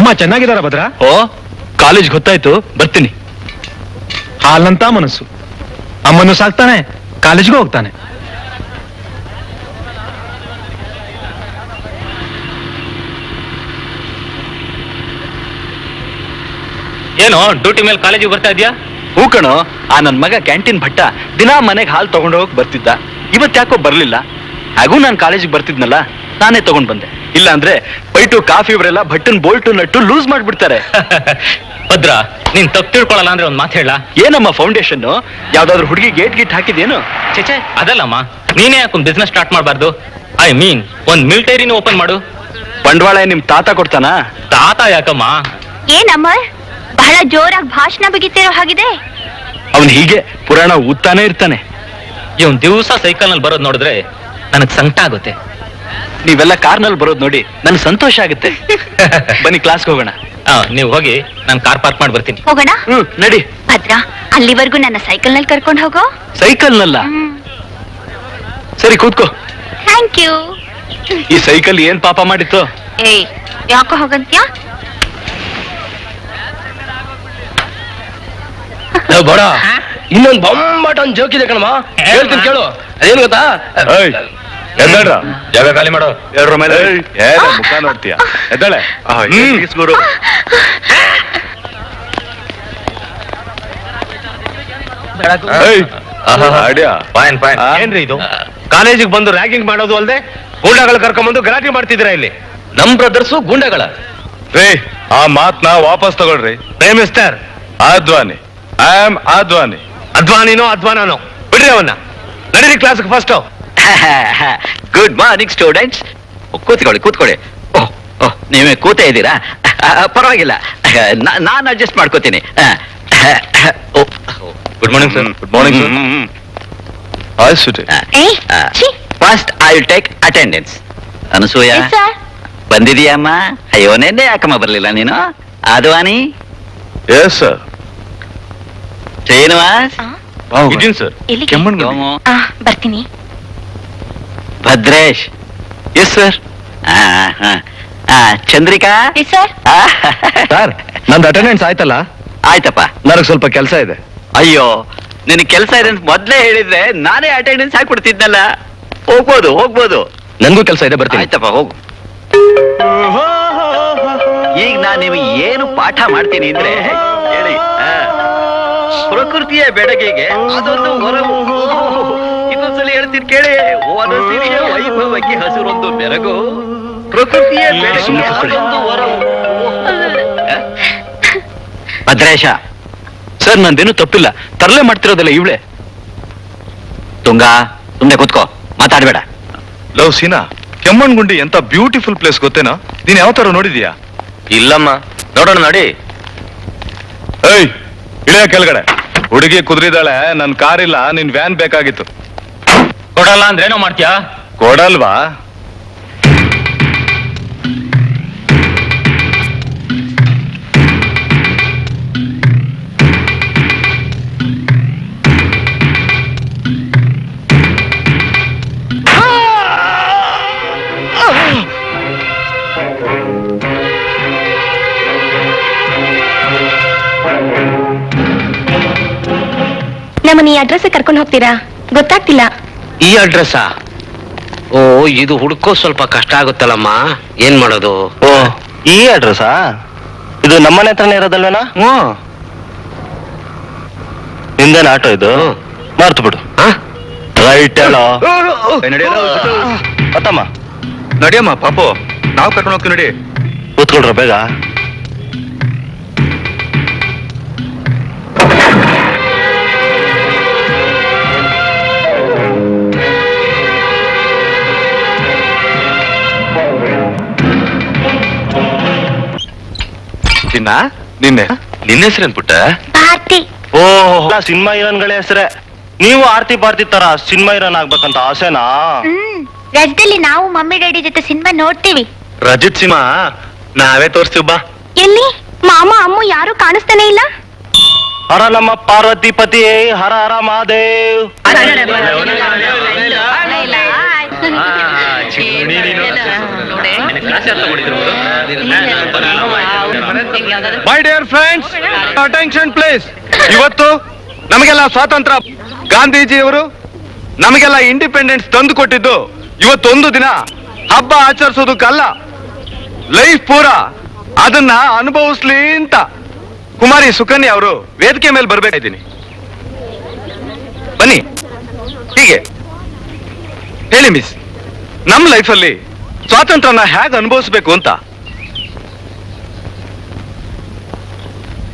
ಅಮ್ಮ ಚೆನ್ನಾಗಿದಾರ ಭದ್ರ? ಓ, ಕಾಲೇಜ್ ಗೊತ್ತಾಯ್ತು, ಬರ್ತೀನಿ. ಹಾಲಂತ ಮನಸ್ಸು, ಅಮ್ಮನ್ನು ಸಾಕ್ತಾನೆ, ಕಾಲೇಜ್ಗೂ ಹೋಗ್ತಾನೆ. ಏನೋ ಡ್ಯೂಟಿ ಮೇಲೆ ಕಾಲೇಜಿಗೆ ಬರ್ತಾ ಇದ್ಯಾ? ಹೂ ಕಣೋ, ಆ ನನ್ ಮಗ ಕ್ಯಾಂಟೀನ್ ಭಟ್ಟ ದಿನಾ ಮನೆಗೆ ಹಾಲು ತಗೊಂಡು ಹೋಗಿ ಬರ್ತಿದ್ದ. ಇವತ್ ಯಾಕೋ ಬರ್ಲಿಲ್ಲ. ಹಾಗೂ ನಾನು ಕಾಲೇಜಿಗೆ ಬರ್ತಿದ್ನಲ್ಲ, ನಾನೇ ತಗೊಂಡ್ ಬಂದೆ. ಇಲ್ಲ ಅಂದ್ರೆ ಪೈಟು ಕಾಫಿ ಇವರೆಲ್ಲ ಭಟ್ಟನ್ ಬೋಲ್ಟು ನಟ್ಟು ಲೂಸ್ ಮಾಡ್ಬಿಡ್ತಾರೆ. ಭದ್ರ, ನೀನ್ ತಪ್ಪು ತಿಳ್ಕೊಳ್ಳಲ್ಲ ಅಂದ್ರೆ ಒಂದ್ ಮಾತು ಹೇಳ. ಏನಮ್ಮ ಫೌಂಡೇಶನ್? ಯಾವ್ದಾದ್ರು ಹುಡುಗಿ ಗೇಟ್ ಹಾಕಿದೇನು? ಚೇಚೆ, ಅದಲ್ಲಮ್ಮ. ನೀನೇ ಯಾಕೊಂದ್ ಬಿಸ್ನೆಸ್ ಸ್ಟಾರ್ಟ್ ಮಾಡ್ಬಾರ್ದು? ಐ ಮೀನ್ ಒಂದ್ ಮಿಲಿಟರಿನ ಓಪನ್ ಮಾಡು. ಬಂಡವಾಳ ನಿಮ್ ತಾತ ಕೊಡ್ತಾನ? ತಾತ ಯಾಕಮ್ಮ? ಏನಮ್ಮ ಬಹಳ ಜೋರಾಗಿ ಭಾಷಣ ಬಿಗಿತಿರೋ ಹಾಗಿದೆ. ಅವನ್ ಹೀಗೆ ಪುರಾಣ ಓದ್ತಾನೆ ಇರ್ತಾನೆ. ಇವನ್ ದಿವಸ ಸೈಕಲ್ ನಲ್ಲಿ ಬರೋದ್ ನೋಡಿದ್ರೆ ನನಗ್ ಸಂಕಟ ಆಗುತ್ತೆ. ನೀವೆಲ್ಲ ಕಾರ್ನಲ್ಲಿ ಬರೋದ್ ನೋಡಿ ನನ್ಗೆ ಸಂತೋಷ ಆಗುತ್ತೆ. ಬನ್ನಿ ಕ್ಲಾಸ್ಗೆ ಹೋಗೋಣ. ನೀವು ಹೋಗಿ ನಾನು ಕಾರ್ ಪಾರ್ಕ್ ಮಾಡಿ ಬರ್ತೀನಿ. ಹೋಗೋಣ, ನಡಿ. ಭದ್ರ, ಅಲ್ಲಿವರೆಗೂ ನನ್ನ ಸೈಕಲ್ ನಲ್ಲಿ ಕರ್ಕೊಂಡು ಹೋಗೋ. ಸೈಕಲ್ ನಲ್ಲ? ಸರಿ, ಕೂತ್ಕೋ. Thank you. ಈ ಸೈಕಲ್ ಏನ್ ಪಾಪ ಮಾಡಿತ್ತು? ಏಯ್, ಯಾಕೋ ಹೋಗಂತ್ಯಾ? ಬಡ ಇನ್ನೊಂದು ಬೊಂಬಾಟ ಒಂದ್ ಜೋಕ್ ಇದೆ ಕಣಮ್ಮ, ಹೇಳ್ತೀನಿ ಕೇಳು. ಅದೇನು ಗೊತ್ತಾ? ಜಾಗ ಖಾಲಿ ಮಾಡೋ. ಎರಡ್ರ ಮೇಲೆ ಮುಖ ನೋಡ್ತೀಯ? ಎದ್ದಾಳೆ ಗುರು. ಏನ್ರಿ ಇದು? ಕಾಲೇಜಿಗೆ ಬಂದು ರ್ಯಾಗಿಂಗ್ ಮಾಡೋದು ಅಲ್ದೆ ಗೂಂಡಾಗಳು ಕರ್ಕೊಂಡ್ಬಂದು ಗಲಾಟೆ ಮಾಡ್ತಿದ್ದೀರಾ ಇಲ್ಲಿ? ನಮ್ ಬ್ರದರ್ಸು ಗೂಂಡಾಗಳ? ರೇ, ಆ ಮಾತ್ನ ವಾಪಸ್ ತಗೊಳ್ರಿ. Mister Advani, I am Advani. ಅಧ್ವಾನಿನೋ ಅಧ್ವಾನನೋ ಬಿಡ್ರಿ ಅವನ್ನ. ನಡೀರಿ ಕ್ಲಾಸ್ಗೆ ಫಸ್ಟ್. Good morning students. ಕೂತ್ಕೊಳ್ಳಿ ಕೂತ್ಕೊಳ್ಳಿ. ಓಹ್ ಓಹ್, ನೀವೇ ಕೂತೇ ಇದ್ದೀರಾ? ಪರವಾಗಿಲ್ಲ, ನಾನು ಅಡ್ಜಸ್ಟ್ ಮಾಡ್ಕೋತೀನಿ. Good morning sir. Good morning sir. First I will take attendance. Anasuya ಬಂದಿದೀಯಮ್ಮ? ಅಯ್ಯೋ, ನೆನ್ನೆ ಯಾಕಮ್ಮ ಬರ್ಲಿಲ್ಲ ನೀನು? ಆದ್ವಾನಿ? Yes sir. ಶ್ರೀನಿವಾಸ್? ಇದೀನಿ ಸರ್. ಬರ್ತೀನಿ. Bhadresh? Yes sir. Chandrika? Sir. Sir, ನಂದು ಅಟೆಂಡೆನ್ಸ್ ಆಯ್ತಲ್ಲ? ಆಯ್ತಪ್ಪ. ನನಗೆ ಸ್ವಲ್ಪ ಕೆಲಸ ಇದೆ. ಅಯ್ಯೋ, ನಿನ್ ಕೆಲಸ ಇದೆ ಅಂತ ಮೊದ್ಲೇ ಹೇಳಿದ್ರೆ ನಾನೇ ಅಟೆಂಡೆನ್ಸ್ ಹಾಕ್ಬಿಡ್ತಿದ್ನಲ್ಲ. ಹೋಗ್ಬೋದು ಹೋಗ್ಬೋದು. ನನ್ಗೂ ಕೆಲಸ ಇದೆ, ಬರ್ತೀನಿ. ಆಯ್ತಪ್ಪ, ಹೋಗು. ಈಗ ನಾನು ನಿಮಗೆ ಏನು ಪಾಠ ಮಾಡ್ತೀನಿ ಅಂದ್ರೆ ಹೇಳಿ. ಪ್ರಕೃತಿಯ ಬೆಡಗಿಗೆ ಅದೊಂದು ವರವು. ಇನ್ನೊಂದ್ಸಲ ಹೇಳ್ತೀನಿ ಕೇಳಿ. ವನಸಿರಿಯ ವೈಭವಕ್ಕೆ ಹಸಿರೊಂದು ಬೆರಗು, ಪ್ರಕೃತಿಯ ಬೆಡಗಿಗೆ ಅದೊಂದು ವರವು. ಭದ್ರೇಶ ಸರ್, ನಂದೇನು ತಪ್ಪಿಲ್ಲ. ತರಲೆ ಮಾಡ್ತಿರೋದಿಲ್ಲ ಇವಳೆ. ತುಂಗಾ, ಸುಮ್ನೆ ಕೂತ್ಕೋ, ಮಾತಾಡ್ಬೇಡ. ಲವ್ ಸೀನಾ, ಕೆಮ್ಮಣ್ಗುಂಡಿ ಎಂತ ಬ್ಯೂಟಿಫುಲ್ ಪ್ಲೇಸ್ ಗೊತ್ತೇನಾ? ನೀನ್ ಯಾವ ತರ ನೋಡಿದ್ಯಾ? ಇಲ್ಲಮ್ಮ, ನೋಡೋಣ ನೋಡಿ. ಏಯ್, ಇಳಿಯ ಕೆಳಗಡೆ. ಹುಡುಗಿ ಕುದುರಿದಾಳೆ, ನನ್ ಕಾರ್ ಇಲ್ಲ, ನಿನ್ ವ್ಯಾನ್ ಬೇಕಾಗಿತ್ತು. ಕೊಡಲ್ಲ ಅಂದ್ರೆ ಏನೋ ಮಾಡ್ತೀಯಾ? ಕೊಡಲ್ವಾ? ನಮ್ಮನ್ನ ಈ ಅಡ್ರೆಸ್ ಕರ್ಕೊಂಡು ಹೋಗ್ತೀರಾ? ಗೊತ್ತಾಗ್ತಿಲ್ಲ. ಈ ಅಡ್ರೆಸ್ಸಾ? ಓ, ಇದು ಹುಡ್ಕೋ ಸ್ವಲ್ಪ ಕಷ್ಟ ಆಗುತ್ತಲ್ಲಮ್ಮ. ಏನ್ ಮಾಡೋದು? ಓ, ಈ ಅಡ್ರೆಸ್ಸಾ? ಇದು ನಮ್ಮನೆ ಹತ್ರನೇ ಇರೋದಲ್ವೇನಾ? ನಿಂದೇನ ಆಟೋ ಇದು? ಮಾರ್ತು ಬಿಡು. ರೈಟ್ ಹೇಳೋ. ಮತ್ತಮ್ಮ ನಡಿಯಮ್ಮ ಪಾಪು, ನಾವು ಕರ್ಕೊಂಡು ಹೋಗ್ತೀವಿ. ನಡಿ. ಕೂತ್ಕೊಳ್ರ ಬೇಗ. ನಿನ್ನೆ ನಿನ್ನ ಹೆಸರೇನ್ ಪುಟ್ಟ? ಭಾರತಿ. ಓ, ಸಿನಿಮಾ ಹೀರೋನ್ಗಳೇ ಹೆಸರೇ. ನೀವು ಆರ್ತಿ ಪಾರ್ತಿ ತರ ಸಿನಿಮಾ ಹೀರೋನ್ ಆಗ್ಬೇಕಂತ ಆಸೆನಾ? ರಜದಲ್ಲಿ ನಾವು ಮಮ್ಮಿ ಡ್ಯಾಡಿ ಜೊತೆ ಸಿನಿಮಾ ನೋಡ್ತೀವಿ. ರಜಿತ್ ಸಿನಿಮಾ ನಾವೇ ತೋರಿಸ್ತೀವಿ ಬಾ. ಎಲ್ಲಿ? ಮಾಮ ಅಮ್ಮ ಯಾರು ಕಾಣಿಸ್ತಾನೆ ಇಲ್ಲ. ಹರ ನಮ್ಮ ಪಾರ್ವತಿ ಪತಿ, Hara Hara Mahadev. My dear friends, attention please. ಇವತ್ತು ನಮಗೆಲ್ಲ ಸ್ವಾತಂತ್ರ್ಯ ಗಾಂಧೀಜಿಯವರು ನಮಗೆಲ್ಲ ಇಂಡಿಪೆಂಡೆನ್ಸ್ ತಂದು ಕೊಟ್ಟಿದ್ದು ಇವತ್ತೊಂದು ದಿನ ಹಬ್ಬ ಆಚರಿಸೋದಕ್ಕಲ್ಲ, ಲೈಫ್ ಪೂರ ಅದನ್ನ ಅನುಭವಿಸ್ಲಿ ಅಂತ ಕುಮಾರಿ ಸುಕನ್ಯಾ ಅವರು ವೇದಿಕೆ ಮೇಲೆ ಬರ್ಬೇಕಾಗಿದ್ದೀನಿ. ಬನ್ನಿ. ಹೀಗೆ ಹೇಳಿ ಮಿಸ್, ನಮ್ಮ ಲೈಫಲ್ಲಿ ಸ್ವಾತಂತ್ರ್ಯನ ಹೇಗೆ ಅನುಭವಿಸ್ಬೇಕು ಅಂತ.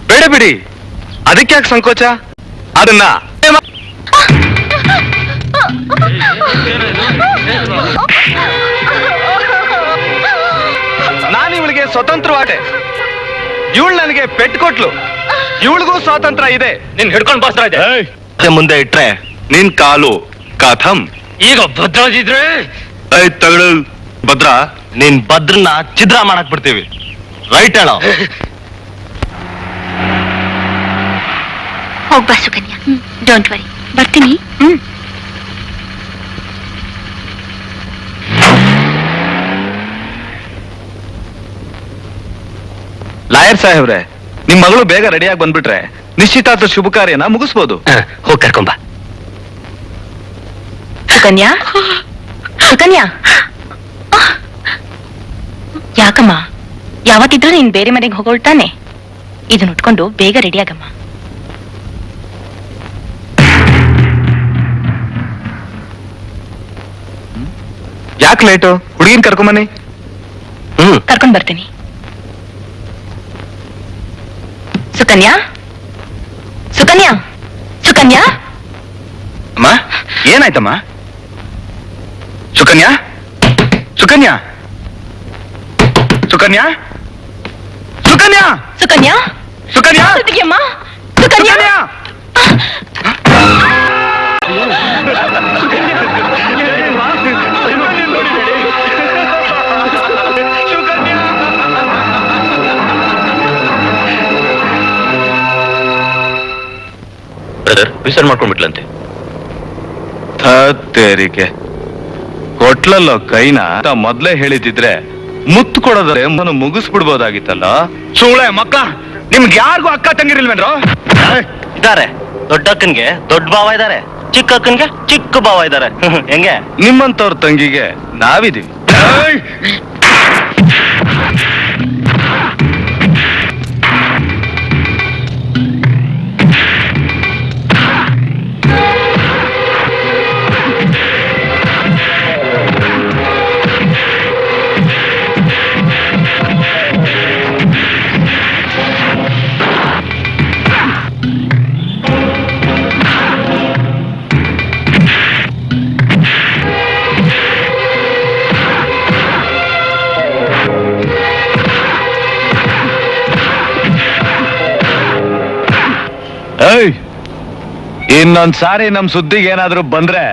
ಬೇಡ ಬಿಡಿ, ಅದಕ್ಕೆ ಯಾಕೆ ಸಂಕೋಚ? ಅದನ್ನ ನಾನು ಇವಳಿಗೆ ಸ್ವತಂತ್ರವಾದೆ, ಇವಳು ನನಗೆ ಪೆಟ್ಟು ಕೊಟ್ಲು, ಇವಳಿಗೂ ಸ್ವಾತಂತ್ರ್ಯ ಇದೆ. ನಿನ್ ಹಿಡ್ಕೊಂಡು ಬಾಸ್ರ ಇದೆ. ಮುಂದೆ ಇಟ್ರೆ ನಿನ್ ಕಾಲು ಕಥಂ. ಈಗ ಭದ್ರಾಜಿದ್ರೆ ತಗಳು ಭದ್ರ. ನಿನ್ ಭದ್ರನ್ನ ಛಿದ್ರ ಮಾಡಕ್ ಬಿಡ್ತೀವಿ. ರೈಟ್ ಹೇಳೋ. ಹೋಗ್ಬಾ ಸುಕನ್ಯಾ, ಡೋಂಟ್ ವರಿ, ಬರ್ತೀನಿ. ಲಾಯರ್ ಸಾಹೇಬ್ರೆ, ನಿಮ್ ಮಗಳು ಬೇಗ ರೆಡಿಯಾಗಿ ಬಂದ್ಬಿಟ್ರೆ ನಿಶ್ಚಿತಾರ್ಥ ಶುಭ ಕಾರ್ಯನ ಮುಗಿಸ್ಬೋದು. ಹೋಗಿ ಕರ್ಕೊಂಬ. ಸುಕನ್ಯಾ, ಸುಕನ್ಯಾ, ಯಾಕಮ್ಮ ಯಾವತ್ತಿದ್ರೂ ನೀನ್ ಬೇರೆ ಮನೆಗೆ ಹೋಗೋಳ್ತಾನೆ? ಇದನ್ನ ಉಟ್ಕೊಂಡು ಬೇಗ ರೆಡಿ ಆಗಮ್ಮ. ಯಾಕೆ ಲೇಟು? ಹುಡುಗಿನ ಕರ್ಕೊಂಬನ್ನಿ. ಕರ್ಕೊಂಡ್ ಬರ್ತೀನಿ. ಸುಕನ್ಯಾ, ಸುಕನ್ಯಾ, ಸುಕನ್ಯಾ. ಅಮ್ಮ, ಏನಾಯ್ತಮ್ಮ? ಸುಕನ್ಯಾ, ಸುಕನ್ಯಾ, ಸುಕನ್ಯಾ, ಸುಕನ್ಯಾ, ಸುಕನ್ಯಾ, ಸುಕನ್ಯಾ, ಸುಕನ್ಯಾ, ಸುಕನ್ಯಾ. ಸುಕನ್ಯಾ. ಬ್ರದರ್ ವಿಸರ್ಜನೆ ಮಾಡ್ಕೊಂಡ್ಬಿಟ್ಲಂತೆ. ತೇರಿಕೆ ಕೊಟ್ಲಲ್ಲೋ ಕೈನ ಅಂತ ಮೊದ್ಲೇ ಹೇಳಿದಿದ್ರೆ ಮುತ್ತು ಕೊಡೋದ್ರೆ ಮುಗಿಸ್ಬಿಡ್ಬೋದಾಗಿತ್ತಲ್ಲ. ಸುಳೆ ಮಕ್ಕ, ನಿಮ್ಗೆ ಯಾರಿಗೂ ಅಕ್ಕ ತಂಗಿರಿಲ್ವೇನ್ರೋ? ಇದಾರೆ. ದೊಡ್ಡ ಅಕ್ಕನ್ಗೆ ದೊಡ್ಡ ಭಾವ ಇದಾರೆ, ಚಿಕ್ಕ ಅಕ್ಕನ್ಗೆ ಚಿಕ್ಕ ಭಾವ ಇದಾರೆ. ಹೆಂಗೆ? ನಿಮ್ಮಂತವ್ರ ತಂಗಿಗೆ ನಾವಿದೀವಿ. ಇನ್ನೊಂದ್ ಸಾರಿ ನಮ್ ಸುದ್ದಿಗೆ ಏನಾದ್ರೂ ಬಂದ್ರೆ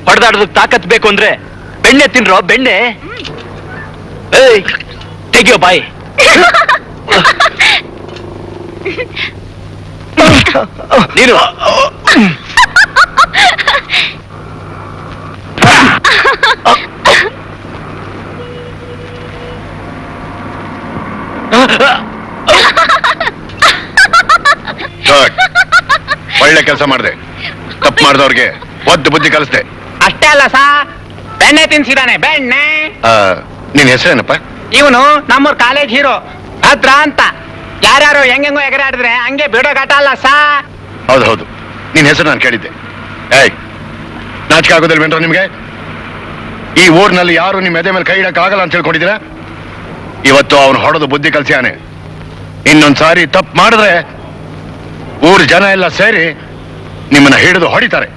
ಹೊಡೆದಾಡೋದಕ್ಕೆ ತಾಕತ್ ಬೇಕು ಅಂದ್ರೆ ಬೆಣ್ಣೆ ತಿನ್ರೋ ಬೆಣ್ಣೆ. ಏಯ್ ತೆಗಿಯೋ ಬಾಯಿ. ನೀನು ಒಳ್ಳೆ ಕೆಲಸ ಮಾಡಿದೆ. ತಪ್ಪು ಮಾಡಿದವ್ರಿಗೆ ಒದ್ದು ಬುದ್ಧಿ ಕಲಿಸ್ದೆ. ಅಷ್ಟೇ ಅಲ್ಲ ಸಾ, ಬೆಣ್ಣೆ ತಿನ್ಸಿದಾನೆ ಬೆಣ್ಣೆ. ನಿನ್ ಹೆಸರೇನಪ್ಪ? ಇವನು ನಮ್ಮೂರ್ ಕಾಲೇಜ್ ಹೀರೋ ಭದ್ರ ಅಂತ. ಯಾರ್ಯಾರು ಹೆಂಗೆಂಗೋ ಎಗರಾಡಿದ್ರೆ ಹಂಗೆ ಬಿಡೋ ಘಟ ಅಲ್ಲ ಸಾ. ಹೌದು, ನಿನ್ ಹೆಸರು ನಾನು ಕೇಳಿದ್ದೆ. ಏಯ್, ನಾಚಿಕೆ ಆಗೋದಿಲ್ವೇನ್ರ ನಿಮ್ಗೆ? ಈ ಊರಿನಲ್ಲಿ ಯಾರು ನಿಮ್ ಎದೆ ಮೇಲೆ ಕೈ ಇಡಕ್ ಆಗಲ್ಲ ಅಂತ ತಿಳ್ಕೊಂಡಿದ್ದೀರಾ? ಇವತ್ತು ಅವನು ಹೊಡೆದು ಬುದ್ಧಿ ಕಲ್ಸಿಯಾನೆ. ಇನ್ನೊಂದ್ಸಾರಿ ತಪ್ಪು ಮಾಡಿದ್ರೆ ಊರ್ ಜನ ಎಲ್ಲ ಸೇರಿ ನಿಮ್ಮನ್ನ ಹಿಡಿದು ಹೊಡಿತಾರೆ.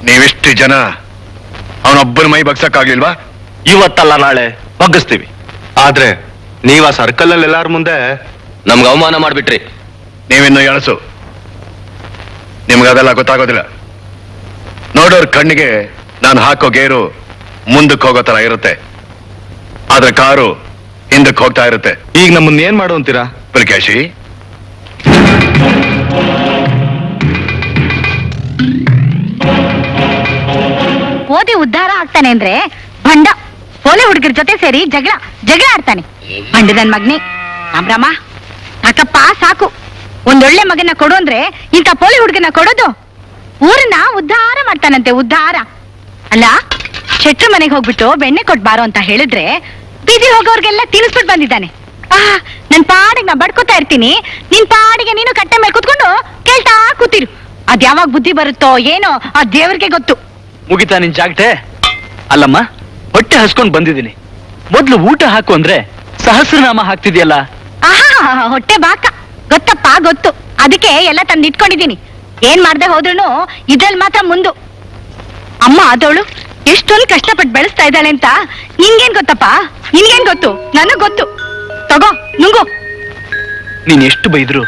ನೀವಿಷ್ಟು ಜನ ಅವನೊಬ್ಬನ ಮೈ ಬಗ್ಸಕ್ಕಾಗ್ಲಿಲ್ವಾ? ಇವತ್ತಲ್ಲ ನಾಳೆ ಬಗ್ಗಿಸ್ತೀವಿ. ಆದ್ರೆ ನೀವ್ ಆ ಸರ್ಕಲ್ ಅಲ್ಲಿ ಎಲ್ಲಾರ ಮುಂದೆ ನಮ್ಗೆ ಅವಮಾನ ಮಾಡ್ಬಿಟ್ರಿ. ನೀವಿನ್ನು ಎಳಸು. ನಿಮ್ಗದೆಲ್ಲ ಗೊತ್ತಾಗೋದಿಲ್ಲ. ನೋಡೋರ್ ಕಣ್ಣಿಗೆ ನಾನು ಹಾಕೋ ಗೇರು ಮುಂದಕ್ಕೆ ಹೋಗೋ ತರ ಇರುತ್ತೆ, ಆದ್ರೆ ಕಾರು ಹಿಂದಕ್ಕೆ ಹೋಗ್ತಾ ಇರುತ್ತೆ. ಈಗ ನಮ್ಮನ್ನ ಏನ್ ಮಾಡು ಅಂತೀರಾ? ಪುಲಿಕೇಶಿ, ಓದಿ ಉದ್ಧಾರ ಆಗ್ತಾನೆ ಅಂದ್ರೆ ಬಂಡ ಪೋಲೆ ಹುಡುಗರ ಜೊತೆ ಸೇರಿ ಜಗಳ ಆಡ್ತಾನೆ. ಬಂಡ ನನ್ ಮಗ್ನಿ ರಾಮ್ರಾಮ, ಸಾಕಪ್ಪ ಸಾಕು. ಒಂದೊಳ್ಳೆ ಮಗನ ಕೊಡು ಅಂದ್ರೆ ಇಂಥ ಪೋಲೆ ಹುಡುಗನ ಕೊಡೋದು? ಊರನ್ನ ಉದ್ಧಾರ ಮಾಡ್ತಾನಂತೆ, ಉದ್ಧಾರ. ಅಲ್ಲ, ಶೆಟ್ರು ಮನೆಗೆ ಹೋಗ್ಬಿಟ್ಟು ಬೆಣ್ಣೆ ಕೊಟ್ಬಾರೋ ಅಂತ ಹೇಳಿದ್ರೆ ಬೀದಿ ಹೋಗೋರ್ಗೆಲ್ಲ ತಿನ್ನಿಸ್ಬಿಟ್ಟು ಬಂದಿದ್ದಾನೆ. ನನ್ ಪಾಡಿಗೆ ನಾ ಬಡ್ಕೋತಾ ಇರ್ತೀನಿ, ನಿನ್ ಪಾಡಿಗೆ ನೀನು ಕಟ್ಟೆ ಮೇಲೆ ಕುತ್ಕೊಂಡು ಕೇಳ್ತಾ ಕೂತಿರು. ಅದ್ ಯಾವಾಗ ಬುದ್ಧಿ ಬರುತ್ತೋ ಏನೋ ಆ ದೇವ್ರಿಗೆ ಗೊತ್ತು. ಮುಗಿತಾ ನಿನ್ ಜಾಗಟೆ? ಅಲ್ಲಮ್ಮ, ಹೊಟ್ಟೆ ಹಸ್ಕೊಂಡ್ ಬಂದಿದ್ದೀನಿ. ಮೊದ್ಲು ಊಟ ಹಾಕು ಅಂದ್ರೆ ಸಹಸ್ರನಾಮ ಹಾಕ್ತಿದ್ಯಲ್ಲ. ಹೊಟ್ಟೆ ಬಾಕ ಗೊತ್ತಪ್ಪ, ಗೊತ್ತು. ಅದಕ್ಕೆ ಎಲ್ಲ ತಂದು ಇಟ್ಕೊಂಡಿದ್ದೀನಿ. ಏನ್ ಮಾಡ್ದೆ ಹೋದ್ರು ಇದ್ರಲ್ಲಿ ಮಾತ್ರ ಮುಂದು. ಅಮ್ಮ ಆದವಳು ಎಷ್ಟೊಂದು ಕಷ್ಟಪಟ್ಟು ಬೆಳೆಸ್ತಾ ಇದ್ದಾಳೆ ಅಂತ ನಿನ್ಗೇನ್ ಗೊತ್ತಪ್ಪ? ನಿನ್ಗೇನ್ ಗೊತ್ತು? ನನಗ್ ಗೊತ್ತು. ತಗೋ ನುಂಗು. ನೀನ್ ಎಷ್ಟು ಬೈದ್ರು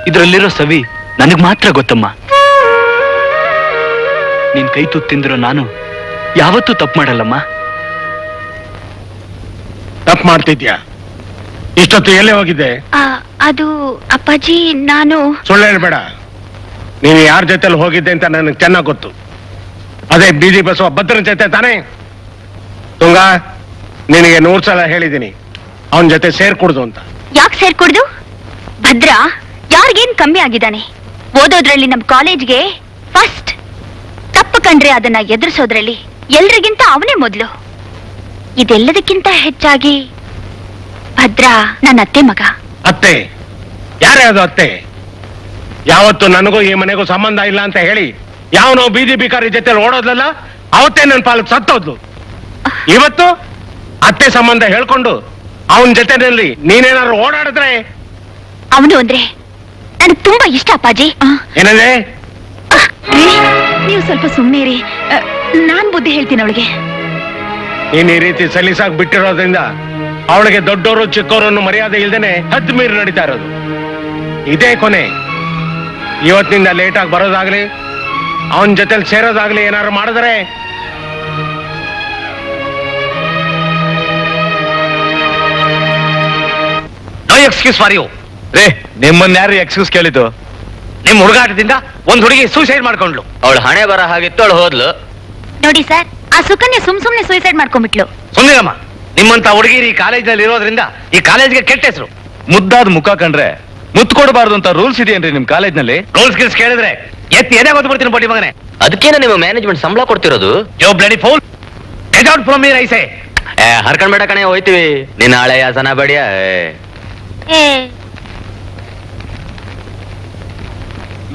ಇದ್ರಲ್ಲಿರೋ ಸವಿ ನನಗ್ ಮಾತ್ರ ಗೊತ್ತಮ್ಮ. ನೀನ್ ಕೈ ತುತ್ತಿಂದಿರೋ ನಾನು ಯಾವತ್ತೂ ತಪ್ಪು ಮಾಡಲ್ಲಮ್ಮ. ತಪ್ಪು ಮಾಡ್ತಿದ್ಯಾ? ಇಷ್ಟೊತ್ತು ಎಲ್ಲೇ ಹೋಗಿದ್ದೆ? ಅದು ಅಪ್ಪಾಜಿ, ನಾನು ಸುಳ್ಳು ಹೇಳ್ಬೇಡ. ನೀನು ಯಾರ ಜೊತೆಲಿ ಹೋಗಿದ್ದೆ ಅಂತ ನನಗೆ ಚೆನ್ನಾಗ್ ಗೊತ್ತು. ಅದೇ ಬೀದಿ ಬಸವ ಭದ್ರನ ಜೊತೆ ತಾನೇ? ತುಂಗ, ನಿನಗೆ 100 ಸಲ ಹೇಳಿದ್ದೀನಿ ಅವನ ಜೊತೆ ಸೇರ್ಕೊಡ್ದು ಅಂತ. ಯಾಕೆ ಸೇರ್ಕೊಡ್ದು? ಭದ್ರ ಯಾರಿಗೇನ್ ಕಮ್ಮಿ ಆಗಿದ್ದಾನೆ? ಓದೋದ್ರಲ್ಲಿ ನಮ್ ಕಾಲೇಜ್ಗೆ ಫಸ್ಟ್. ತಪ್ಪು ಕಂಡ್ರೆ ಅದನ್ನ ಎದುರಿಸೋದ್ರಲ್ಲಿ ಎಲ್ರಿಗಿಂತ ಅವನೇ ಮೊದ್ಲು. ಇದೆಲ್ಲದಕ್ಕಿಂತ ಹೆಚ್ಚಾಗಿ ಭದ್ರ ನನ್ನ ಅತ್ತೆ ಮಗ. ಅತ್ತೆ? ಯಾರೇ ಅದು ಅತ್ತೆ? ಯಾವತ್ತು ನನಗೂ ಈ ಮನೆಗೂ ಸಂಬಂಧ ಇಲ್ಲ ಅಂತ ಹೇಳಿ ಯಾವನೋ ಬೀದಿ ಬಿಕಾರಿ ಜೊತೆ ಓಡೋದ್ಲಲ್ಲ, ಅವತ್ತೇ ನನ್ನ ಪಾಲಕ್ ಸತ್ತೋದ್ಲು. ಇವತ್ತು ಅತ್ತೆ ಸಂಬಂಧ ಹೇಳ್ಕೊಂಡು ಅವನ ಜೊತೆನಲ್ಲಿ ನೀನೇನಾದ್ರು ಓಡಾಡಿದ್ರೆ? ಅವನು ಅಂದ್ರೆ ನನಗೆ ತುಂಬಾ ಇಷ್ಟ ಅಪ್ಪಾಜಿ. ಏನಂದ್ರೆ? ನೀವು ಸ್ವಲ್ಪ ಸುಮ್ಮನೆ ರೀ, ನಾನ್ ಬುದ್ಧಿ ಹೇಳ್ತೀನಿ ಅವಳಿಗೆ. ನೀನ್ ಈ ರೀತಿ ಸಲೀಸಾಗಿ ಬಿಟ್ಟಿರೋದ್ರಿಂದ ಅವಳಿಗೆ ದೊಡ್ಡವರು ಚಿಕ್ಕವರನ್ನು ಮರ್ಯಾದೆ ಇಲ್ದೇನೆ ಹದ್ದು ಮೀರಿ ನಡೀತಾ ಇರೋದು. ಇದೇ ಕೊನೆ. ಇವತ್ತಿನಿಂದ ಲೇಟಾಗಿ ಬರೋದಾಗ್ಲಿ ಅವನ ಜೊತೆಲಿ ಸೇರೋದಾಗ್ಲಿ ಏನಾದ್ರು ಮಾಡಿದ್ರೆ ನೋ ಎಕ್ಸ್ಕ್ಯೂಸ್ ಫಾರ್ ಯು. ರೇ, ನಿಮ್ಮನ್ನ ಯಾರು ಎಕ್ಸ್ಕ್ಯೂಸ್ ಕೇಳಿದ್ದು? ನಿಮ್ ಹುಡುಗಾಟದಿಂದ ಒಂದ್ ಹುಡುಗಿ ಸೂಸೈಡ್ ಮಾಡ್ಕೊಂಡ್ಲು. ಅವಳು ಹಣೆ ಬರ ಹಾಗಿತ್ತು, ಅವಳು ಹೋದ್ಲು. ನೋಡಿ ಸರ್, ಆ ಸುಕನ್ಯಾ ಸುಮ್ನೆ ಸೂಸೈಡ್ ಮಾಡ್ಕೊಂಡ್ಬಿಟ್ಲು. ಸುಮ್ಮನಿರಮ್ಮ. ನಿಮ್ಮಂತ ಹುಡುಗಿರಿ ಈ ಕಾಲೇಜ್ನಲ್ಲಿ ಇರೋದ್ರಿಂದ ಈ ಕಾಲೇಜ್ಗೆ ಕೆಟ್ಟ ಹೆಸರು. ಮುದ್ದಾದ ಮುಖ ಕಂಡ್ರೆ ಮುತ್ತು ಕೊಡಬಾರ್ದು ಅಂತ ರೂಲ್ಸ್ ಇದೆಯೇನ್ರಿ ನಿಮ್ ಕಾಲೇಜ್ನಲ್ಲಿ? ರೂಲ್ಸ್ ಗಿಲ್ಸ್ ಕೇಳಿದ್ರೆ ಎತ್ತಿ ಎದೆ ಗೊತ್ತು ಬಿಡ್ತೀನಿ ಬಡ್ಡಿ ಮಗನೇ. ಅದಕ್ಕೇನ ನಿಮ್ಮ ಮ್ಯಾನೇಜ್ಮೆಂಟ್ ಸಂಬಳ ಕೊಡ್ತಿರೋದು? Yo bloody fool, get out from here I say. ಹರ್ಕೊಂಡ್ಬೇಡ ಕಣೆ, ಹೋಯ್ತೀವಿ. ನಿನ್ನ ಹಳೆ ಯಾಸನ ಬಡಿಯ.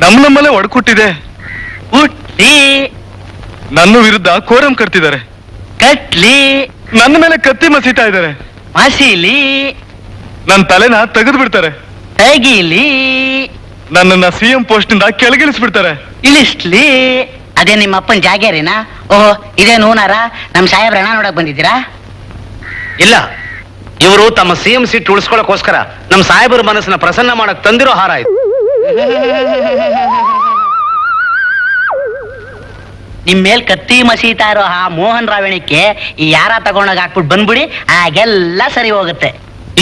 ನಮ್ಮಲ್ಲೇ ಒಡಕುಟ್ಟಿದೆ. ಹುಟ್ಲಿ ನನ್ನ ವಿರುದ್ಧ ಕೋರಂ ಕಟ್ತಿದ್ದಾರೆ. ಕಟ್ಲಿ ನನ್ನ ಮೇಲೆ ಕತ್ತಿ ಮಸೀತಾ ಇದ್ದಾರೆ. ಮಸೀಲಿ ನನ್ನ ತಲೆನ ತೆಗೆದು ಬಿಡ್ತಾರೆ. ತೆಗೀಲಿ ನನ್ನನ್ನ ಸಿಎಂ ಪೋಸ್ಟ್ ನಿಂದ ಕೆಳಗಿಳಿಸ್ಬಿಡ್ತಾರೆ. ಇಳಿಸ್ಲಿ. ಅದೇ ನಿಮ್ಮ ಅಪ್ಪನ ಜಾಗೇರಿನಾ? ಓಹೋ, ಇದೇ ನೂನಾರ ನಮ್ ಸಾಹೇಬ್ರ ಹಣ ನೋಡಕ್ ಬಂದಿದ್ದೀರಾ? ಇಲ್ಲ, ಇವರು ತಮ್ಮ ಸಿಎಂ ಸೀಟ್ ಉಳಿಸ್ಕೊಳ್ಳೋಕೋಸ್ಕರ ನಮ್ಮ ಸಾಹೇಬರ ಮನಸ್ಸನ್ನ ಪ್ರಸನ್ನ ಮಾಡಕ್ ತಂದಿರೋ ಹಾರ ಇದು. ನಿಮ್ ಮೇಲ್ ಕತ್ತಿ ಮಸೀತಾ ಇರೋ ಆ ಮೋಹನ್ ರಾವಣಕ್ಕೆ ಈ ಯಾರ ತಗೊಂಡಾಗ ಹಾಕ್ಬಿಟ್ಟು ಬಂದ್ಬಿಡಿ, ಆಗೆಲ್ಲ ಸರಿ ಹೋಗುತ್ತೆ.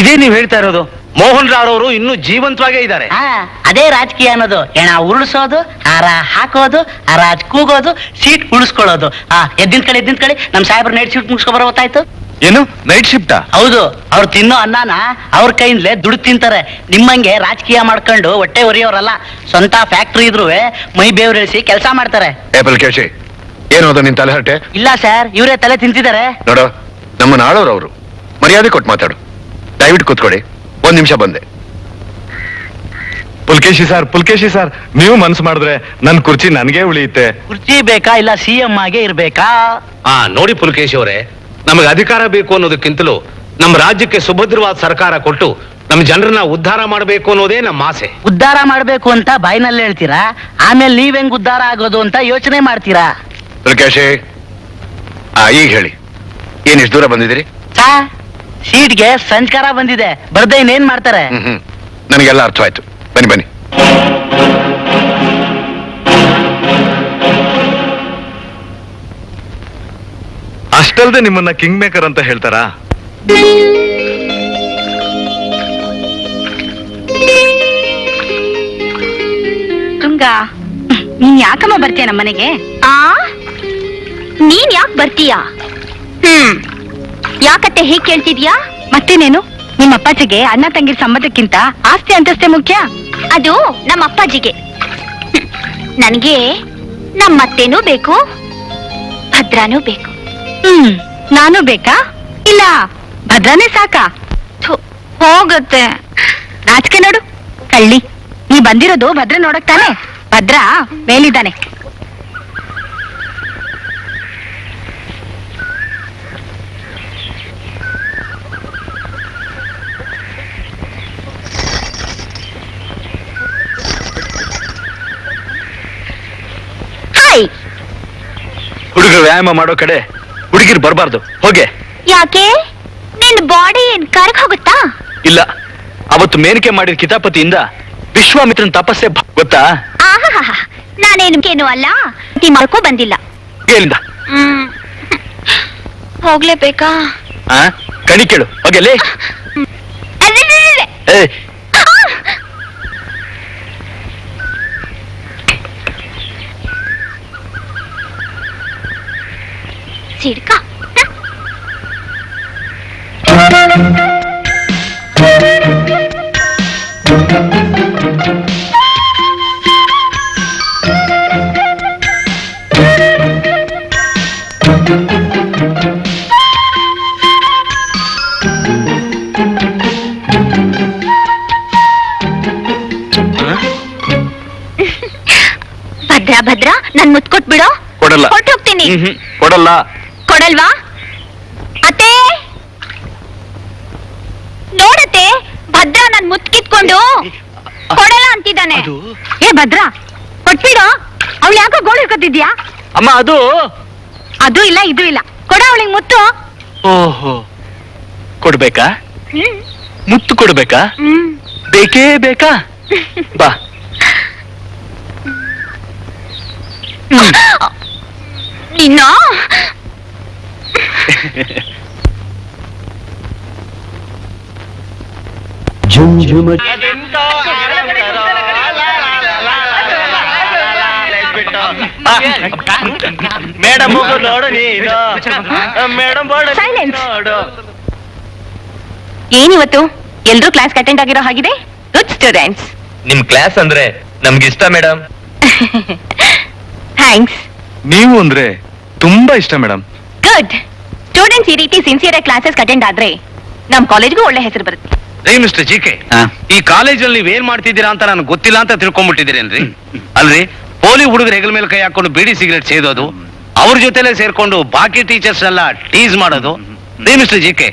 ಇದೇ ನೀವ್ ಹೇಳ್ತಾ ಇರೋದು? ಮೋಹನ್ ರಾವ್ ಅವರು ಇನ್ನೂ ಜೀವಂತವಾಗೇ ಇದ್ದಾರೆ. ಅದೇ ರಾಜಕೀಯ ಅನ್ನೋದು. ಹೆಣ ಉರುಳಿಸೋದು, ಹಾರ ಹಾಕೋದು, ಹರಾಜ್ ಕೂಗೋದು, ಸೀಟ್ ಉಳಿಸ್ಕೊಳ್ಳೋದು. ಎದ್ದಿನ ಕಡೆ ನಮ್ ಸಾಹೇಬ್ರ ನೈಟ್ ಸೀಟ್ ಮುಗಿಸ್ಕೊ ಬರೋ ಗೊತ್ತಾಯ್ತು. ಏನು ನೈಟ್ ಶಿಫ್ಟಾ? ಹೌದು, ಅವ್ರು ತಿನ್ನೋ ಅನ್ನನ ಅವ್ರ ಕೈಯಿಂದಲೇ ದುಡ್ಡು ತಿಂತಾರೆ. ನಿಮ್ಮಂಗೆ ರಾಜಕೀಯ ಮಾಡ್ಕೊಂಡು ಹೊಟ್ಟೆ ಉರಿಯೋರಲ್ಲ. ಸ್ವಂತ ಫ್ಯಾಕ್ಟ್ರಿ ಇದ್ರು ಮೈ ಬೇವ್ರಿಳಿಸಿ ಕೆಲಸ ಮಾಡ್ತಾರೆ. ಏಪಲ್ ಕೇಶಿ, ಏನು ಅದು ನಿನ್ ತಲೆಹರಟೆ? ಇಲ್ಲ ಸರ್, ಇವರೇ ತಲೆ ತಿಂತಿದ್ದಾರೆ. ನೋಡು, ನಮ್ಮನ್ನ ಆಳೋರು ಅವರು. ಮರ್ಯಾದೆ ಕೊಟ್ಟು ಮಾತಾಡು. ದಯವಿಟ್ಟು ಕೂತ್ಕೊಡಿ, 1 ನಿಮಿಷ ಬಂದೆ. ಪುಲ್ಕೇಶಿ ಸರ್, ನೀವು ಮನ್ಸು ಮಾಡಿದ್ರೆ ನನ್ ಕುರ್ಚಿ ನನ್ಗೆ ಉಳಿಯುತ್ತೆ. ಕುರ್ಚಿ ಬೇಕಾ ಇಲ್ಲ CM ಆಗಿ ಇರ್ಬೇಕಾ? ನೋಡಿ ಪುಲಕೇಶ್ ಅವರೇ, ನಮಗೆ ಅಧಿಕಾರ ಬೇಕು ಅನ್ನೋದಕ್ಕಿಂತಲೂ ನಮ್ಮ ರಾಜ್ಯಕ್ಕೆ ಸುಭದ್ರವಾದ ಸರ್ಕಾರ ಕೊಟ್ಟು ನಮ್ಮ ಜನರನ್ನ ಉದ್ಧಾರ ಮಾಡಬೇಕು ಅನ್ನೋದೇ ನಮ್ಮ ಆಸೆ. ಉದ್ಧಾರ ಮಾಡ್ಬೇಕು ಅಂತ ಬಾಯಿನಲ್ಲಿ ಹೇಳ್ತೀರಾ, ಆಮೇಲೆ ನೀವ್ ಹೆಂಗ್ ಉದ್ಧಾರ ಆಗೋದು ಅಂತ ಯೋಚನೆ ಮಾಡ್ತೀರಾ? ಪುಲ್ಕೇಶಿ, ಈಗ ಹೇಳಿ, ಏನ್ ಇಷ್ಟು ದೂರ ಬಂದಿದ್ದೀರಿ? ಸೀಟ್ಗೆ ಸಂಸ್ಕಾರ ಬಂದಿದೆ, ಬರ್ದೆ ಇನ್ನೇನ್ ಮಾಡ್ತಾರೆ? ನನಗೆಲ್ಲ ಅರ್ಥವಾಯ್ತು. ಬನ್ನಿ. ಅಷ್ಟಲ್ದೆ ನಿಮ್ಮನ್ನ ಕಿಂಗ್ ಮೇಕರ್ ಅಂತ ಹೇಳ್ತಾರಾ? ತುಂಗ, ನೀನ್ ಯಾಕಮ್ಮ ಬರ್ತೀಯ ನಮ್ಮನೆಗೆ? ನೀನ್ ಯಾಕೆ ಬರ್ತೀಯಾ? ಯಾಕತ್ತೆ ಹೀಗ್ ಕೇಳ್ತಿದ್ಯಾ? ಮತ್ತೇನೇನು, ನಿಮ್ಮ ಅಪ್ಪಾಜಿಗೆ ಅಣ್ಣ ತಂಗಿರ ಸಂಬಂಧಕ್ಕಿಂತ ಆಸ್ತಿ ಅಂತಸ್ತೆ ಮುಖ್ಯ. ಅದು ನಮ್ಮ ಅಪ್ಪಾಜಿಗೆ. ನನ್ಗೆ ನಮ್ಮತ್ತೇನೂ ಬೇಕು, ಭದ್ರಾನೂ ಬೇಕು. ನಾನು ಬೇಕಾ? ಇಲ್ಲ ಭದ್ರಾನೇ ಸಾಕಾ? ಹೋಗತ್ತೆ. ನಾಚಿಕೆ ನೋಡು ಕಳ್ಳಿ, ನೀ ಬಂದಿರೋದು ಭದ್ರ ನೋಡಕ್ ತಾನೆ? ಭದ್ರ ಮೇಲಿದ್ದಾನೆ. ಹಾಯ್. ಹುಡುಗರು ವ್ಯಾಯಾಮ ಮಾಡೋ ಕಡೆ ಹುಡುಗಿರು ಬರಬಾರ್ದು. ಹೋಗೆ. ಯಾಕೆ? ನಿನ್ ಬಾಡಿ ಏನ್ ಕರಗ್ ಹೋಗುತ್ತಾ? ಇಲ್ಲ, ಅವತ್ತು ಮೇನಿಕೆ ಮಾಡಿದ ಕಿತಾಪತಿಯಿಂದ ವಿಶ್ವಾಮಿತ್ರನ್ ತಪಸ್ಸೆ ಗೊತ್ತಾ? ನಾನೇನು ಅಲ್ಲ, ಮಾಡ್ಕೊ ಬಂದಿಲ್ಲ. ಎಲ್ಲಿಂದ? ಹೋಗ್ಲೇಬೇಕಾ? ಕಣಿ ಕೇಳು. ಹೋಗಲೇ. ಸಿಡ್ಕ. ಭದ್ರ ನನ್ ಮುತ್ ಕೊಟ್ಬಿಡು. ಕೊಡಲ್ಲ. ಕೊಟ್ಟೋಗ್ತೀನಿ. ಕೊಡಲ್ಲ. ಕೊಡಲ್ವಾ? ಅತ್ತೆ ನೋಡತ್ತೆ, ಭದ್ರ ನನ್ ಮುತ್ ಕಿತ್ಕೊಂಡು ಕೊಡಲ್ಲ ಅಂತಿದ್ದಾನೆ. ಏ ಭದ್ರ, ಕೊಟ್ಬಿಡು. ಅವಳು ಯಾಕೋ ಗೋಳು ಹಿಡ್ಕೊತಿದ್ಯಾ? ಅಮ್ಮ, ಅದು ಇಲ್ಲ ಇದು ಇಲ್ಲ, ಕೊಡ ಅವಳಿಗೆ ಮುತ್ತು. ಓಹೋ, ಕೊಡ್ಬೇಕಾ? ಮುತ್ತು ಕೊಡ್ಬೇಕಾ? ಬೇಕೇ ಬೇಕಾ? ಬಾ. ನಿನ್ನ ಮೇಡಮ್ ನೋಡು ನೀನು, ಮೇಡಮ್ Silence. ನೋಡು. ಏನಿವತ್ತು ಎಲ್ರೂ ಕ್ಲಾಸ್ ಅಟೆಂಡ್ ಆಗಿರೋ ಹಾಗಿದೆ. Good students. ನಿಮ್ ಕ್ಲಾಸ್ ಅಂದ್ರೆ ನಮ್ಗಿಷ್ಟ ಮೇಡಮ್. ಥ್ಯಾಂಕ್ಸ್. ನೀವು ಅಂದ್ರೆ ತುಂಬಾ ಇಷ್ಟ ಮೇಡಮ್. ಗುಡ್. ಸ್ಟೂಡೆಂಟ್ಸ್ ಈ ರೀತಿ ಸಿನ್ಸಿಯರ್ ಕ್ಲಾಸಸ್ ಅಟೆಂಡ್ ಆದ್ರೆ ನಮ್ ಕಾಲೇಜ್ಗೂ ಒಳ್ಳೆ ಹೆಸರು ಬರುತ್ತೆ. ಮಿಸ್ಟರ್ ಜಿಕೆ, ಈ ಕಾಲೇಜಲ್ಲಿ ನೀವ್ ಏನ್ ಮಾಡ್ತಿದ್ದೀರಾ ಅಂತ ನನಗೆ ಗೊತ್ತಿಲ್ಲ ಅಂತ ತಿಳ್ಕೊಂಡ್ಬಿಟ್ಟಿದ್ದೀರೇನ್ರಿ? ಅಲ್ರಿ, ಪೋಲಿ ಹುಡುಗರು ಹೆಗಲ ಮೇಲೆ ಕೈ ಹಾಕೊಂಡು ಬೀಡಿ ಸಿಗರೇಟ್ ಸೇದೋದು, ಅವ್ರ ಜೊತೆಲೆ ಸೇರ್ಕೊಂಡು ಬಾಕಿ ಟೀಚರ್ಸ್ ಎಲ್ಲ ಟೀಸ್ ಮಾಡೋದು. ಮಿಸ್ಟರ್ ಜಿಕೆ,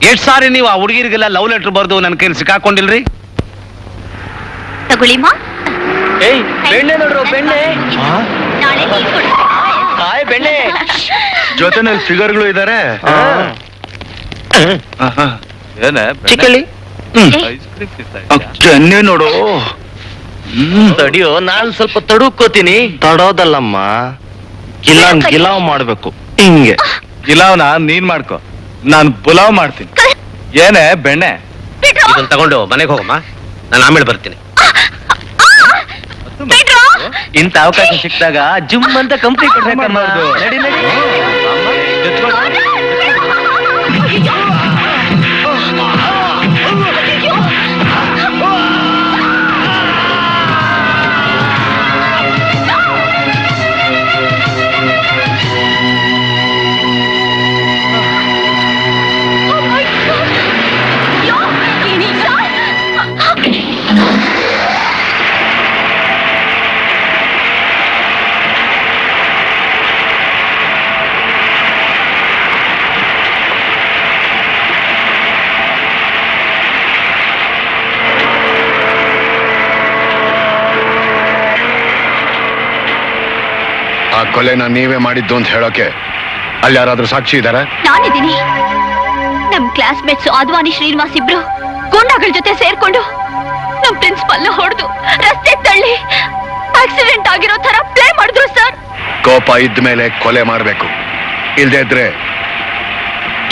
ಎಷ್ಟ್ ಸಾರಿ ನೀವು ಆ ಹುಡುಗಿರಿಗೆಲ್ಲ ಲವ್ ಲೆಟರ್ ಬರ್ದು ನನ್ನ ಕೈಲಿ ಸಿಕ್ಕಾಕೊಂಡಿಲ್ರಿ? ತಗೊಳ್ಳಿಮ್ಮ. ಬೆಣ್ಣೆ ನೋಡ್ರು, ಬೆಣ್ಣೆ. ನಾಳೆ ನೀವ್ ಕೊಡು. ಹಾಯ್ ಬೆಣ್ಣೆ. ಜೊತೆನಲ್ಲಿ ಫಿಗರ್ಗಳು ಇದಾರೆ. ಚಿಕ್ಕಳ್ಳಿ ಕೆನ್ನೆ ನೋಡು ತಡಿಯೋ ನಾನು ಸ್ವಲ್ಪ ತಡುಕೋತೀನಿ. ತಡೋದಲ್ಲಮ್ಮ, ಗಿಲಾವ್ ಮಾಡ್ಬೇಕು ಹಿಂಗೆ. ಗಿಲಾವ್ನ ನೀನ್ ಮಾಡ್ಕೊ, ನಾನ್ ಪುಲಾವ್ ಮಾಡ್ತೀನಿ. ಏನೇ ಬೆಣ್ಣೆ? ಇದನ್ನ ತಗೊಂಡು ಮನೆಗೆ ಹೋಗಮ್ಮ, ನಾನು ಆಮೇಲೆ ಬರ್ತೀನಿ. ಇಂಥ ಅವಕಾಶ ಸಿಕ್ಕಿದಾಗ ಜಿಮ್ ಅಂತ ಕಂಪ್ನಿ ಕೊಡ್ಬೇಕಮ್ಮ. ನಡಿ ನಡಿ. ಆ ಕೊಲೆನ ನೀವೇ ಮಾಡಿದ್ದು ಅಂತ ಹೇಳೋಕೆ ಅಲ್ಲಿ ಯಾರಾದ್ರೂ ಸಾಕ್ಷಿ ಇದಾರ? ನಾನಿದ್ದೀನಿ. ನಮ್ ಕ್ಲಾಸ್ಮೇಟ್ಸ್ ಆದ್ವಾನಿ ಶ್ರೀನಿವಾಸ್ ಇಬ್ರು ಗೂಂಡಾಗಳ ಜೊತೆ ಸೇರ್ಕೊಂಡು ನಮ್ ಪ್ರಿನ್ಸಿಪಲ್ ಹೊಡೆದು ರಸ್ತೆ ತಳ್ಳಿ ಆಕ್ಸಿಡೆಂಟ್ ಆಗಿರೋ ತರ ಪ್ಲೇ ಮಾಡಿದ್ರು ಸರ್. ಕೋಪ ಇದ್ದ ಮೇಲೆ ಕೊಲೆ ಮಾಡಬೇಕು, ಇಲ್ದೇ ಇದ್ರೆ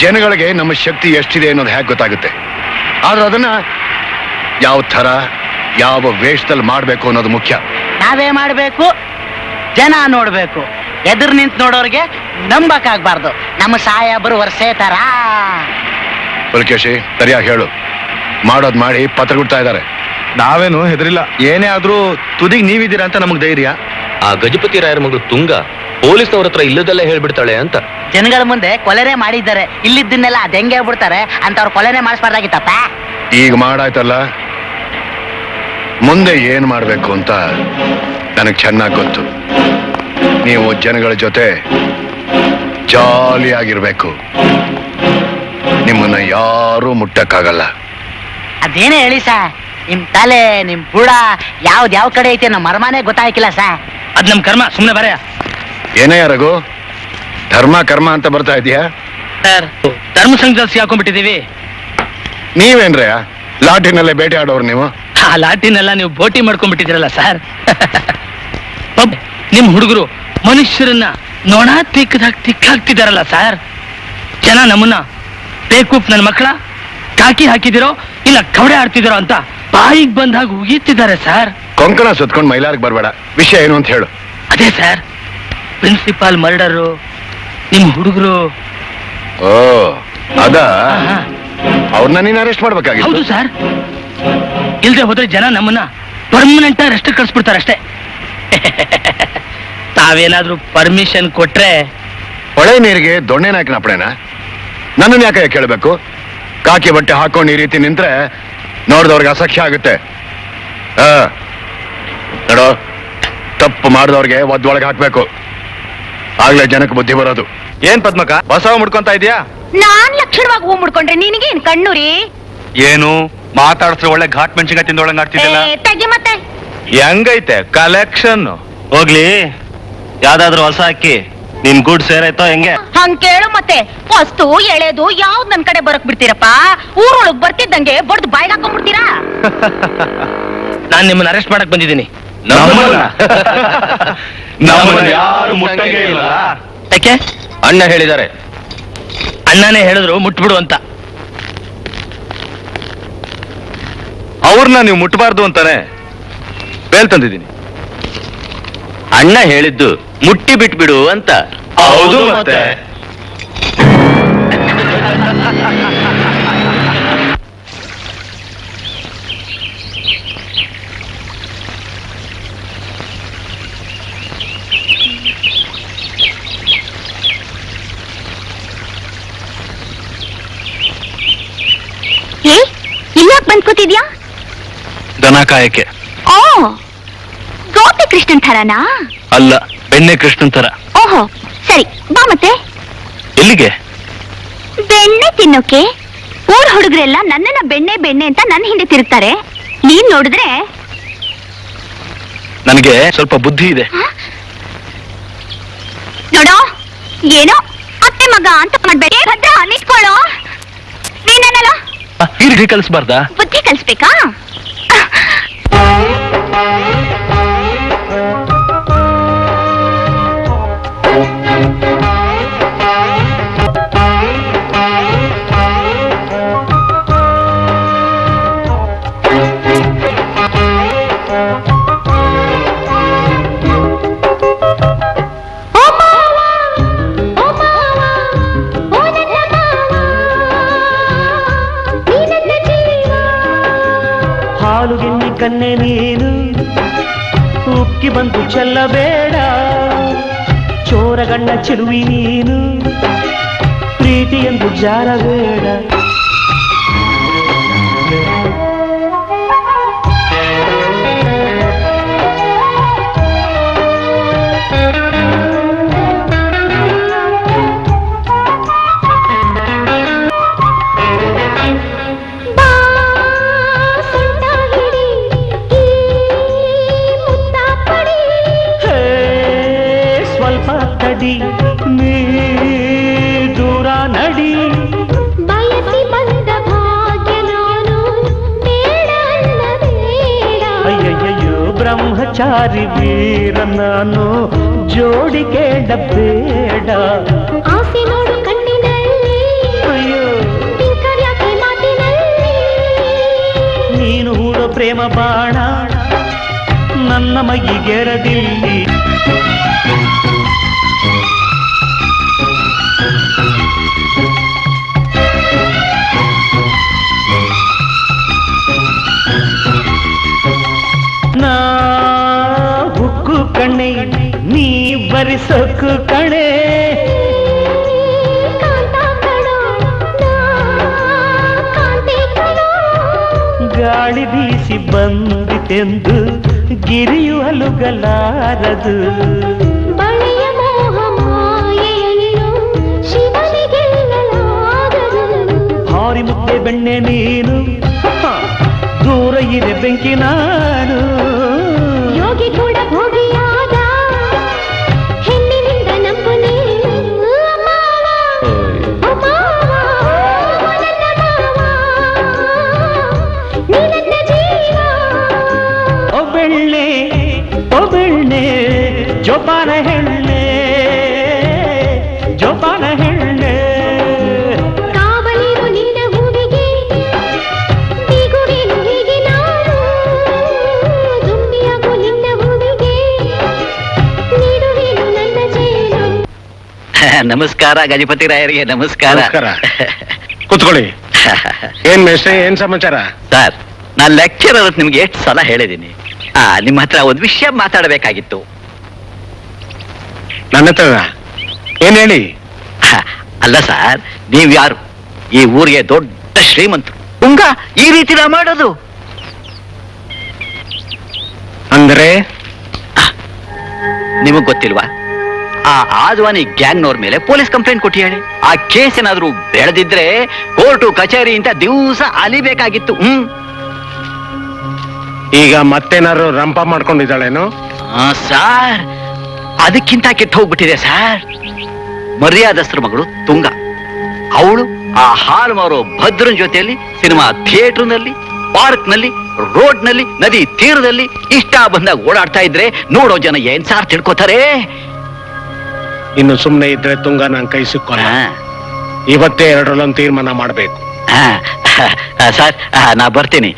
ಜನಗಳಿಗೆ ನಮ್ಮ ಶಕ್ತಿ ಎಷ್ಟಿದೆ ಅನ್ನೋದು ಹೇಗೆ ಗೊತ್ತಾಗುತ್ತೆ. ಆದ್ರೆ ಅದನ್ನ ಯಾವ ತರ ಯಾವ ವೇಷದಲ್ಲಿ ಮಾಡ್ಬೇಕು ಅನ್ನೋದು ಮುಖ್ಯ. ನಾವೇ ಮಾಡ್ಬೇಕು, ಜನ ನೋಡ್ಬೇಕು. ಎದುರು ನಿಂತು ನೋಡೋರ್ಗೆ ನಂಬಕ್ಕಾಗ್ಬಾರ್ದು. ನಮ್ಮ ಸಾಹೇಬರು ವರ್ಷೇ ತರ. ಪುಲಕೇಶಿ, ಸರಿಯಾಗಿ ಹೇಳು. ಮಾಡೋದ್ ಮಾಡಿ ಪತ್ರ ಕೊಡ್ತಾ ಇದ್ದಾರೆ. ನಾವೇನು ಹೆದರಿಲ್ಲ. ಏನೇ ಆದ್ರೂ ತುದಿಗ್ ನೀವಿದ್ದೀರಾ ಅಂತ ನಮಗ್ ಧೈರ್ಯ. ಆ ಗಜಪತಿ ರಾಯರ ಮಗಳು ತುಂಗ ಪೊಲೀಸ್ನವ್ರ ಹತ್ರ ಇಲ್ಲದಲ್ಲೇ ಹೇಳ್ಬಿಡ್ತಾಳೆ ಅಂತ. ಜನಗಳ ಮುಂದೆ ಕೊಲೆನೇ ಮಾಡಿದ್ದಾರೆ, ಇಲ್ಲಿದ್ದನ್ನೆಲ್ಲ ಅದ್ ಹೆಂಗೆ ಹೇಳ್ಬಿಡ್ತಾರೆ ಅಂತ ಅವ್ರು ಕೊಲೆನೇ ಮಾಡಿಸ್ಬಾರ್ದಾಗಿತ್ತಪ್ಪ. ಈಗ ಮಾಡಾಯ್ತಲ್ಲ, ಮುಂದೆ ಏನ್ ಮಾಡ್ಬೇಕು ಅಂತ ನನಗೆ ಚೆನ್ನಾಗಿ ಗೊತ್ತು. ನೀವು ಜನಗಳ ಜೊತೆ ಜಾಲಿಯಾಗಿರ್ಬೇಕು. ನಿಮ್ಮನ್ನ ಯಾರೂ ಮುಟ್ಟಕ್ಕಾಗಲ್ಲ. ಅದೇನೇ ಹೇಳಿ ಸಾ, ನಿಮ್ ತಲೆ ನಿಮ್ ಬುಡ ಯಾವ್ದ್ ಯಾವ ಕಡೆ ಐತೆ ನಮ್ಮ ಮರ್ಮಾನೇ ಗೊತ್ತಾಗಿಲ್ಲ ಸಾ. ಅದ್ ನಮ್ ಕರ್ಮ, ಸುಮ್ನೆ ಬರೆಯ ಏನೇ ರಘು, ಧರ್ಮ ಕರ್ಮ ಅಂತ ಬರ್ತಾ ಇದೀಯಾ? ಸರ್. ಧರ್ಮ ಸಂಘದಲ್ಲಿ ಸಿಗಾಕೊಂಡ್ಬಿಟ್ಟಿದೀವಿ. ನೀವೇನ್ರಯ್ಯ ಲಾಟಿನಲ್ಲೇ ಬೇಟೆ ಆಡೋರು ನೀವು? ಆ ಲಾಟಿನೆಲ್ಲ ನೀವು ಬೋಟಿ ಮಾಡ್ಕೊಂಡ್ಬಿಟ್ಟಿದ್ದೀರಲ್ಲ ಸರ್. ನಿಮ್ ಹುಡುಗರು ಮನುಷ್ಯರನ್ನ ನೋಣ ತಿಕ್ಕಾಗ್ತಿದಾರಲ್ಲ ಸರ್. ಜನ ನಮ್ಮನ್ನ ಬೇಕೂಪ್ ನನ್ನ ಮಕ್ಕಳ ಕಾಕಿ ಹಾಕಿದಿರೋ ಇಲ್ಲ ಕವಡೆ ಆಡ್ತಿದಿರೋ ಅಂತ ಬಾಯಿಗೆ ಬಂದಾಗ ಉಗೀತಿದ್ದಾರೆ ಸರ್. ಕೊಂಕಣ ಸುತ್ಕೊಂಡು ಮೈಲಾರ್ಗೆ ಬರಬೇಡ. ವಿಷಯ ಏನು ಅಂತ ಹೇಳು. ಅದೇ ಸರ್, ಪ್ರಿನ್ಸಿಪಾಲ್ ಮರ್ಡರು ನಿಮ್ ಹುಡುಗರು. ಓ ಅದ, ಅವ್ರನ್ನ ನೀನ್ ಅರೆಸ್ಟ್ ಮಾಡ್ಬೇಕಾಗಿತ್ತು. ಹೌದು ಸರ್, ಇಲ್ದೆ ಹೋದ್ರೆ ಜನ ನಮ್ಮನ್ನ ಪರ್ಮನೆಂಟ್ ರೆಸ್ಟ್ ಕಳ್ಸ್ಬಿಡ್ತಾರೆ ಅಷ್ಟೇ. ತಾವೇನಾದ್ರೂ ಪರ್ಮಿಷನ್ ಕೊಟ್ರೆ. ಹೊಳೆ ನೀರಿಗೆ ದೊಣ್ಣೆ ನಾಯಕನ ಅಪ್ಪಣೆನ? ನನ್ನನ್ನು ಯಾಕೆ ಕೇಳಬೇಕು? ಕಾಕಿ ಬಟ್ಟೆ ಹಾಕೊಂಡು ಈ ರೀತಿ ನಿಂತ್ರೆ ನೋಡಿದವ್ರಿಗೆ ಅಸಹ್ಯ ಆಗುತ್ತೆ. ನೋಡೋ, ತಪ್ಪು ಮಾಡಿದವ್ರಿಗೆ ಒದ್ದೊಳಗೆ ಹಾಕ್ಬೇಕು, ಆಗ್ಲೇ ಜನಕ್ಕೆ ಬುದ್ಧಿ ಬರೋದು. ಏನ್ ಪದ್ಮಕ ಬಸವ ಮುಡ್ಕೊಂತ ಇದೀಯಾ? ನಾನ್ ಲಕ್ಷಣವಾಗಿ ಹೂ ಮುಡ್ಕೊಂಡ್ರೆ ನಿನಗೆ ಏನ್ ಕಣ್ಣುರಿ? ಏನು ಮಾತಾಡ್ಸ್ರೆ ಒಳ್ಳೆ ಘಾಟ್ ಮೆಣಸಿನ್ಕಾಯಿ ತಿಂದೊಳಂಗ್ ಆಡ್ತಿದ್ದಿಲ್ಲ. ತೆಗಿ ಮತ್ತೆ. ಹೆಂಗೈತೆ ಕಲೆಕ್ಷನ್? ಹೋಗ್ಲಿ, ಯಾವ್ದಾದ್ರು ಹೊಸ ಅಕ್ಕಿ ನಿನ್ ಗುಡ್ ಸೇರೈತೋ ಹೆಂಗೆ? ಹಂಗ್ ಕೇಳು ಮತ್ತೆ. ವಸ್ತು ಎಳೆದು ಯಾವ್ದ್ ನನ್ ಕಡೆ ಬರಕ್ ಬಿಡ್ತೀರಪ್ಪ? ಊರೊಳಗ್ ಬರ್ತಿದ್ದಂಗೆ ಬಡ್ದು ಬಾಯ್ಗೆ ಹಾಕೊಂಡ್ಬಿಡ್ತೀರಾ? ನಾನ್ ನಿಮ್ಮನ್ನ ಅರೆಸ್ಟ್ ಮಾಡಕ್ ಬಂದಿದ್ದೀನಿ. ಯಾರು ಮುಟ್ಟಂಗೇ ಇಲ್ಲ. ಯಾಕೆ? ಅಣ್ಣ ಹೇಳಿದ್ದಾರೆ. ಅಣ್ಣನೇ ಹೇಳಿದ್ರು ಮುಟ್ಬಿಡು ಅಂತ. ಅವ್ರನ್ನ ನೀವು ಮುಟ್ಟಬಾರ್ದು ಅಂತಾನೆ ಬೇಲ್ ತಂದಿದ್ದೀನಿ. ಅಣ್ಣ ಹೇಳಿದ್ದು ಮುಟ್ಟಿ ಬಿಟ್ಬಿಡು ಅಂತ. ಹೌದು ಮತ್ತೆ. ಇಲ್ಲಾಕ್ ಬಂದ್ ಕೂತಿದ್ಯಾ? ದನ ಕಾಯಕ್ಕೆ. ಓ, ಗೋಪಿ ಕೃಷ್ಣನ್ ಥರನಾ? ಅಲ್ಲ, ಬೆಣ್ಣೆ ಕೃಷ್ಣನ್ ತರ. ಓಹೋ, ಸರಿ ಬಾ ಮತ್ತೆ. ಎಲ್ಲಿಗೆ? ಬೆಣ್ಣೆ ತಿನ್ನೋಕೆ. ಊರ್ ಹುಡುಗರೆಲ್ಲ ನನ್ನನ್ನ ಬೆಣ್ಣೆ ಬೆಣ್ಣೆ ಅಂತ ನನ್ನ ಹಿಂದೆ ತಿರುಗ್ತಾರೆ. ನೀನ್ ನೋಡಿದ್ರೆ ನನಗೆ ಸ್ವಲ್ಪ ಬುದ್ಧಿ ಇದೆ. ನೋಡೋ, ಏನೋ ಅತ್ತೆ ಮಗ ಅಂತ ಮಾಡ್ಬೇಡಿ. ಭದ್ರ ನಿಂತ್ಕೊಳ್ಳೋ. ನೀನಲ್ಲ ಹೀರ್ಗೆ ಕಲಿಸ್ಬಾರ್ದಾ? ಬುದ್ಧಿ ಕಲಿಸ್ಬೇಕಾ? ಹಾಲುಗೆನ್ನಿ ಕನ್ನೆ ನೀನು ಉಕ್ಕಿ ಬಂದು ಚೆಲ್ಲಬೇಡ, ಚೋರಗಣ್ಣ ಚೆಲುವಿ ನೀನು ಪ್ರೀತಿ ಎಂದು ಜಾರಬೇಡ. ನೀ ದೂರ ನಡಿ, ಬಯಸಿ ಬಂದ ಭಾಗ್ಯ ನಾನು ಬೇಡ ಅನ್ನಬೇಡ. ಅಯ್ಯಯ್ಯೋ ಬ್ರಹ್ಮಚಾರಿ ವೀರ ನಾನು ಜೋಡಿ ಕೇಳಬೇಡ. ಆಸೆ ನೋಡು ಕಣ್ಣಿನಲ್ಲಿ, ಅಯ್ಯೋ ಯಾಕೆ ಮಾತಿನಲ್ಲಿ, ನೀನು ಹೂಡೋ ಪ್ರೇಮ ಬಾಣ ನನ್ನ ಮೈಗೆರದಿಲ್ಲಿ. ನಾ ಹುಕ್ಕು ಕಣೆ ನೀ ಬರಿಸೋಕು ಕಣೆ, ಗಾಳಿ ಬೀಸಿ ಬಂದಿತೆಂದು ಗಿರಿಯು ಅಲುಗಲಾರದು. ಬಳೆಯ ಮೋಹ ಮಾಯೆಯನ್ನು ಶಿವನಿಗೆಲ್ಲಲಾಗದು. ಹಾರಿ ಮುದ್ದೆ ಬೆಣ್ಣೆ ನೀನು, ದೂರ ಇದೆ ಬೆಂಕಿ ನಾನು. ಯೋಗಿ ಕೂಡ ಭೋಗಿಯಾದ ಹೆಣ್ಣಿನಿಂದ ನಂಬು ನೀನು. ಮಾವ, ಓ ಮಾವ, ನನ್ನ ಮಾವ, ನೀ ನನ್ನ ಜೀವ. ಓ ಬೆಣ್ಣೆ ಜೋಪಾನ ಹೆಣ್ಣೆ, ಜೋಪಾನ ಹೆಣ್ಣೆ. ಕಾವಲಿರು ನಿನ್ನ ಹೂವಿಗೆ, ಬೀಗುವೆನು ಹೀಗೆ ನಾನು. ದುಂಬಿಯಾಗು ನಿನ್ನ ಹೂವಿಗೆ, ನೀಡುವೆನು ನನ್ನ ಜೇನು. ನಮಸ್ಕಾರ ಗಜಪತಿ ರಾಯರಿಗೆ ನಮಸ್ಕಾರ. ನಮಸ್ಕಾರ. ಕೂತ್ಕೊಳ್ಳಿ. ಏನ್ ಮೇಷ್ಟ್ರೆ, ಏನ್ ಸಮಾಚಾರ? ಸರ್, ನಾನ್ ಲೆಕ್ಚರರ್ ನಿಮ್ಗೆ ಎಷ್ಟು ಸಲ ಹೇಳಿದ್ದೀನಿ, ನಿಮ್ಮ ಹತ್ರ ಒಂದು ವಿಷಯ ಮಾತಾಡಬೇಕಾಗಿತ್ತು. ನನ್ನ ಹತ್ರ ಏನ್ ಹೇಳಿ? ಅಲ್ಲ ಸರ್, ನೀವ್ ಯಾರು? ಈ ಊರಿಗೆ ದೊಡ್ಡ ಶ್ರೀಮಂತರು, ಉಂಗ ಈ ರೀತಿ ನಾ ಮಾಡೋದು ಅಂದ್ರೆ ನಿಮಗ್ ಗೊತ್ತಿಲ್ವಾ? ಆ ಆದ್ವಾನಿ ಗ್ಯಾಂಗ್ನವ್ರ ಮೇಲೆ ಪೊಲೀಸ್ ಕಂಪ್ಲೇಂಟ್ ಕೊಟ್ಟಿ ಹೇಳಿ. ಆ ಕೇಸ್ ಏನಾದ್ರೂ ಬೆಳೆದಿದ್ರೆ ಕೋರ್ಟು ಕಚೇರಿ ಅಂತ ದಿವಸ ಅಲಿಬೇಕಾಗಿತ್ತು. ಈಗ ಮತ್ತೇನಾದ್ರು ರಂಪ ಮಾಡ್ಕೊಂಡಿದ್ದಾಳೇನು? ಸಾರ್, ಅದಕ್ಕಿಂತ ಕೆಟ್ಟ ಹೋಗ್ಬಿಟ್ಟಿದೆ ಸರ್. ಮರ್ಯಾದಸ್ತ್ರ ಮಗಳು ತುಂಗ, ಅವಳು ಆ ಹಾಲು ಮಾರೋ ಭದ್ರನ್ ಜೊತೆಯಲ್ಲಿ ಸಿನಿಮಾ ಥಿಯೇಟರ್ನಲ್ಲಿ, ಪಾರ್ಕ್ನಲ್ಲಿ, ರೋಡ್ನಲ್ಲಿ, ನದಿ ತೀರದಲ್ಲಿ ಇಷ್ಟ ಬಂದಾಗ ಓಡಾಡ್ತಾ ಇದ್ರೆ ನೋಡೋ ಜನ ಏನ್ ಸಾರ್ ತಿಳ್ಕೊತಾರೆ. ಇನ್ನು ಸುಮ್ನೆ ಇದ್ರೆ ತುಂಗ ನನ್ ಕೈ ಸಿಕ್ಕೋಲ್ಲ. ಇವತ್ತೇ ಎರಡರಲ್ಲೊಂದು ತೀರ್ಮಾನ ಮಾಡ್ಬೇಕು. ಸರ್, ನಾ ಬರ್ತೀನಿ.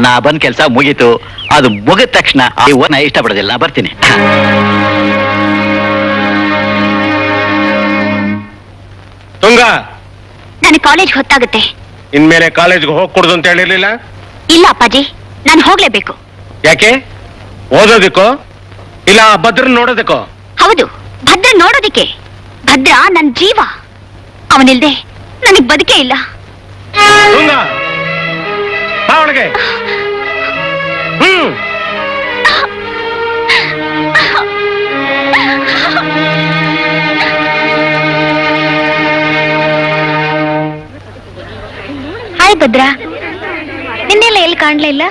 ನಾ ಬಂದ್ ಕೆಲಸ ಮುಗೀತು. ಅದು ಮುಗಿದ ತಕ್ಷಣ ನಾ ಇಷ್ಟಪಡೋದಿಲ್ಲ, ನಾ ಬರ್ತೀನಿ. ತುಂಗ, ನನಗೆ ಕಾಲೇಜ್ ಹೊತ್ತಾಗುತ್ತೆ. ಇನ್ಮೇಲೆ ಕಾಲೇಜ್ಗೆ ಹೋಗ್ಕೊಡ್ದು ಅಂತ ಹೇಳಿರ್ಲಿಲ್ಲ? ಇಲ್ಲ ಅಪ್ಪಾಜಿ, ನಾನು ಹೋಗ್ಲೇಬೇಕು. ಯಾಕೆ? ಓದೋದಕ್ಕೋ ಇಲ್ಲ ಭದ್ರ ನೋಡೋದಕ್ಕೋ? ಹೌದು, ಭದ್ರ ನೋಡೋದಿಕ್ಕೆ. ಭದ್ರ ನನ್ನ ಜೀವ, ಅವನಿಲ್ದೆ ನನಗ್ ಬದುಕೇ ಇಲ್ಲ. ತುಂಗ, ಬಾ ಒಳಗೆ. ಹಾಯ್ ಭದ್ರ, ನಿನ್ನೆಲ್ಲ ಎಲ್ಲಿ ಕಾಣ್ಲೇ ಇಲ್ಲ?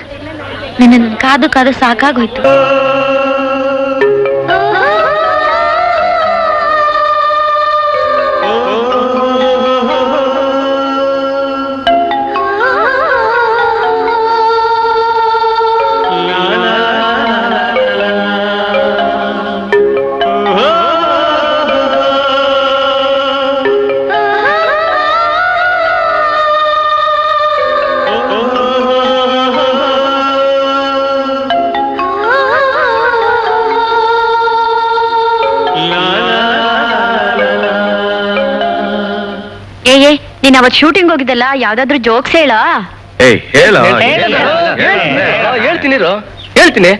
ನಿನ್ನ ಕಾದು ಕಾದು ಸಾಕಾಗೋಯ್ತು. ನೀನ್ ಅವತ್ ಶೂಟಿಂಗ್ ಹೋಗಿದ್ದಲ್ಲ ಯಾವ್ದಾದ್ರು ಜೋಕ್ಸ್ ಹೇಳ. ಏಯ್ ಹೇಳ ಹೇಳ್ತೀನಿ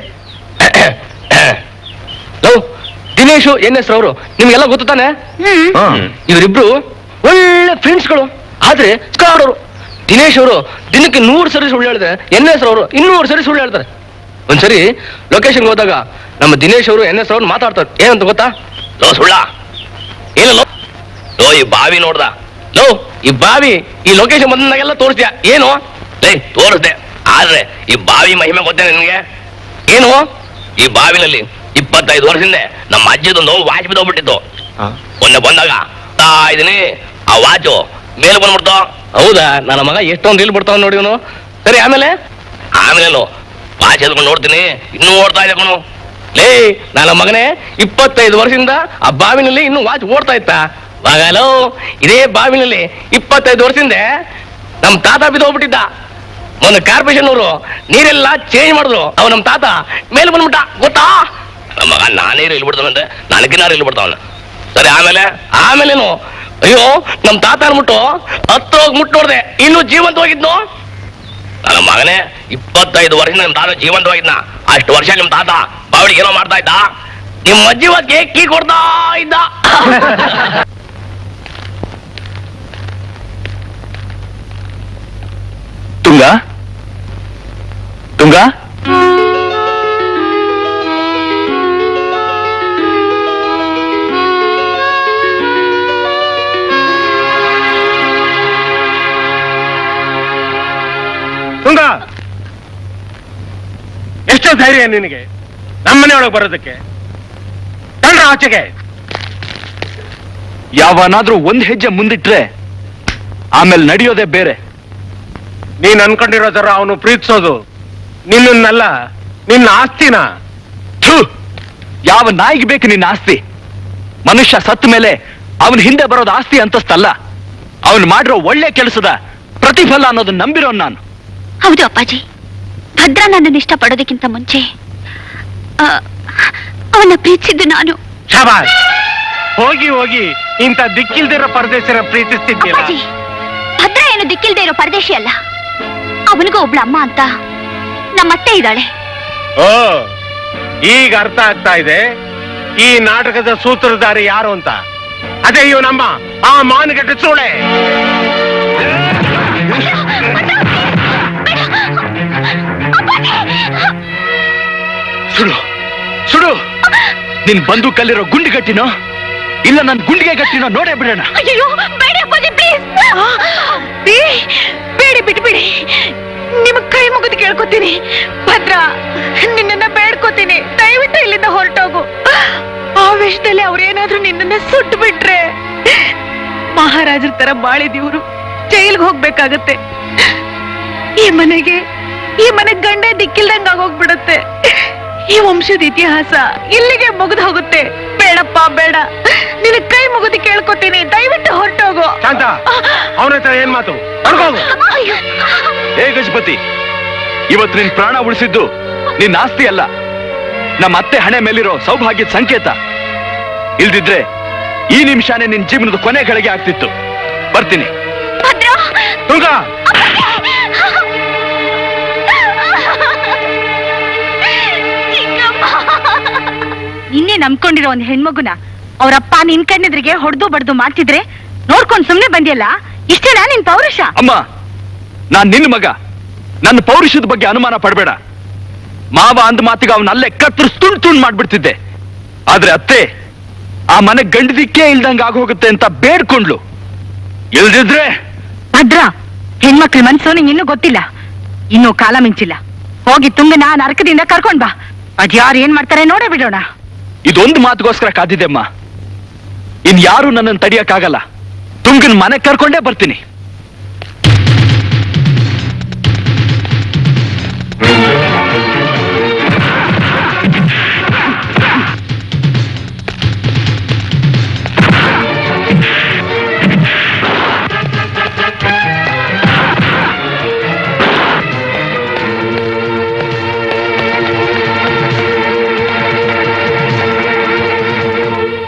ಲವ್ ದಿನೇಶ್ NS ಅವರು ನಿಮ್ಗೆಲ್ಲ ಗೊತ್ತು ತಾನೆ? ಇವರಿಬ್ರು ಒಳ್ಳೆ ಫ್ರೆಂಡ್ಸ್ಗಳು, ಆದ್ರೆ ಸ್ಕಾಡೋರು. ದಿನೇಶ್ ಅವರು ದಿನಕ್ಕೆ 100 ಸರಿ ಸುಳ್ಳು ಹೇಳಿದ್ರೆ NS ಅವರು 200 ಸರಿ ಸುಳ್ಳು ಹೇಳ್ತಾರೆ. ಒಂದ್ಸರಿ ಲೊಕೇಶನ್ಗೆ ಹೋದಾಗ ನಮ್ಮ ದಿನೇಶ್ ಅವರು NS ಅವ್ರು ಮಾತಾಡ್ತಾರೆ. ಏನಂತ ಗೊತ್ತಾ? ಲೋ ಸುಳ್ಳ ಏನಲ್ಲ ಲೋ ಈ ಬಾವಿ ನೋಡ್ದ, ಲೋ ಈ ಬಾವಿ ಈ ಲೊಕೇಶನ್ ಬಂದಾಗೆಲ್ಲ ತೋರಿಸ್ತೀಯ ಏನು? ಲೇ ತೋರಿಸ್ದೆ, ಆದ್ರೆ ಈ ಬಾವಿ ಮಹಿಮೆ ಗೊತ್ತೇ ನಿನ್ಗೆ ಏನು? ಈ ಬಾವಿನಲ್ಲಿ 25 ವರ್ಷದಿಂದ ನಮ್ಮ ಅಜ್ಜಿದೊಂದು ವಾಚ್ ಬಿದ್ದೋಗ್ಬಿಟ್ಟಿತ್ತು. ಮೊನ್ನೆ ಬಂದಾಗ ಇದೀನಿ, ಆ ವಾಚು ಮೇಲೆ ಬಂದ್ಬಿಡ್ತಾವ. ಹೌದಾ? ನನ್ನ ಮಗ ಎಷ್ಟೊಂದು ರೀಲ್ ಬಿಡ್ತಾವ ನೋಡಿ ಇವನು. ಸರಿ ಆಮೇಲೆ ವಾಚ್ ಎದ್ಕೊಂಡು ನೋಡ್ತೀನಿ, ಇನ್ನೂ ಓಡ್ತಾ ಇದೆ ಕಣು. ಲೇ ನನ್ನ ಮಗನೇ 25 ವರ್ಷದಿಂದ ಆ ಬಾವಿನಲ್ಲಿ ಇನ್ನೂ ವಾಚ್ ಓಡ್ತಾ ಇತ್ತ. ಮಗಲೋ ಇದೇ ಬಾವಿನಲ್ಲಿ 25 ವರ್ಷದಿಂದ ನಮ್ ತಾತ ಬಿದ್ದೋಗ್ಬಿಟ್ಟಿದ್ದ. ಒಂದು ಕಾರ್ಪೊರೇಷನ್ ಅವರು ನೀರೆಲ್ಲ ಚೇಂಜ್ ಮಾಡಿದ್ರು, ಅವ ನಮ್ ತಾತ ಮೇಲೆ ಬಂದ್ಬಿಟ್ಟ ಗೊತ್ತಾ? ನಮ್ಮ ಮಗ ನಾನೇ ಇಲ್ಲಿ ಬಿಡ್ತಾವಂತೆ, ನನಗಿನಾರು ಇಲ್ಲಿ ಬಿಡ್ತಾವನ. ಸರಿ ಆಮೇಲೇನು ಅಯ್ಯೋ ನಮ್ ತಾತ ಅನ್ಬಿಟ್ಟು ಹತ್ರ ಹೋಗಿ ಮುಟ್ಟು ನೋಡ್ದೆ, ಇನ್ನು ಜೀವಂತ ಹೋಗಿದ್ನು. ನನ್ನ ಮಗನೇ 25 ವರ್ಷ ನಿಮ್ ತಾತ ಜೀವಂತ ಹೋಗಿದ್ನ. ಅಷ್ಟು ವರ್ಷ ನಿಮ್ ತಾತ ಬಾವಳಿಗೆ ಏನೋ ಮಾಡ್ತಾ ಇದ್ದ, ನಿಮ್ಮ ಅಜ್ಜಿ ಬಗ್ಗೆ ಕೀ ಕೊಡ್ತಾ ಇದ್ದ. ತುಂಗ ತುಂಗ ತುಂಗ, ಎಷ್ಟೋ ಧೈರ್ಯ ನಿನಗೆ ನಮ್ಮನೆ ಒಳಗೆ ಬರೋದಕ್ಕೆ? ತಳ್ಳ ಆಚೆಗೆ. ಯಾವನಾದ್ರೂ ಒಂದ್ ಹೆಜ್ಜೆ ಮುಂದಿಟ್ರೆ ಆಮೇಲೆ ನಡೆಯೋದೇ ಬೇರೆ. ನೀನ್ ಅನ್ಕೊಂಡಿರೋ ತರ ಅವನು ಪ್ರೀತಿಸೋದು ನಿನ್ನನ್ನೆಲ್ಲ, ನಿನ್ನ ಆಸ್ತಿನ. ಥು, ಯಾವ ನಾಯಿಗೆ ಬೇಕು ನಿನ್ನ ಆಸ್ತಿ? ಮನುಷ್ಯ ಸತ್ತ ಮೇಲೆ ಅವನ ಹಿಂದೆ ಬರೋದು ಆಸ್ತಿ ಅಂತಸ್ತಲ್ಲ, ಅವನು ಮಾಡಿರೋ ಒಳ್ಳೆ ಕೆಲಸದ ಪ್ರತಿಫಲ ಅನ್ನೋದನ್ನ ನಂಬಿರೋ ನಾನು. ಹೌದು ಅಪ್ಪಾಜಿ, ಭದ್ರಾ ನನ್ನನ್ನು ಇಷ್ಟಪಡೋದಕ್ಕಿಂತ ಮುಂಚೆ ಅವನ ಪ್ರೀತಿಸಿದ್ದು ನಾನು. ಶಾಬಾಷ್, ಹೋಗಿ ಹೋಗಿ ಇಂಥ ದಿಕ್ಕಿಲ್ದಿರೋ ಪರದೇಶರ ಪ್ರೀತಿಸ್ತಿದ್ದಿಲ್ಲ. ಅಪ್ಪಾಜಿ, ಭದ್ರಾ ಏನು ದಿಕ್ಕಿಲ್ದೇ ಇರೋ ಪರದೇಶಿ ಅಲ್ಲ. ಅವನಿಗೂ ಒಬ್ಳ ಅಮ್ಮ ಅಂತ ನಮ್ಮತ್ತೆ ಇದ್ದಾಳೆ. ಓ, ಈಗ ಅರ್ಥ ಆಗ್ತಾ ಇದೆ ಈ ನಾಟಕದ ಸೂತ್ರಧಾರಿ ಯಾರು ಅಂತ. ಅದೇ ಇವನಮ್ಮ, ಆ ಮಾನಗಟ್ಟ ಸೂಳೆ. ಸುಡು ಸುಡು, ನಿನ್ ಬಂದೂಕಲ್ಲಿರೋ ಗುಂಡಿ ಗಟ್ಟಿನೋ ಇಲ್ಲ ನನ್ ಗುಂಡಿಗೆ ಗಟ್ಟಿನೋ ನೋಡೇ ಬಿಡೋಣ. ಅಯ್ಯೋ ಬೇಡಿ ಅಪ್ಪಾಜಿ, ಪ್ಲೀಸ್ ಬೇಡಿ, ಬಿಟ್ಬಿಡಿ. ನಿಮ್ ಕೈ ಮುಗಿದು ಕೇಳ್ಕೊತೀನಿ. ಭದ್ರಾ, ನಿನ್ನನ್ನ ಬೇಡ್ಕೋತೀನಿ, ದಯವಿಟ್ಟು ಇಲ್ಲಿಂದ ಹೊರಟೋಗು. ಆವೇಶದಲ್ಲಿ ಅವ್ರೇನಾದ್ರೂ ನಿನ್ನನ್ನ ಸುಟ್ಟು ಬಿಟ್ರೆ ಮಹಾರಾಜರ ತರ ಬಾಳಿದಿವ್ರು ಜೈಲ್ಗೆ ಹೋಗ್ಬೇಕಾಗತ್ತೆ. ಈ ಮನೆಗೆ ಗಂಡ ದಿಕ್ಕಿಲ್ದಂಗ ಆಗೋಗ್ಬಿಡುತ್ತೆ. ಈ ವಂಶದ ಇತಿಹಾಸ ಇಲ್ಲಿಗೆ ಮುಗಿದು ಹೋಗುತ್ತೆ. ಬೇಡಪ್ಪ ಬೇಡ, ನಿನ್ನ ಕೈ ಮುಗಿದು ಕೇಳ್ಕೊತೀನಿ, ದಯವಿಟ್ಟು ಹೊರಟೋಗು. ಶಾಂತ, ಅವನ ಹತ್ರ ಏನ್ ಮಾತು? ಏ ಗಜಪತಿ, ಇವತ್ತು ನಿನ್ ಪ್ರಾಣ ಉಳಿಸಿದ್ದು ನಿನ್ನ ಆಸ್ತಿ ಅಲ್ಲ, ನಮ್ಮ ಅತ್ತೆ ಹಣೆ ಮೇಲಿರೋ ಸೌಭಾಗ್ಯದ ಸಂಕೇತ. ಇಲ್ದಿದ್ರೆ ಈ ನಿಮಿಷಾನೇ ನಿನ್ ಜೀವನದ ಕೊನೆ ಗಳಿಗೆ ಆಗ್ತಿತ್ತು. ಬರ್ತೀನಿ. ತುಂಗ, ನಿನ್ನೆ ನಂಬ್ಕೊಂಡಿರೋ ಒಂದ್ ಹೆಣ್ಮಗುನ ಅವ್ರಪ್ಪ ನಿನ್ ಕಣ್ಣೆದ್ರಿಗೆ ಹೊಡೆದು ಬಡ್ದು ಮಾಡ್ತಿದ್ರೆ ನೋಡ್ಕೊಂಡ್ ಸುಮ್ನೆ ಬಂದಿಯಲ್ಲ, ಇಷ್ಟೇನಾ ನಿನ್ ಪೌರುಷ? ಅಮ್ಮ, ನಾನ್ ನಿನ್ನ ಮಗ, ನನ್ನ ಪೌರುಷದ ಬಗ್ಗೆ ಅನುಮಾನ ಪಡಬೇಡ. ಮಾವ ಅಂದ ಮಾತಿಗೆ ಅವನಲ್ಲೇ ಕತ್ತರಿಸಿ ತುಂಡ್ ಮಾಡ್ಬಿಡ್ತಿದ್ದೆ. ಆದ್ರೆ ಅತ್ತೆ ಆ ಮನೆ ಗಂಡದಿಕ್ಕೇ ಇಲ್ದಂಗ ಆಗೋಗುತ್ತೆ ಅಂತ ಬೇಡ್ಕೊಂಡ್ಲು. ಇಲ್ದಿದ್ರೆ ಭದ್ರಾ, ಹೆಣ್ಮಕ್ಳ ಮನ್ಸು ನಿಂಗೆ ಇನ್ನೂ ಗೊತ್ತಿಲ್ಲ. ಇನ್ನೂ ಕಾಲ ಮಿಂಚಿಲ್ಲ. ಹೋಗಿ ತುಂಗನ ನರಕದಿಂದ ಕರ್ಕೊಂಡ್ ಬಾ. ಅದ್ಯಾರು ಏನ್ ಮಾಡ್ತಾರೆ ನೋಡೇ ಬಿಡೋಣ. ಇದೊಂದು ಮಾತುಗೋಸ್ಕರ ಕಾದಿದ್ದೆಮ್ಮ. ಇನ್ಯಾರು ನನ್ನನ್ನು ತಡಿಯಕ್ಕಾಗಲ್ಲ. ತುಂಗನ್ ಮನೆ ಕರ್ಕೊಂಡೇ ಬರ್ತೀನಿ.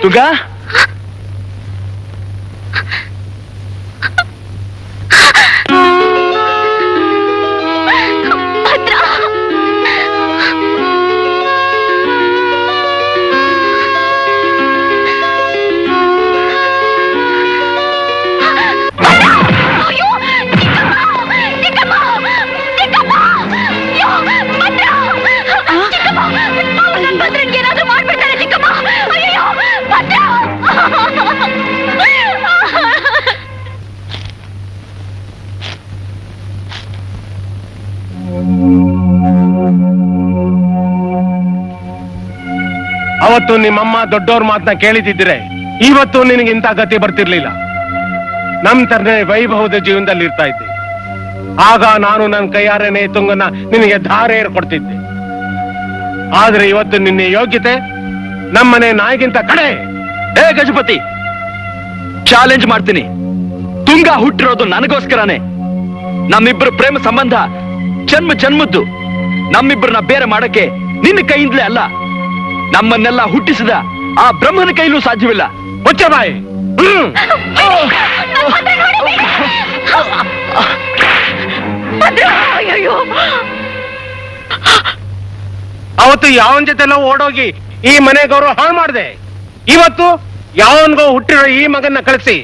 ತುಂಗ, ಅವತ್ತು ನಿಮ್ಮಮ್ಮ ದೊಡ್ಡವ್ರ ಮಾತನ್ನ ಕೇಳಿದಿದ್ರೆ ಇವತ್ತು ನಿನಗೆ ಇಂಥ ಗತಿ ಬರ್ತಿರ್ಲಿಲ್ಲ. ನಮ್ ತರನೇ ವೈಭವದ ಜೀವನದಲ್ಲಿ ಇರ್ತಾ ಇದ್ದೆ. ಆಗ ನಾನು ನನ್ನ ಕೈಯಾರೇನೆ ತುಂಗನ್ನ ನಿನಗೆ ಧಾರೆ ಏರ್ಕೊಡ್ತಿದ್ದೆ. ಆದ್ರೆ ಇವತ್ತು ನಿನ್ನ ಯೋಗ್ಯತೆ ನಮ್ಮನೆ ನಾಯಿಗಿಂತ ಕಡೆ. ಏ ಗಜಪತಿ, ಚಾಲೆಂಜ್ ಮಾಡ್ತೀನಿ. ತುಂಗ ಹುಟ್ಟಿರೋದು ನನಗೋಸ್ಕರನೇ. ನಮ್ಮಿಬ್ಬರ ಪ್ರೇಮ ಸಂಬಂಧ ಜನ್ಮ ಜನ್ಮದ್ದು. ನಮ್ಮಿಬ್ಬರನ್ನ ಬೇರೆ ಮಾಡಕ್ಕೆ ನಿನ್ನ ಕೈಯಿಂದಲೇ ಅಲ್ಲ, ನಮ್ಮನ್ನೆಲ್ಲ ಹುಟ್ಟಿಸಿದ ಆ ಬ್ರಹ್ಮನ ಕೈಲೂ ಸಾಧ್ಯವಿಲ್ಲ. ಮುಚ್ಚ ಬಾಯಿ. ಅವತ್ತು ಯಾವನ್ ಜೊತೆಲ್ಲ ಓಡೋಗಿ ಈ ಮನೆ ಗೌರವ ಹಾಳು ಮಾಡಿದೆ. ಇವತ್ತು ಯಾವನ್ಗೋ ಹುಟ್ಟಿರೋ ಈ ಮಗನ್ನ ಕಳಿಸಿ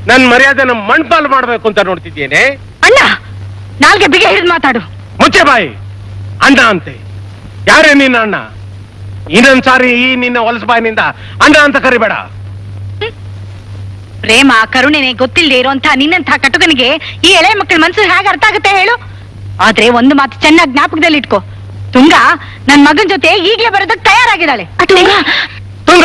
ನನ್ ಮರ್ಯಾದೆನ ಮಣ್ಪಾಲು ಮಾಡ್ಬೇಕು ಅಂತ ನೋಡ್ತಿದ್ದೇನೆ. ಅಣ್ಣ, ನಾಲ್ಗೆ ಬಿಗೆ ಹಿಡಿದು ಮಾತಾಡು. ಮುಚ್ಚೆ ಬಾಯಿ. ಅಣ್ಣ ಅಂತೆ ಯಾರೇ ನಿನ್ನ ಅಣ್ಣ? ಇನ್ನೊಂದ್ಸಾರಿ ಈ ನಿನ್ನ ಹೊಲಸ ಬಾಯಿನಿಂದ ಅಣ್ಣ ಅಂತ ಕರಿಬೇಡ. ಪ್ರೇಮ ಕರುಣೆನೆ ಗೊತ್ತಿಲ್ಲದೆ ಇರೋಂಥ ನಿನ್ನಂಥ ಕಟುಕನಿಗೆ ಈ ಎಳೆ ಮಕ್ಕಳ ಮನ್ಸು ಹೇಗೆ ಅರ್ಥ ಆಗುತ್ತೆ ಹೇಳು? ಆದ್ರೆ ಒಂದು ಮಾತು ಚೆನ್ನಾಗಿ ಜ್ಞಾಪಕದಲ್ಲಿ ಇಟ್ಕೋ, ತುಂಗ ನನ್ ಮಗನ್ ಜೊತೆ ಈಗ್ಲೇ ಬರೋದಕ್ಕೆ ತಯಾರಾಗಿದ್ದಾಳೆ. ತುಂಗ ತುಂಗ,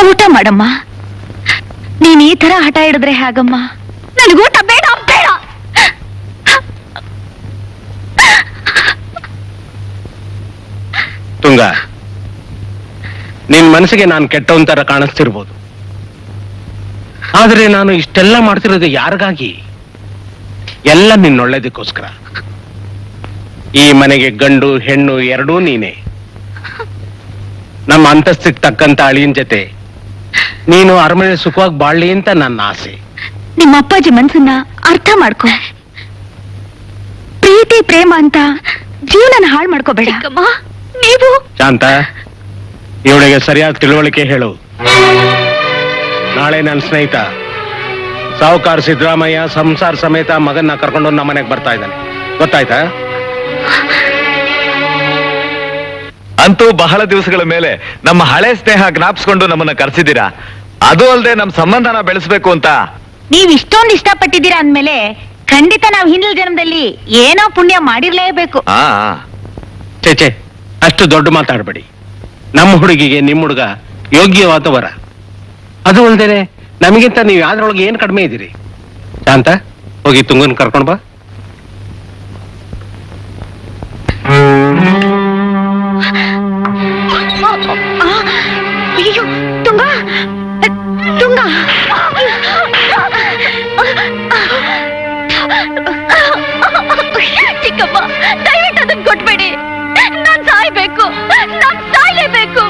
ಊಟ ಮಾಡಮ್ಮ. ನೀನ್ ಈ ತರ ಹಠ ಹಿಡಿದ್ರೆ ಹೇಗಮ್ಮ? ನನಗೂಟ ಬೇಡ ಬೇಡ. ತುಂಗ, ನಿನ್ ಮನಸ್ಸಿಗೆ ನಾನು ಕೆಟ್ಟವನ್ ತರ ಕಾಣಿಸ್ತಿರ್ಬೋದು, ಆದ್ರೆ ನಾನು ಇಷ್ಟೆಲ್ಲ ಮಾಡ್ತಿರೋದು ಯಾರಿಗಾಗಿ? ಎಲ್ಲ ನಿನ್ನೊಳ್ಳೇದಕ್ಕೋಸ್ಕರ. ಈ ಮನೆಗೆ ಗಂಡು ಹೆಣ್ಣು ಎರಡೂ ನೀನೆ. ನಮ್ಮ ಅಂತಸ್ತಿಗೆ ತಕ್ಕಂತ ಅಳಿಯನ್ ಜೊತೆ ನೀನು ಅರಮನೆ ಸುಖವಾಗಿ ಬಾಳ್ಲಿ ಅಂತ ನನ್ನ ಆಸೆ. ನಿಮ್ಮ ಅಪ್ಪಾಜಿ ಮನ್ಸನ್ನ ಅರ್ಥ ಮಾಡ್ಕೊ. ಪ್ರೀತಿ ಪ್ರೇಮ ಅಂತ ಜೀವನನ ಹಾಳು ಮಾಡ್ಕೋಬೇಡ. ನೀವು ಶಾಂತ, ಇವಳಿಗೆ ಸರಿಯಾದ ತಿಳುವಳಿಕೆ ಹೇಳು. ನಾಳೆ ನನ್ನ ಸ್ನೇಹಿತ ಸಾಹುಕಾರ ಸಿದ್ದರಾಮಯ್ಯ ಸಂಸಾರ ಸಮೇತ ಮಗನ್ನ ಕರ್ಕೊಂಡು ನಮ್ಮ ಮನೆಗೆ ಬರ್ತಾ ಇದ್ದಾನೆ, ಗೊತ್ತಾಯ್ತಾ? ಅಂತೂ ಬಹಳ ದಿವಸಗಳ ಮೇಲೆ ನಮ್ಮ ಹಳೆ ಸ್ನೇಹ ಜ್ಞಾಪಿಸ್ಕೊಂಡು ನಮ್ಮನ್ನ ಕರೆಸಿದ್ದೀರಾ. ಅದು ಅಲ್ಲದೆ ನಮ್ಮ ಸಂಬಂಧನ ಬೆಳೆಸಬೇಕು ಅಂತ ನೀವ್ ಇಷ್ಟೊಂದು ಇಷ್ಟಪಟ್ಟಿದ್ದೀರಾ ಅಂದ್ಮೇಲೆ ಖಂಡಿತ ನಾವು ಹಿಂದಿನ ಜನ್ಮದಲ್ಲಿ ಏನೋ ಪುಣ್ಯ ಮಾಡಿರ್ಲೇಬೇಕು. ಚೇಚೆ, ಅಷ್ಟು ದೊಡ್ಡ ಮಾತಾಡ್ಬೇಡಿ. ನಮ್ಮ ಹುಡುಗಿಗೆ ನಿಮ್ಮ ಹುಡುಗ ಯೋಗ್ಯವಾದ ವರ. ಅದು ಅಲ್ದೇನೆ ನಮಗಿಂತ ನೀವು ಯಾವ್ದ್ರೊಳಗೆ ಏನ್ ಕಡಿಮೆ ಇದ್ದೀರಿ? ಶಾಂತ, ಹೋಗಿ ತುಂಗನ್ ಕರ್ಕೊಂಡ್ ಬಾ. ಅಯ್ಯೋ, ತುಂಗ ತುಂಗ ಚಿಕ್ಕಮ್ಮ, ದಯವಿಟ್ಟು ಅದನ್ನ ಕೊಟ್ಬೇಡಿ. ನಾನ್ ಸಾಯ್ಬೇಕು, ನಾನ್ ಸಾಯ್ಲೇಬೇಕು.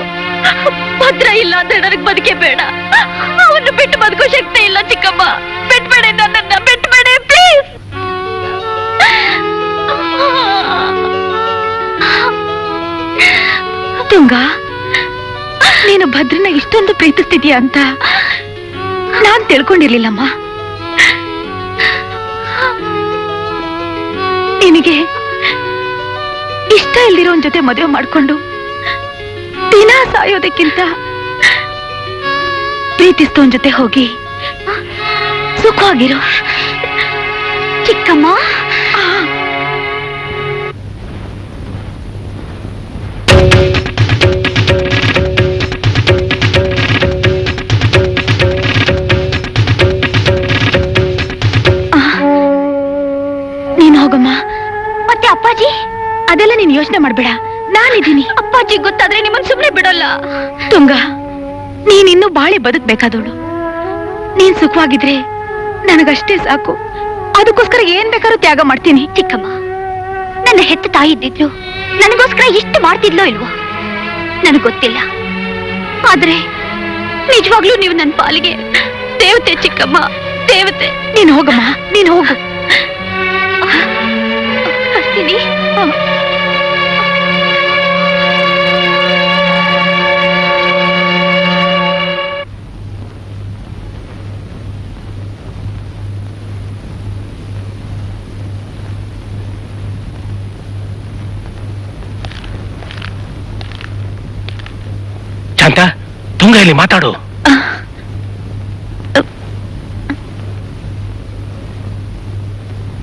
ಭದ್ರ ಇಲ್ಲ ಅಂದ್ರೆ ನನಗ್ ಬದುಕೆ ಬೇಡ. ಅವನು ಬಿಟ್ಟು ಬದುಕೋ ಶಕ್ತಿ ಇಲ್ಲ ಚಿಕ್ಕಮ್ಮ. ಬಿಟ್ಬೇಡಿ ನನ್ನನ್ನ, ಬಿಟ್ಬೇಡಿ ಪ್ಲೀಸ್. ತುಂಗ, ನೀನು ಭದ್ರನ ಇಷ್ಟೊಂದು ಪ್ರೀತಿಸ್ತಿದ್ಯಾ ಅಂತ ನಾನ್ ತಿಳ್ಕೊಂಡಿರ್ಲಿಲ್ಲಮ್ಮ. ನಿನಗೆ ಇಷ್ಟ ಇಲ್ದಿರೋನ್ ಜೊತೆ ಮದುವೆ ಮಾಡ್ಕೊಂಡು ದಿನ ಸಾಯೋದಕ್ಕಿಂತ ಪ್ರೀತಿಸ್ತೋನ್ ಜೊತೆ ಹೋಗಿ ಸುಖವಾಗಿರೋ ಚಿಕ್ಕಮ್ಮ. ನೀನ್ ಹೋಗಮ್ಮ. ಮತ್ತೆ ಅಪ್ಪಾಜಿ? ಅದೆಲ್ಲ ನೀನ್ ಯೋಚನೆ ಮಾಡ್ಬೇಡ, ನಾನಿದ್ದೀನಿ. ಅಪ್ಪಾಜಿ ಗೊತ್ತಾದ್ರೆ ನಿಮ್ಮನ್ ಸುಮ್ನೆ ಬಿಡಲ್ಲ. ತುಂಗ, ನೀನಿನ್ನೂ ಬಾಳೆ ಬದುಕ್ಬೇಕಾದವಳು. ನೀನ್ ಸುಖವಾಗಿದ್ರೆ ನನಗಷ್ಟೇ ಸಾಕು. ಅದಕ್ಕೋಸ್ಕರ ಏನ್ ಬೇಕಾದ್ರೂ ತ್ಯಾಗ ಮಾಡ್ತೀನಿ. ಚಿಕ್ಕಮ್ಮ, ನನ್ನ ಹೆತ್ತ ತಾಯಿ ಇದ್ದಿದ್ರು ನನಗೋಸ್ಕರ ಇಷ್ಟು ಮಾಡ್ತಿದ್ಲೋ ಇಲ್ವೋ ನನಗ್ ಗೊತ್ತಿಲ್ಲ. ಆದ್ರೆ ನಿಜವಾಗ್ಲೂ ನೀವು ನನ್ನ ಪಾಲಿಗೆ ದೇವತೆ ಚಿಕ್ಕಮ್ಮ, ದೇವತೆ. ನೀನ್ ಹೋಗಮ್ಮ, ನೀನ್ ಹೋಗು. ಬರ್ತೀನಿ. ಶಾಂತ, ತುಂಗ ಇಲ್ಲಿ ಮಾತಾಡು.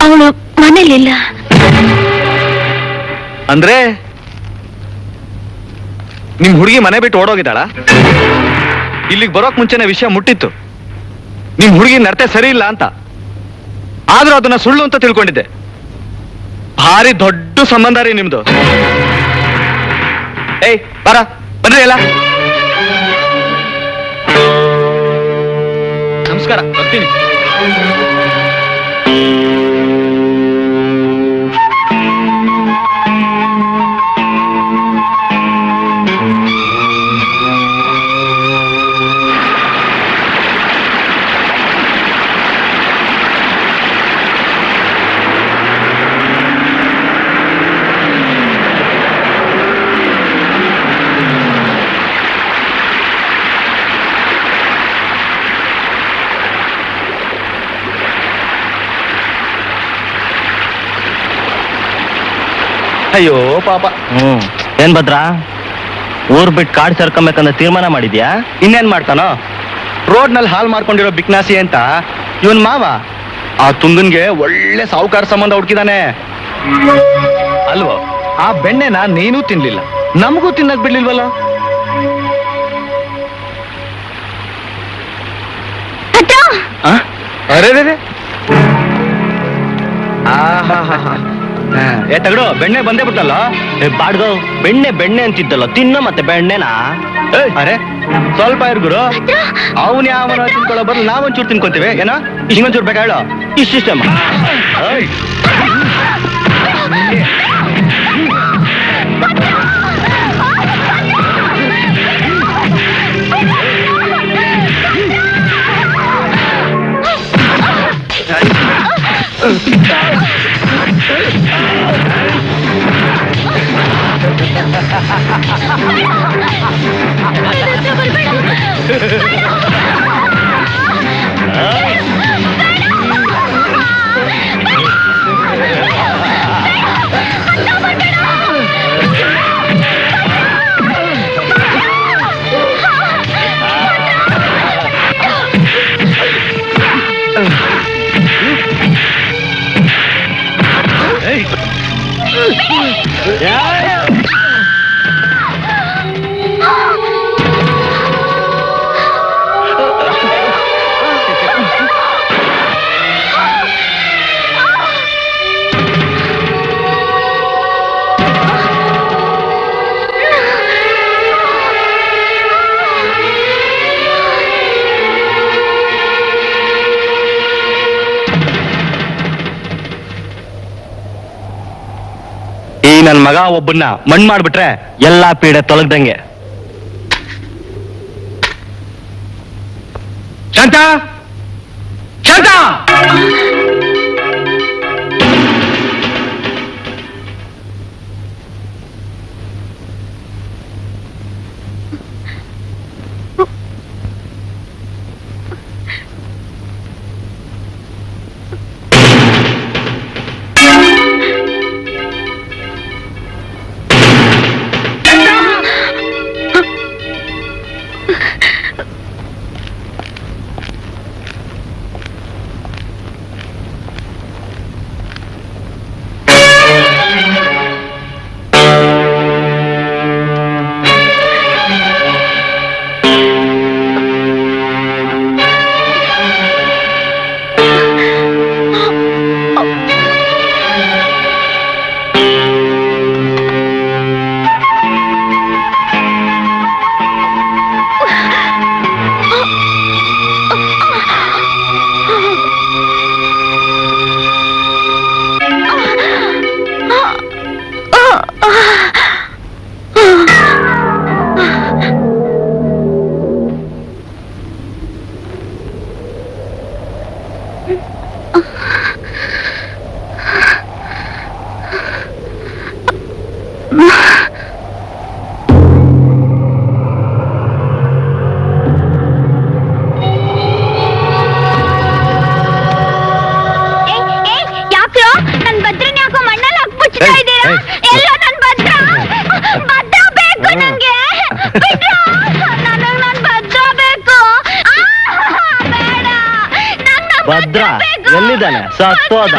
ಅವಳು ಮನೇಲಿಲ್ಲ. ಅಂದ್ರೆ ನಿಮ್ ಹುಡುಗಿ ಮನೆ ಬಿಟ್ಟು ಓಡೋಗಿದ್ದಾಳ? ಇಲ್ಲಿಗೆ ಬರೋಕ್ ಮುಂಚೆನೆ ವಿಷಯ ಮುಟ್ಟಿತ್ತು. ನಿಮ್ ಹುಡುಗಿ ನಡತೆ ಸರಿ ಇಲ್ಲ ಅಂತ. ಆದ್ರೂ ಅದನ್ನ ಸುಳ್ಳು ಅಂತ ತಿಳ್ಕೊಂಡಿದ್ದೆ. ಭಾರಿ ದೊಡ್ಡ ಸಂಬಂಧ ರೀ ನಿಮ್ದು. ಏಯ್ ಬರ, ಬನ್ರಿ ಎಲ್ಲ. ನಮಸ್ಕಾರ, ಬರ್ತೀನಿ. ಅಯ್ಯೋ ಪಾಪ. ಏನ್ ಭದ್ರ, ಊರ್ ಬಿಟ್ಟು ಕಾಡ್ ಸೇರ್ಕೊಬೇಕಂತ ತೀರ್ಮಾನ ಮಾಡಿದ್ಯಾ? ಇನ್ನೇನ್ ಮಾಡ್ತಾನೋ? ರೋಡ್ ನಲ್ಲಿ ಹಾಲ್ ಮಾಡ್ಕೊಂಡಿರೋ ಬಿಕ್ನಾಸಿ ಅಂತ ಇವನ್ ಮಾವ ಆ ತುಂಗನ್ಗೆ ಒಳ್ಳೆ ಸಾಹುಕಾರ ಸಂಬಂಧ ಹುಡುಕಿದಾನೆ ಅಲ್ವೋ? ಆ ಬೆಣ್ಣೆನ ನೀನೂ ತಿನ್ಲಿಲ್ಲ, ನಮಗೂ ತಿನ್ನಕ್ ಬಿಡ್ಲಿಲ್ವಲ್ಲ? ಅರೆ ಏ ತಗಡು, ಬೆಣ್ಣೆ ಬಂದೇ ಬಿಟ್ಟಲ್ಲ. ಬಾಡ್ಗೋ, ಬೆಣ್ಣೆ ಬೆಣ್ಣೆ ಅಂತಿದ್ದಲ್ಲ, ತಿನ್ನ ಮತ್ತೆ ಬೆಣ್ಣೆನಾ? ಅರೆ ಸ್ವಲ್ಪ ಇರ್ಗುರು, ಅವನ್ ಯಾವನ ತಿನ್ಕೊಳ್ಳೋ ಬದಲು ನಾವೊಂಚೂರು ತಿನ್ಕೊಂತೀವಿ. ಏನ ಹಿಂಗೊಂಚೂರು ಬೇಕಾ ಹೇಳು? ಇಷ್ಟಿಷ್ಟಮ್ಮ. ನನ್ ಮಗ ಒಬ್ಬನ್ನ ಮಣ್ ಮಾಡ್ಬಿಟ್ರೆ ಎಲ್ಲಾ ಪೀಡೆ ತೊಲಗ್ದಂಗೆ. ಶಾಂತ, ಶಾಂತ, ಭದ್ರ ಎಲ್ಲಿದ್ದಾನೆ? ಸತ್ತೋದ.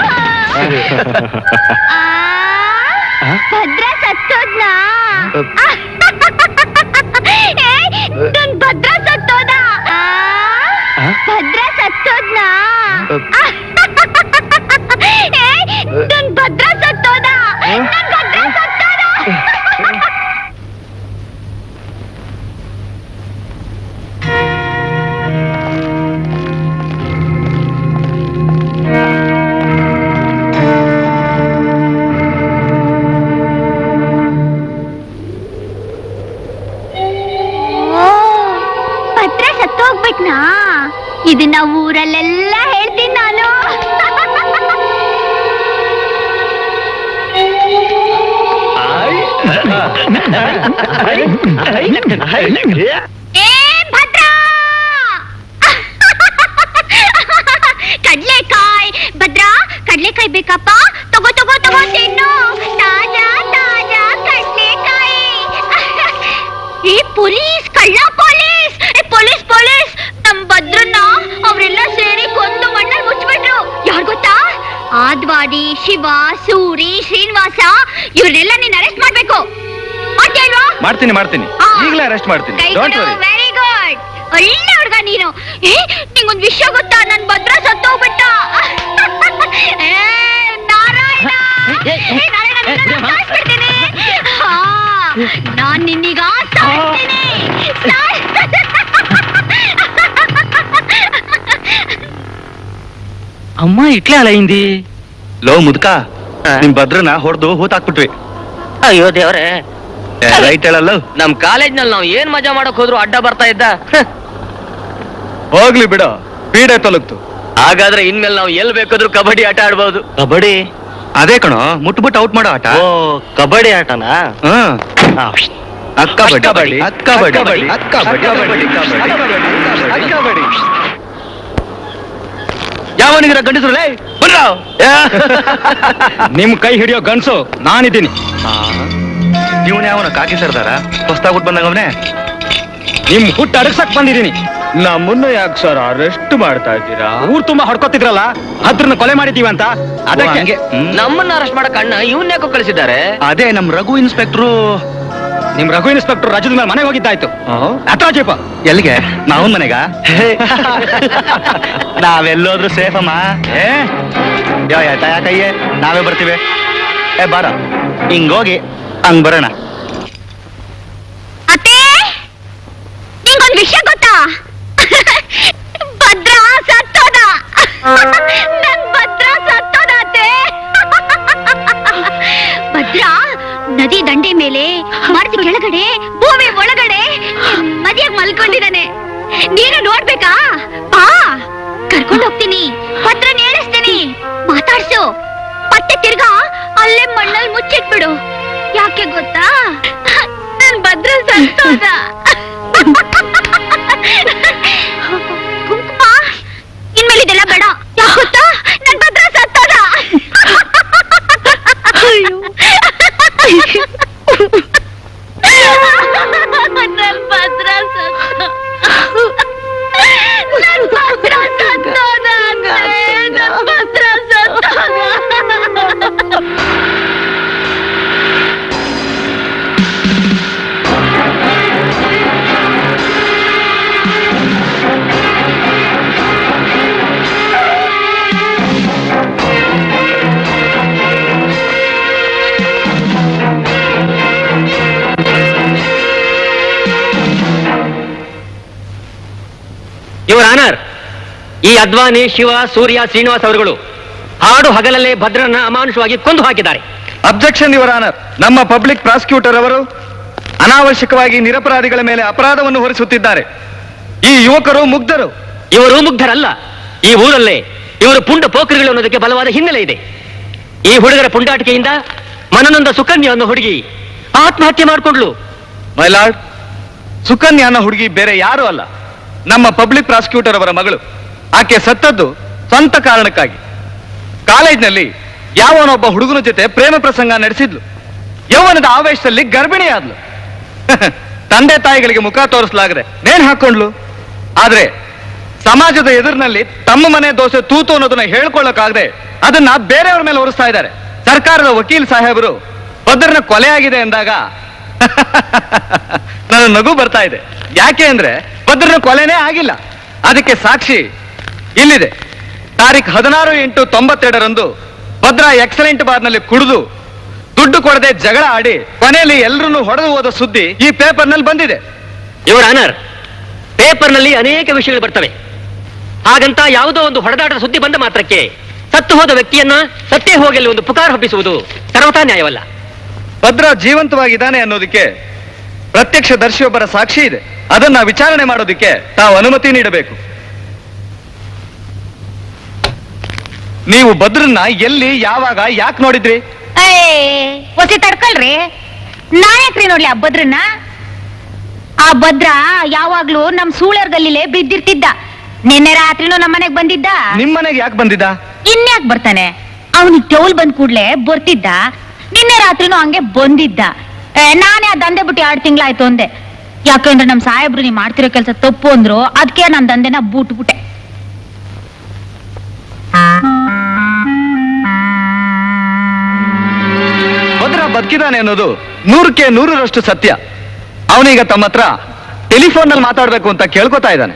ಭದ್ರ ಸತ್ತೋದ್ನಾ? ನನ್ ಭದ್ರ ಸತ್ತೋದ. ಭದ್ರ ಸತ್ತೋದ್ನಾ? ನನ್ ಭದ್ರ ಸತ್ತೋದ. ನನ್ ಭದ್ರ ಸತ್ತೋದ. ಭದ್ರ ಸತ್ತೋಗ್ಬೇಕ್ನಾ? ಇದನ್ನ ಊರಲ್ಲೆಲ್ಲ ಹೇಳ್ತೀನಿ ನಾನು. ಏ ಭದ್ರ! ಕಡ್ಲೆಕಾಯ್ ಭದ್ರ, ಕಡ್ಲೆಕಾಯ್ ಬೇಕಪ್ಪ? ತಗೋ ತಗೋ ತಗೋ ತಿನ್ನು. ತಾಜಾ ತಾಜಾ ಕಡ್ಲೆಕಾಯಿ. ಈ ಪೊಲೀಸ್, ಕಳ್ಳ ಪೊಲೀಸ್! Police police! ನಮ್ ಭದ್ರನ್ನ ಅವರೆಲ್ಲ ಸೇರಿ ಕೊಂದು ಮಣ್ಣಲ್ಲಿ ಮುಚ್ಚಿಬಿಟ್ರು. ಯಾರು ಗೊತ್ತಾ? ಆದ್ವಾಡಿ, ಶಿವ, ಸೂರಿ, ಶ್ರೀನಿವಾಸ ಇವ್ರನ್ನೆಲ್ಲ ನೀನ್ ಅರೆಸ್ಟ್ ಮಾಡ್ಬೇಕು. ಮಾಡ್ತೀಯಲ್ವಾ? ಮಾಡ್ತೀನಿ ಈಗಲೇ ಅರೆಸ್ಟ್ ಮಾಡ್ತೀನಿ. Don't worry. Very good. ಒಳ್ಳೆ ಹುಡುಗ ನೀನು. ನಿಂಗೊಂದ್ ವಿಷಯ ಗೊತ್ತಾ? ನನ್ ಭದ್ರ ಸತ್ತೋಗ್ಬಿಟ್ಟ. ನಾರಾಯಣ, ನಾರಾಯಣ, ಸಾಯಿಸ್ಬಿಡ್ತೀನಿ. ನಾನ್ ನಿನ್ನೀಗ ಸಾಯಿಸ್ತೀನಿ. ಅಮ್ಮ ಇಟ್ಲೇ ಅಲ್ಲ ಹಿಂದಿ ಲೋ ಮುದ್ಕ, ನಿಮ್ ಭದ್ರನ ಹೊಡೆದು ಹೂತಾಕ್ಬಿಟ್ವಿ. ಅಯ್ಯೋ ದೇವ್ರೆ, ರೈಟ್ ಹೇಳಲ್ಲ. ನಮ್ ಕಾಲೇಜ್ನಲ್ಲಿ ನಾವು ಏನ್ ಮಜಾ ಮಾಡಕ್ ಹೋದ್ರು ಅಡ್ಡ ಬರ್ತಾ ಇದ್ದ. ಹೋಗ್ಲಿ ಬಿಡ, ಪೀಡೆ ತೊಲಗ್ತು. ಹಾಗಾದ್ರೆ ಇನ್ಮೇಲೆ ನಾವು ಎಲ್ ಬೇಕಾದ್ರೂ ಕಬಡ್ಡಿ ಆಟ ಆಡ್ಬೋದು. ಕಬಡ್ಡಿ? ಅದೇ ಕಣೋ, ಮುಟ್ಬಿಟ್ಟು ಔಟ್ ಮಾಡೋ ಆಟ. ಓ, ಕಬಡ್ಡಿ ಆಟನಾ? ಕಬಡ್ಡಿ ಯಾವನಿಗಿರ ಗಂಡಸ್ರಲ್ಲೇ ಬನ್ರ. ನಿಮ್ ಕೈ ಹಿಡಿಯೋ ಗಂಡ್ಸು ನಾನಿದ್ದೀನಿ. ಇವನ್ ಯಾವನ ಕಾಕಿ ಸರ್ದಾರ ಹೊಸ್ತಾಗ್ಬಿಟ್ಟು ಬಂದಂಗವನೇ. ನಿಮ್ ಹುಟ್ಟ ಅಡಗ್ಸಕ್ ಬಂದಿದ್ದೀನಿ. ನಮ್ಮನ್ನ ಯಾಕೆ ಸರ್ ಅರೆಸ್ಟ್ ಮಾಡ್ತಾ ಇದ್ದೀರಾ? ಊರ್ ತುಂಬಾ ಹೊಡ್ಕೊತಿದ್ರಲ್ಲ, ಅದ್ರನ್ನ ಕೊಲೆ ಮಾಡಿದೀವಿ ಅಂತ. ಅದಕ್ಕೆ ನಮ್ಮನ್ನ ಅರೆಸ್ಟ್ ಮಾಡಕ್ ಅಣ್ಣ ಇವನ್ ಯಾಕೋ ಕಳಿಸಿದ್ದಾರೆ? ಅದೇ ನಮ್ ರಘು ಇನ್ಸ್ಪೆಕ್ಟ್ರು. ನಿಮ್ ರಘು ಇನ್ಸ್ಪೆಕ್ಟರ್ ರಾಜದ ಮೇಲೆ ಮನೆಗೆ ಹೋಗಿದ್ದಾಯ್ತು. ಹತ್ರ ಜೀಪ ಎಲ್ಲಿಗೆ? ನಾವನ್ ಮನೆಗ. ನಾವೆಲ್ಲೋದ್ರು ಸೇಫ್ ಅಮ್ಮ. ಯಾಕಯ್ಯೇ, ನಾವೇ ಬರ್ತೀವಿ. ಬಾರ, ಹಿಂಗೋಗಿ ಹಂಗ್ ಬರೋಣ. ಅತ್ತೆ, ನಿಂಗೊಂದ್ ವಿಷಯ ಗೊತ್ತಾ? ಭದ್ರ ಸತ್ತೋದ. ನನ್ ಭದ್ರ ಸತ್ತೋದ ಅತ್ತೆ. ಭದ್ರ ನದಿ ದಂಡೆ ಮೇಲೆ, ಮರದ ಕೆಳಗಡೆ, ಭೂಮಿ ಒಳಗಡೆ ಮದಿಯಾಗಿ ಮಲ್ಕೊಂಡಿದ್ದಾನೆ. ನೀನು ನೋಡ್ಬೇಕಾ? ಬಾ, ಕರ್ಕೊಂಡು ಹೋಗ್ತೀನಿ. ಭದ್ರನ್ ಹೇಳಿಸ್ತೀನಿ. ಮಾತಾಡ್ಸು. ಮತ್ತೆ ತಿರ್ಗಾ ಅಲ್ಲೇ ಮಣ್ಣಲ್ಲಿ ಮುಚ್ಚಿಟ್ಬಿಡು. ಯಾಕೆ ಗೊತ್ತಾ? ನನ್ ಭದ್ರ ಸತ್ತೋದ. ಕುಂಕುಮ, ಇನ್ಮೇಲೆ ಇದೆಲ್ಲ ಬೇಡ. ಯಾಕೆ ಗೊತ್ತಾ? ನನ್ ಭದ್ರ ಸತ್ತೋದ. ನನ್ ಭದ್ರ ಸತ್ತೋದ. ನನ್ ಭದ್ರ ಸತ್ತೋದ. ನನ್ ಭದ್ರ ಸತ್ತೋದ. ಯುವರ್ ಆನರ್, ಈ ಅದ್ವಾನಿ, ಶಿವ, ಸೂರ್ಯ, ಶ್ರೀನಿವಾಸ್ ಅವರುಗಳು ಹಾಡು ಹಗಲಲ್ಲೇ ಭದ್ರನ್ನ ಅಮಾನುಷವಾಗಿ ಕೊಂದು ಹಾಕಿದ್ದಾರೆ. Objection your honour. ನಮ್ಮ ಪಬ್ಲಿಕ್ ಪ್ರಾಸಿಕ್ಯೂಟರ್ ಅವರು ಅನಾವಶ್ಯಕವಾಗಿ ನಿರಪರಾಧಿಗಳ ಮೇಲೆ ಅಪರಾಧವನ್ನು ಹೊರಿಸುತ್ತಿದ್ದಾರೆ. ಈ ಯುವಕರು ಮುಗ್ಧರು. ಇವರು ಮುಗ್ಧರಲ್ಲ. ಈ ಊರಲ್ಲೇ ಇವರು ಪುಂಡ ಪೋಖರಿಗಳು ಅನ್ನೋದಕ್ಕೆ ಬಲವಾದ ಹಿನ್ನೆಲೆ ಇದೆ. ಈ ಹುಡುಗರ ಪುಂಡಾಟಿಕೆಯಿಂದ ಮನನೊಂದ ಸುಕನ್ಯಾ ಅನ್ನೋ ಹುಡುಗಿ ಆತ್ಮಹತ್ಯೆ ಮಾಡಿಕೊಂಡ್ಲು. ಮೈ ಲಾರ್ಡ್, ಸುಕನ್ಯಾ ಅನ್ನೋ ಹುಡುಗಿ ಬೇರೆ ಯಾರು ಅಲ್ಲ, ನಮ್ಮ ಪಬ್ಲಿಕ್ ಪ್ರಾಸಿಕ್ಯೂಟರ್ ಅವರ ಮಗಳು. ಆಕೆ ಸತ್ತದ್ದು ಸ್ವಂತ ಕಾರಣಕ್ಕಾಗಿ. ಕಾಲೇಜ್ನಲ್ಲಿ ಯಾವನೊಬ್ಬ ಹುಡುಗನ ಜೊತೆ ಪ್ರೇಮ ಪ್ರಸಂಗ ನಡೆಸಿದ್ಲು. ಯೌವನದ ಆವೇಶದಲ್ಲಿ ಗರ್ಭಿಣಿ ಆದ್ಲು. ತಂದೆ ತಾಯಿಗಳಿಗೆ ಮುಖ ತೋರಿಸಲಾಗದೆ ನೇಣು ಹಾಕೊಂಡ್ಲು. ಆದ್ರೆ ಸಮಾಜದ ಎದುರಿನಲ್ಲಿ ತಮ್ಮ ಮನೆ ದೋಸೆ ತೂತು ಅನ್ನೋದನ್ನ ಹೇಳ್ಕೊಳ್ಳಕ್ಕಾಗದೆ ಅದನ್ನ ಬೇರೆಯವ್ರ ಮೇಲೆ ಹೊರಿಸ್ತಾ ಇದ್ದಾರೆ. ಸರ್ಕಾರದ ವಕೀಲ್ ಸಾಹೇಬರು ಭದ್ರನ ಕೊಲೆ ಆಗಿದೆ ಎಂದಾಗ ನನ್ನ ನಗು ಬರ್ತಾ ಇದೆ. ಯಾಕೆ ಅಂದ್ರೆ ಭದ್ರನ ಕೊಲೆನೇ ಆಗಿಲ್ಲ. ಅದಕ್ಕೆ ಸಾಕ್ಷಿ ಇಲ್ಲಿದೆ. ತಾರೀಖು 16/8/92 ಭದ್ರ ಎಕ್ಸಲೆಂಟ್ ಬಾರ್ನಲ್ಲಿ ಕುಡಿದು ದುಡ್ಡು ಕೊಡದೆ ಜಗಳ ಆಡಿ ಕೊನೆಯಲ್ಲಿ ಎಲ್ಲರನ್ನೂ ಹೊಡೆದು ಹೋದ ಸುದ್ದಿ ಈ ಪೇಪರ್ನಲ್ಲಿ ಬಂದಿದೆ. ಯುವರ್ ಆನರ್, ಪೇಪರ್ನಲ್ಲಿ ಅನೇಕ ವಿಷಯಗಳು ಬರ್ತವೆ. ಹಾಗಂತ ಯಾವುದೋ ಒಂದು ಹೊಡೆದಾಟದ ಸುದ್ದಿ ಬಂದ ಮಾತ್ರಕ್ಕೆ ಸತ್ತು ಹೋದ ವ್ಯಕ್ತಿಯನ್ನ ಸತ್ತೇ ಹೋಗಲಿ ಒಂದು ಪುಕಾರ ಹಬ್ಬಿಸುವುದು ಸರ್ವತಾ ನ್ಯಾಯವಲ್ಲ. ಭದ್ರ ಜೀವಂತವಾಗಿದ್ದಾನೆ ಅನ್ನೋದಕ್ಕೆ ಪ್ರತ್ಯಕ್ಷದರ್ಶಿಯೊಬ್ಬರ ಸಾಕ್ಷಿ ಇದೆ. ಅದನ್ನ ವಿಚಾರಣೆ ಮಾಡೋದಕ್ಕೆ ತಾವು ಅನುಮತಿ ನೀಡಬೇಕು. ನೀವು ಭದ್ರನ್ನ ಎಲ್ಲಿ, ಯಾವಾಗ, ಯಾಕೆ ನೋಡಿದ್ರಿ? ಒಸಿ ತಡ್ಕೊಳ್ರಿ, ನಾಯಕ್ರಿ ನೋಡ್ಲಿ ಆ ಭದ್ರನ್ನ. ಆ ಭದ್ರ ಯಾವಾಗ್ಲೂ ನಮ್ ಸೂಳರ್ ಗಲ್ಲಿಲೆ ಬಿದ್ದಿರ್ತಿದ್ದ. ನಿನ್ನೆ ರಾತ್ರಿನೂ ನಮ್ಮನೆಗ್ ಬಂದಿದ್ದ. ನಿಮ್ ಮನೆಗೆ ಯಾಕೆ ಬಂದಿದ್ದ? ಇನ್ಯಾಕ್ ಬರ್ತಾನೆ? ಅವನಿಗೆ ಟೌಲ್ ಬಂದ್ ಕೂಡ್ಲೆ ಬರ್ತಿದ್ದ. ನಿನ್ನೆ ರಾತ್ರಿನೂ ಹಂಗೆ ಬಂದಿದ್ದ. ನಾನೇ ಆ ದಂಧೆ ಬಿಟ್ಟು 2 ತಿಂಗಳಾಯ್ತು ಅಂದೆ. ಯಾಕಂದ್ರೆ ನಮ್ ಸಾಹೇಬ್ರು ನೀ ಮಾಡ್ತಿರೋ ಕೆಲಸ ತಪ್ಪು ಅಂದ್ರು. ಅದಕ್ಕೆ ನನ್ ದಂಧೆನ ಬೂಟ್ಬಿಟ್ಟೆ. ಭದ್ರ ಬದುಕಿದಾನೆ ಅನ್ನೋದು 100ಕ್ಕೆ 100ರಷ್ಟು ಸತ್ಯ. ಅವನೀಗ ತಮ್ಮ ಹತ್ರ ಟೆಲಿಫೋನ್ ನಲ್ಲಿ ಮಾತಾಡ್ಬೇಕು ಅಂತ ಕೇಳ್ಕೊತಾ ಇದ್ದಾನೆ.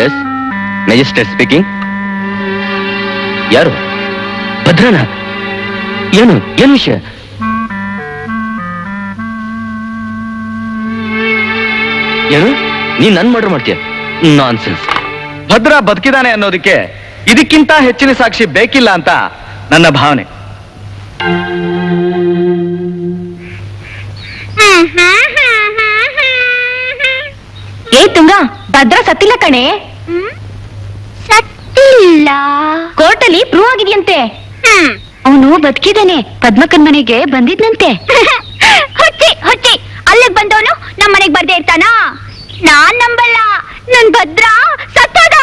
Yes, magistrate speaking. ಯಾರು? ಭದ್ರನ? ಏನು ವಿಷಯ? ಏನು? ನೀನ್ ನನ್ ಮರ್ಡರ್ ಮಾಡ್ತೀಯ? ನಾನ್ಸೆನ್ಸ್. ಭದ್ರ ಬದುಕಿದಾನೆ ಅನ್ನೋದಕ್ಕೆ ಇದಕ್ಕಿಂತ ಹೆಚ್ಚಿನ ಸಾಕ್ಷಿ ಬೇಕಿಲ್ಲ ಅಂತ ನನ್ನ ಭಾವನೆ. ಏ ತುಂಗ, ಭದ್ರ ಸತ್ತಿಲ್ಲ ಕಣೆ. ಸತ್ತಿಲ್ಲ. ಕೋರ್ಟಲ್ಲಿ ಪ್ರೂವ್ ಆಗಿದೆಯಂತೆ. ಅವನು ಬದುಕಿದಾನೆ. ಪದ್ಮಕ್ಕನ್ ಮನೆಗೆ ಬಂದಿದ್ನಂತೆ. ಹುಚ್ಚಿ ಹುಚ್ಚಿ, ಅಲ್ಲಿಗೆ ಬಂದವನು ನಮ್ಮ ಮನೆಗೆ ಬರ್ದೇ ಇರ್ತಾನ? ನಾನ್ ನಂಬಲ್ಲ. ನನ್ ಭದ್ರ ಸತ್ತೋದ.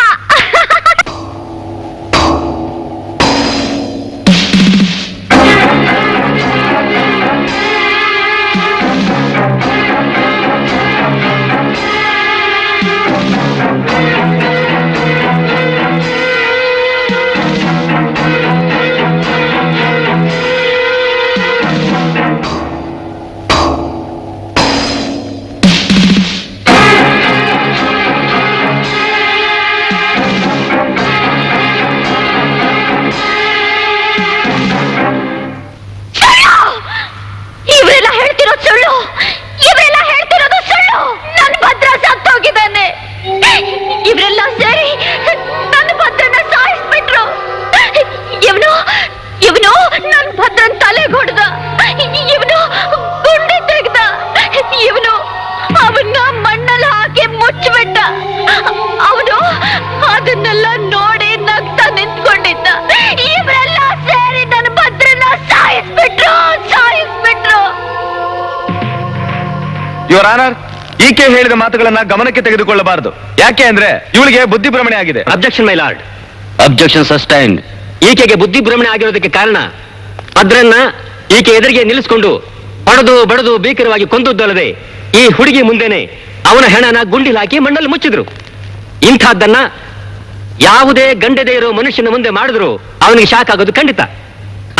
ಇವರೆಲ್ಲ ಹೇಳ್ತಿರೋದು ಸುಳ್ಳು. ಇವರೆಲ್ಲ ಹೇಳ್ತಿರೋದು ಸುಳ್ಳು. ನನ್ನ ಭದ್ರ ಸತ್ತೋಗಿದ್ದಾನೆ. ಇವರೆಲ್ಲ ಸೇರಿ ನನ್ನ ಭದ್ರನ ಸಾಯಿಸ್ಬಿಟ್ರು. ಇವನು ನನ್ನ ಭದ್ರನ್ ತಲೆಗೆ ಹೊಡೆದ. ಇವನು ಗುಂಡಿ ತೆಗ್ದ. ಇವನು ಅವನ್ನ ಮಣ್ಣಲ್ಲಿ ಹಾಕಿ ಮುಚ್ಚಿಬಿಟ್ಟ. ಅವನು ಅದನ್ನೆಲ್ಲ ನೋಡಿ ನಗ್ತಾ ನಿಂತ್ಕೊಂಡಿದ್ದ. ಇವರೆಲ್ಲ ಸೇರಿ ನನ್ನ ಭದ್ರನ ಸಾಯಿಸ್ಬಿಟ್ರು. ಯುವರ್ ಆನರ್, ಈಕೆ ಹೇಳಿದ ಮಾತುಗಳನ್ನ ಗಮನಕ್ಕೆ ತೆಗೆದುಕೊಳ್ಳಬಾರದು. ಯಾಕೆ ಅಂದ್ರೆ ಇವಳಿಗೆ ಬುದ್ಧಿಭ್ರಮಣೆ ಆಗಿದೆ. Objection my lord. Objection sustained. ಈಕೆಗೆ ಬುದ್ಧಿಭ್ರಮಣೆ ಆಗಿರೋದಕ್ಕೆ ಕಾರಣ ಭದ್ರನ್ನ ಈಕೆ ಎದುರಿಗೆ ನಿಲ್ಲಿಸಿಕೊಂಡು ಹೊಡೆದು ಬಡದು ಭೀಕರವಾಗಿ ಕೊಂದದ್ದಲ್ಲದೆ ಈ ಹುಡುಗಿ ಮುಂದೆನೆ ಅವನ ಹೆಣನ ಗುಂಡಿಲ್ ಹಾಕಿ ಮಣ್ಣಲ್ಲಿ ಮುಚ್ಚಿದ್ರು. ಇಂಥದ್ದನ್ನ ಯಾವುದೇ ಗಂಡದೇ ಇರೋ ಮನುಷ್ಯನ ಮುಂದೆ ಮಾಡಿದ್ರು ಅವನಿಗೆ ಶಾಕ್ ಆಗೋದು ಖಂಡಿತ.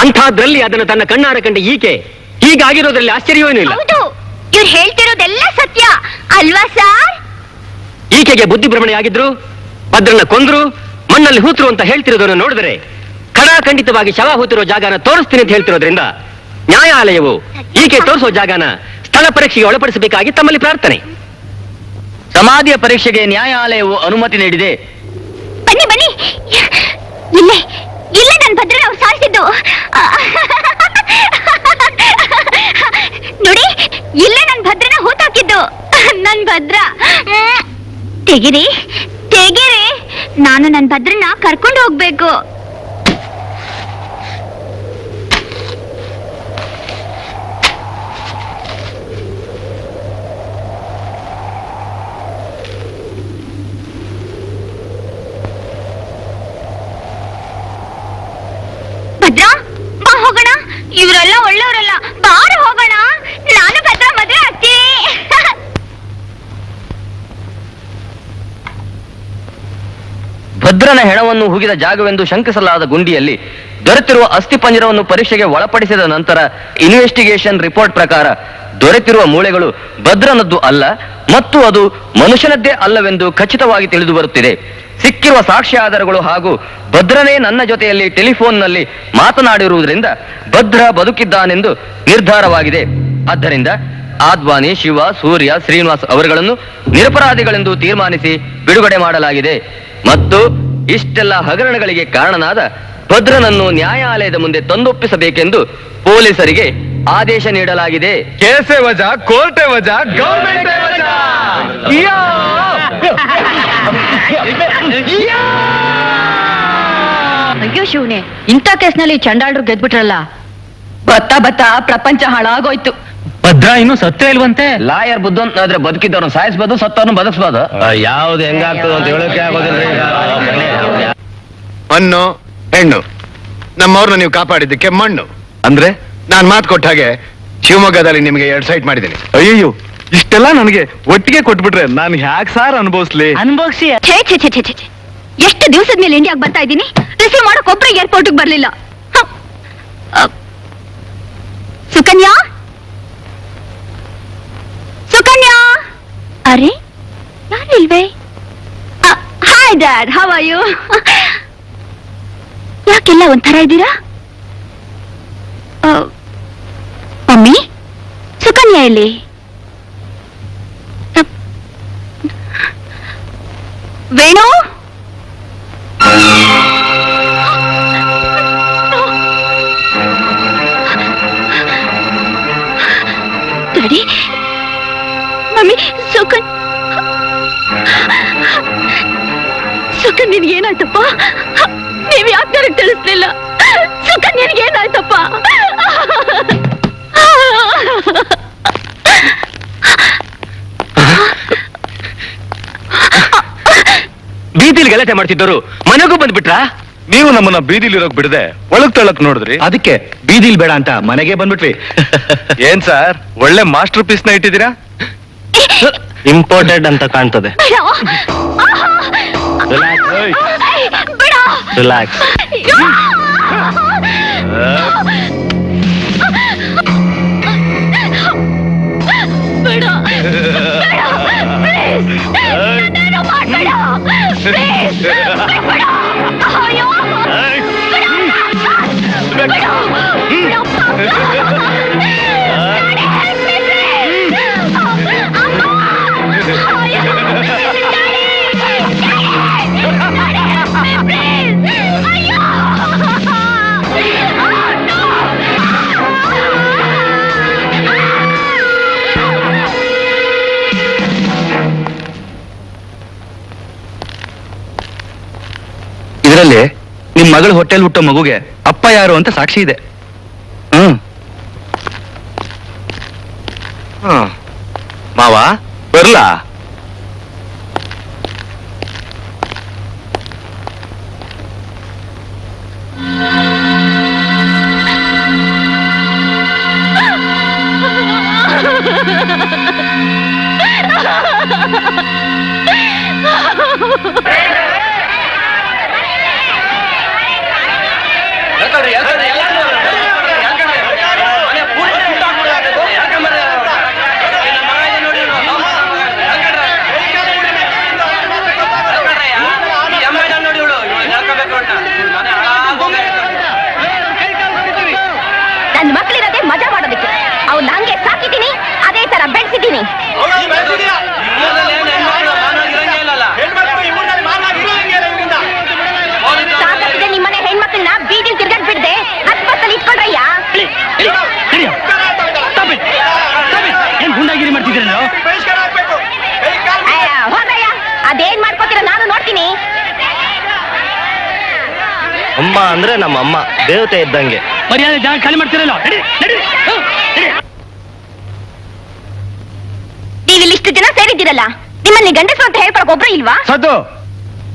ಅಂಥದ್ರಲ್ಲಿ ಅದನ್ನು ತನ್ನ ಕಣ್ಣಾರ ಕಂಡ ಈಕೆ ಹೀಗಾಗಿರೋದ್ರಲ್ಲಿ ಆಶ್ಚರ್ಯವೇನೂ ಇಲ್ಲ. ಇವ್ರು ಹೇಳ್ತಿರೋದೆಲ್ಲ ಸತ್ಯ ಅಲ್ವಾ ಸರ್? ಈಕೆಗೆ ಬುದ್ಧಿಭ್ರಮಣೆ ಆಗಿದ್ರು, ಭದ್ರನ್ನ ಕೊಂದ್ರು, ಮಣ್ಣಲ್ಲಿ ಹೂತ್ರು ಅಂತ ಹೇಳ್ತಿರೋದನ್ನು ನೋಡಿದ್ರೆ ಖಂಡಿತವಾಗಿ ಶವ ಹೂತಿರೋ ಜಾಗನ ತೋರಿಸ್ತೀನಿ ಅಂತ ಹೇಳ್ತಿರೋದ್ರಿಂದ ನ್ಯಾಯಾಲಯವು ಈಕೆ ತೋರಿಸೋ ಜಾಗನ ಸ್ಥಳ ಪರೀಕ್ಷೆಗೆ ಒಳಪಡಿಸಬೇಕಾಗಿ ತಮ್ಮಲ್ಲಿ ಪ್ರಾರ್ಥನೆ. ಸಮಾಧಿಯ ಪರೀಕ್ಷೆಗೆ ನ್ಯಾಯಾಲಯವು ಅನುಮತಿ ನೀಡಿದೆ. ಬನ್ನಿ ಬನ್ನಿ, ಇಲ್ಲೇ ನನ್ನ ಭದ್ರನ ಅವ್ರು ಸಾಯಿಸಿದ್ದು. ನೋಡಿ, ಇಲ್ಲೇ ನನ್ನ ಭದ್ರನ ಹೂತಾಕಿದ್ದು. ನನ್ ಭದ್ರ ತೆಗಿರಿ, ನಾನು ನನ್ನ ಭದ್ರನ ಕರ್ಕೊಂಡು ಹೋಗ್ಬೇಕು. ಭದ್ರ, ಬಾ ಹೋಗೋಣ. ಇವರೆಲ್ಲ ಒಳ್ಳೆಯವರಲ್ಲ, ಬಾರ ಹೋಗೋಣ. ನಾನು ಭದ್ರ ಮದುವೆ ಆಗ್ತೀನಿ. ಭದ್ರನ ಹೆಣವನ್ನು ಹುಗಿದ ಜಾಗವೆಂದು ಶಂಕಿಸಲಾದ ಗುಂಡಿಯಲ್ಲಿ ದೊರೆತಿರುವ ಅಸ್ಥಿಪಂಜರವನ್ನು ಪರೀಕ್ಷೆಗೆ ಒಳಪಡಿಸಿದ ನಂತರ ಇನ್ವೆಸ್ಟಿಗೇಷನ್ ರಿಪೋರ್ಟ್ ಪ್ರಕಾರ ದೊರೆತಿರುವ ಮೂಳೆಗಳು ಭದ್ರನದ್ದು ಅಲ್ಲ ಮತ್ತು ಅದು ಮನುಷ್ಯನದ್ದೇ ಅಲ್ಲವೆಂದು ಖಚಿತವಾಗಿ ತಿಳಿದು ಬರುತ್ತಿದೆ. ಸಿಕ್ಕಿರುವ ಸಾಕ್ಷ್ಯ ಆಧಾರಗಳು ಹಾಗೂ ಭದ್ರನೇ ನನ್ನ ಜೊತೆಯಲ್ಲಿ ಟೆಲಿಫೋನ್ನಲ್ಲಿ ಮಾತನಾಡಿರುವುದರಿಂದ ಭದ್ರ ಬದುಕಿದ್ದಾನೆಂದು ನಿರ್ಧಾರವಾಗಿದೆ. ಆದ್ದರಿಂದ ಆದ್ವಾನಿ, ಶಿವ, ಸೂರ್ಯ, ಶ್ರೀನಿವಾಸ್ ಅವರುಗಳನ್ನು ನಿರಪರಾಧಿಗಳೆಂದು ತೀರ್ಮಾನಿಸಿ ಬಿಡುಗಡೆ ಮಾಡಲಾಗಿದೆ ಮತ್ತು ಇಷ್ಟೆಲ್ಲ ಹಗರಣಗಳಿಗೆ ಕಾರಣನಾದ ಭದ್ರನನ್ನು ನ್ಯಾಯಾಲಯದ ಮುಂದೆ ತಂದೊಪ್ಪಿಸಬೇಕೆಂದು ಪೊಲೀಸರಿಗೆ ಆದೇಶ ನೀಡಲಾಗಿದೆ. ಕೇಸೇ ವಜಾ, ಕೋರ್ಟೇ ವಜಾ, ಗೌರ್ಮೆಂಟ್ ಅಯ್ಯೋ ಶಿವನೇ, ಇಂಥ ಕೇಸ್ನಲ್ಲಿ ಚಂಡಾಳ್ರು ಗೆದ್ಬಿಟ್ರಲ್ಲ. ಬತ್ತಾ ಪ್ರಪಂಚ ಹಾಳಾಗೋಯ್ತು. ಭದ್ರ ಇನ್ನು ಸತ್ತೇ ಇಲ್ವಂತೆ. ಲಾಯರ್ ಬುದ್ಧನಾದ್ರೆ ಬದುಕಿದ್ದವ್ರನ್ನ ಸಾಯಿಸ್ಬೋದು, ಸತ್ತವ್ರನ್ನ ಬದುಕಿಸ್ಬೋದು. ಯಾವ್ದು ಹೆಂಗಾಗ್ತದೆ ಅಂತ ಹೇಳೋಕೆ ಆಗೋದಿಲ್ಲ. ಮಣ್ಣು ಹೆಣ್ಣು ನಮ್ಮವ್ರನ್ನ ನೀವು ಕಾಪಾಡಿದ್ದಕ್ಕೆ ಮಣ್ಣು ಅಂದ್ರೆ ನಾನ್ ಮಾತು ಕೊಟ್ಟ ಹಾಗೆ ಶಿವಮೊಗ್ಗದಲ್ಲಿ ನಿಮಗೆ 2 ಸೈಟ್ ಮಾಡಿದ್ದೀನಿ. ಅಯ್ಯಯ್ಯೋ, ಇಷ್ಟೆಲ್ಲ ನನಗೆ ಒಟ್ಟಿಗೆ ಕೊಟ್ಬಿಟ್ರೆ ನಾನು ಹ್ಯಾಕ್ ಸಾರ್ ಅನುಭವಿಸ್ಲಿ? ಅನುಭವಿಸಿ. ಛೇ ಛೇ ಛೇ ಛೇ ಛೇ ಛೇ. ಎಷ್ಟು ದಿವಸದ ಮೇಲೆ ಇಂಡಿಯಾಗೆ ಬರ್ತಾ ಇದ್ದೀನಿ, ರಿಸೀವ್ ಮಾಡಕ್ ಒಬ್ರೆ ಏರ್ಪೋರ್ಟ್ಗೆ ಬರ್ಲಿಲ್ಲ. ಸುಕನ್ಯಾ, ಸುಕನ್ಯಾ, ಅರೆ ಯಾರಿಲ್ವೇ? Hi dad, how are you? ಯಾಕೆಲ್ಲ ಒಂಥರ ಇದ್ದೀರಾ? ಮಮ್ಮಿ, ಸುಕನ್ಯಾ ಎಲ್ಲಿ? ವೇಣು, ಡ್ಯಾಡಿ, ಮಮ್ಮಿ, ಸುಕನ್ ನಿನ್ಗೇನಾಯ್ತಪ್ಪ? ನೀವ್ ಯಾಕೆ ನನಗೆ ತಿಳಿಸ್ಲಿಲ್ಲ? ಸುಕನ್ ನಿನ್ಗೇನಾಯ್ತಪ್ಪ? ಬೀದಿಲಿ ಗಲಾಟೆ ಮಾಡ್ತಿದ್ದವರು ಮನೆಗೂ ಬಂದ್ಬಿಟ್ರಾ? ನೀವು ನಮ್ಮನ್ನ ಬೀದಿಲಿರೋಕ್ ಬಿಡದೆ ಒಳಗ್ ತಳ್ಳಕ್ ನೋಡಿದ್ರಿ, ಅದಕ್ಕೆ ಬೀದಿಲ್ ಬೇಡ ಅಂತ ಮನೆಗೆ ಬಂದ್ಬಿಟ್ವಿ. ಏನ್ ಸರ್, ಒಳ್ಳೆ ಮಾಸ್ಟರ್ ಪೀಸ್ ನ ಇಟ್ಟಿದ್ದೀರಾ? ಇಂಪಾರ್ಟೆಂಟ್ ಅಂತ ಕಾಣ್ತದೆ. ರಿಲ್ಯಾಕ್ಸ್. ಇದರಲ್ಲಿ ನಿಮ್ ಮಗಳು ಹೊಟ್ಟೆಲ್ ಹುಟ್ಟೋ ಮಗುಗೆ ಅಪ್ಪ ಯಾರು ಅಂತ ಸಾಕ್ಷಿ ಇದೆ. ಮಾವ ಬರ್ಲಾ? ನನ್ನ ಮಕ್ಕಳಿರದೆ ಮಜಾ ಮಾಡೋದಕ್ಕೆ ಅವ್ನು ಹಂಗೆ ಸಾಕಿದ್ದೀನಿ, ಅದೇ ತರ ಬೆಳೆಸಿದ್ದೀನಿ. ಸಾಕಾಗಿದೆ ನಿಮ್ಮನೆ ಹೆಣ್ಮಕ್ಳನ್ನ ಬೀದಿಲ್ ತಿರ್ಗಾಡ್ ಬಿಡ್ದೆ 10 ಬಸ್ಸಲ್ಲಿ ಇಟ್ಕೊಂಡ್ರಯ್ಯ. ಏನ್ ಗುಂಡಾಗಿರಿ ಮಾಡ್ತಿದ್ದೀರ ನಾವು? ಹೋಗಯ್ಯ, ಅದೇನ್ ಮಾಡ್ಕೋತೀರ ನಾನು ನೋಡ್ತೀನಿ. ಅಮ್ಮ ಅಂದ್ರೆ ನಮ್ಮ ಅಮ್ಮ, ದೇವತೆ ಇದ್ದಂಗೆ. ಮರ್ಯಾದೆ ಜಾಗ ಖಾಲಿ ಮಾಡ್ತಿರಲ್ಲ. ನೀವಿಲ್ಲಿ ಇಷ್ಟು ಜನ ಸೇರಿದ್ದೀರಲ್ಲ, ನಿಮ್ಮಲ್ಲಿ ಗಂಡಸರು ಅಂತ ಹೇಳ್ಕೊಳಕ್ ಒಬ್ರು ಇಲ್ವಾ? ಸದ್ದು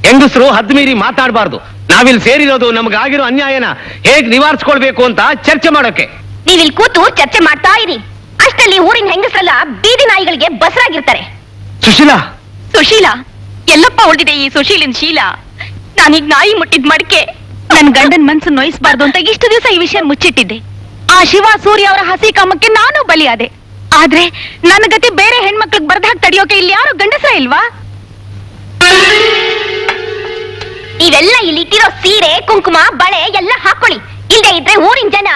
ಹೆಂಗಸರು ಹದ್ಮೀರಿ ಮಾತಾಡಬಾರ್ದು. ನಾವಿಲ್ಲಿ ಸೇರಿರೋದು ನಮಗಾಗಿರೋ ಅನ್ಯಾಯನ ಹೇಗ್ ನಿವಾರಿಸ್ಕೊಳ್ಬೇಕು ಅಂತ ಚರ್ಚೆ ಮಾಡೋಕೆ. ನೀವಿಲ್ಲಿ ಕೂತು ಚರ್ಚೆ ಮಾಡ್ತಾ ಇರಿ. ಅಷ್ಟರಲ್ಲಿ ಊರಿನ ಹೆಂಗಸರೆಲ್ಲ ಬೀದಿ ನಾಯಿಗಳಿಗೆ ಬಸರಾಗಿರ್ತಾರೆ. ಸುಶೀಲಾ, ಸುಶೀಲ ಎಲ್ಲಪ್ಪ ಉಳಿದಿದೆ ಈ ಸುಶೀಲಿನ ಶೀಲ? ನಾನೀಗ ನಾಯಿ ಮುಟ್ಟಿದ್ ಮಡಿಕೆ. ನನ್ ಗಂಡನ್ ಮನ್ಸು ನೋಯಿಸ್ಬಾರ್ದು ಅಂತ ಇಷ್ಟು ದಿವಸ ಈ ವಿಷಯ ಮುಚ್ಚಿಟ್ಟಿದ್ದೆ. ಆ ಶಿವ ಸೂರ್ಯ ಅವರ ಹಸಿ ಕಾಮಕ್ಕೆ ನಾನು ಬಲಿಯಾದೆ. ಆದ್ರೆ ನನ್ನ ಗತಿ ಬೇರೆ ಹೆಣ್ಮಕ್ಳಿಗೆ ಬರ್ದಾಗ ತಡಿಯೋಕೆ ಇಲ್ಲಿ ಯಾರು ಗಂಡಸ ಇಲ್ವಾ? ನೀವೆಲ್ಲ ಇಲ್ಲಿಟ್ಟಿರೋ ಸೀರೆ ಕುಂಕುಮ ಬಳೆ ಎಲ್ಲ ಹಾಕೊಳ್ಳಿ. ಇಲ್ಲದೆ ಇದ್ರೆ ಊರಿನ ಜನ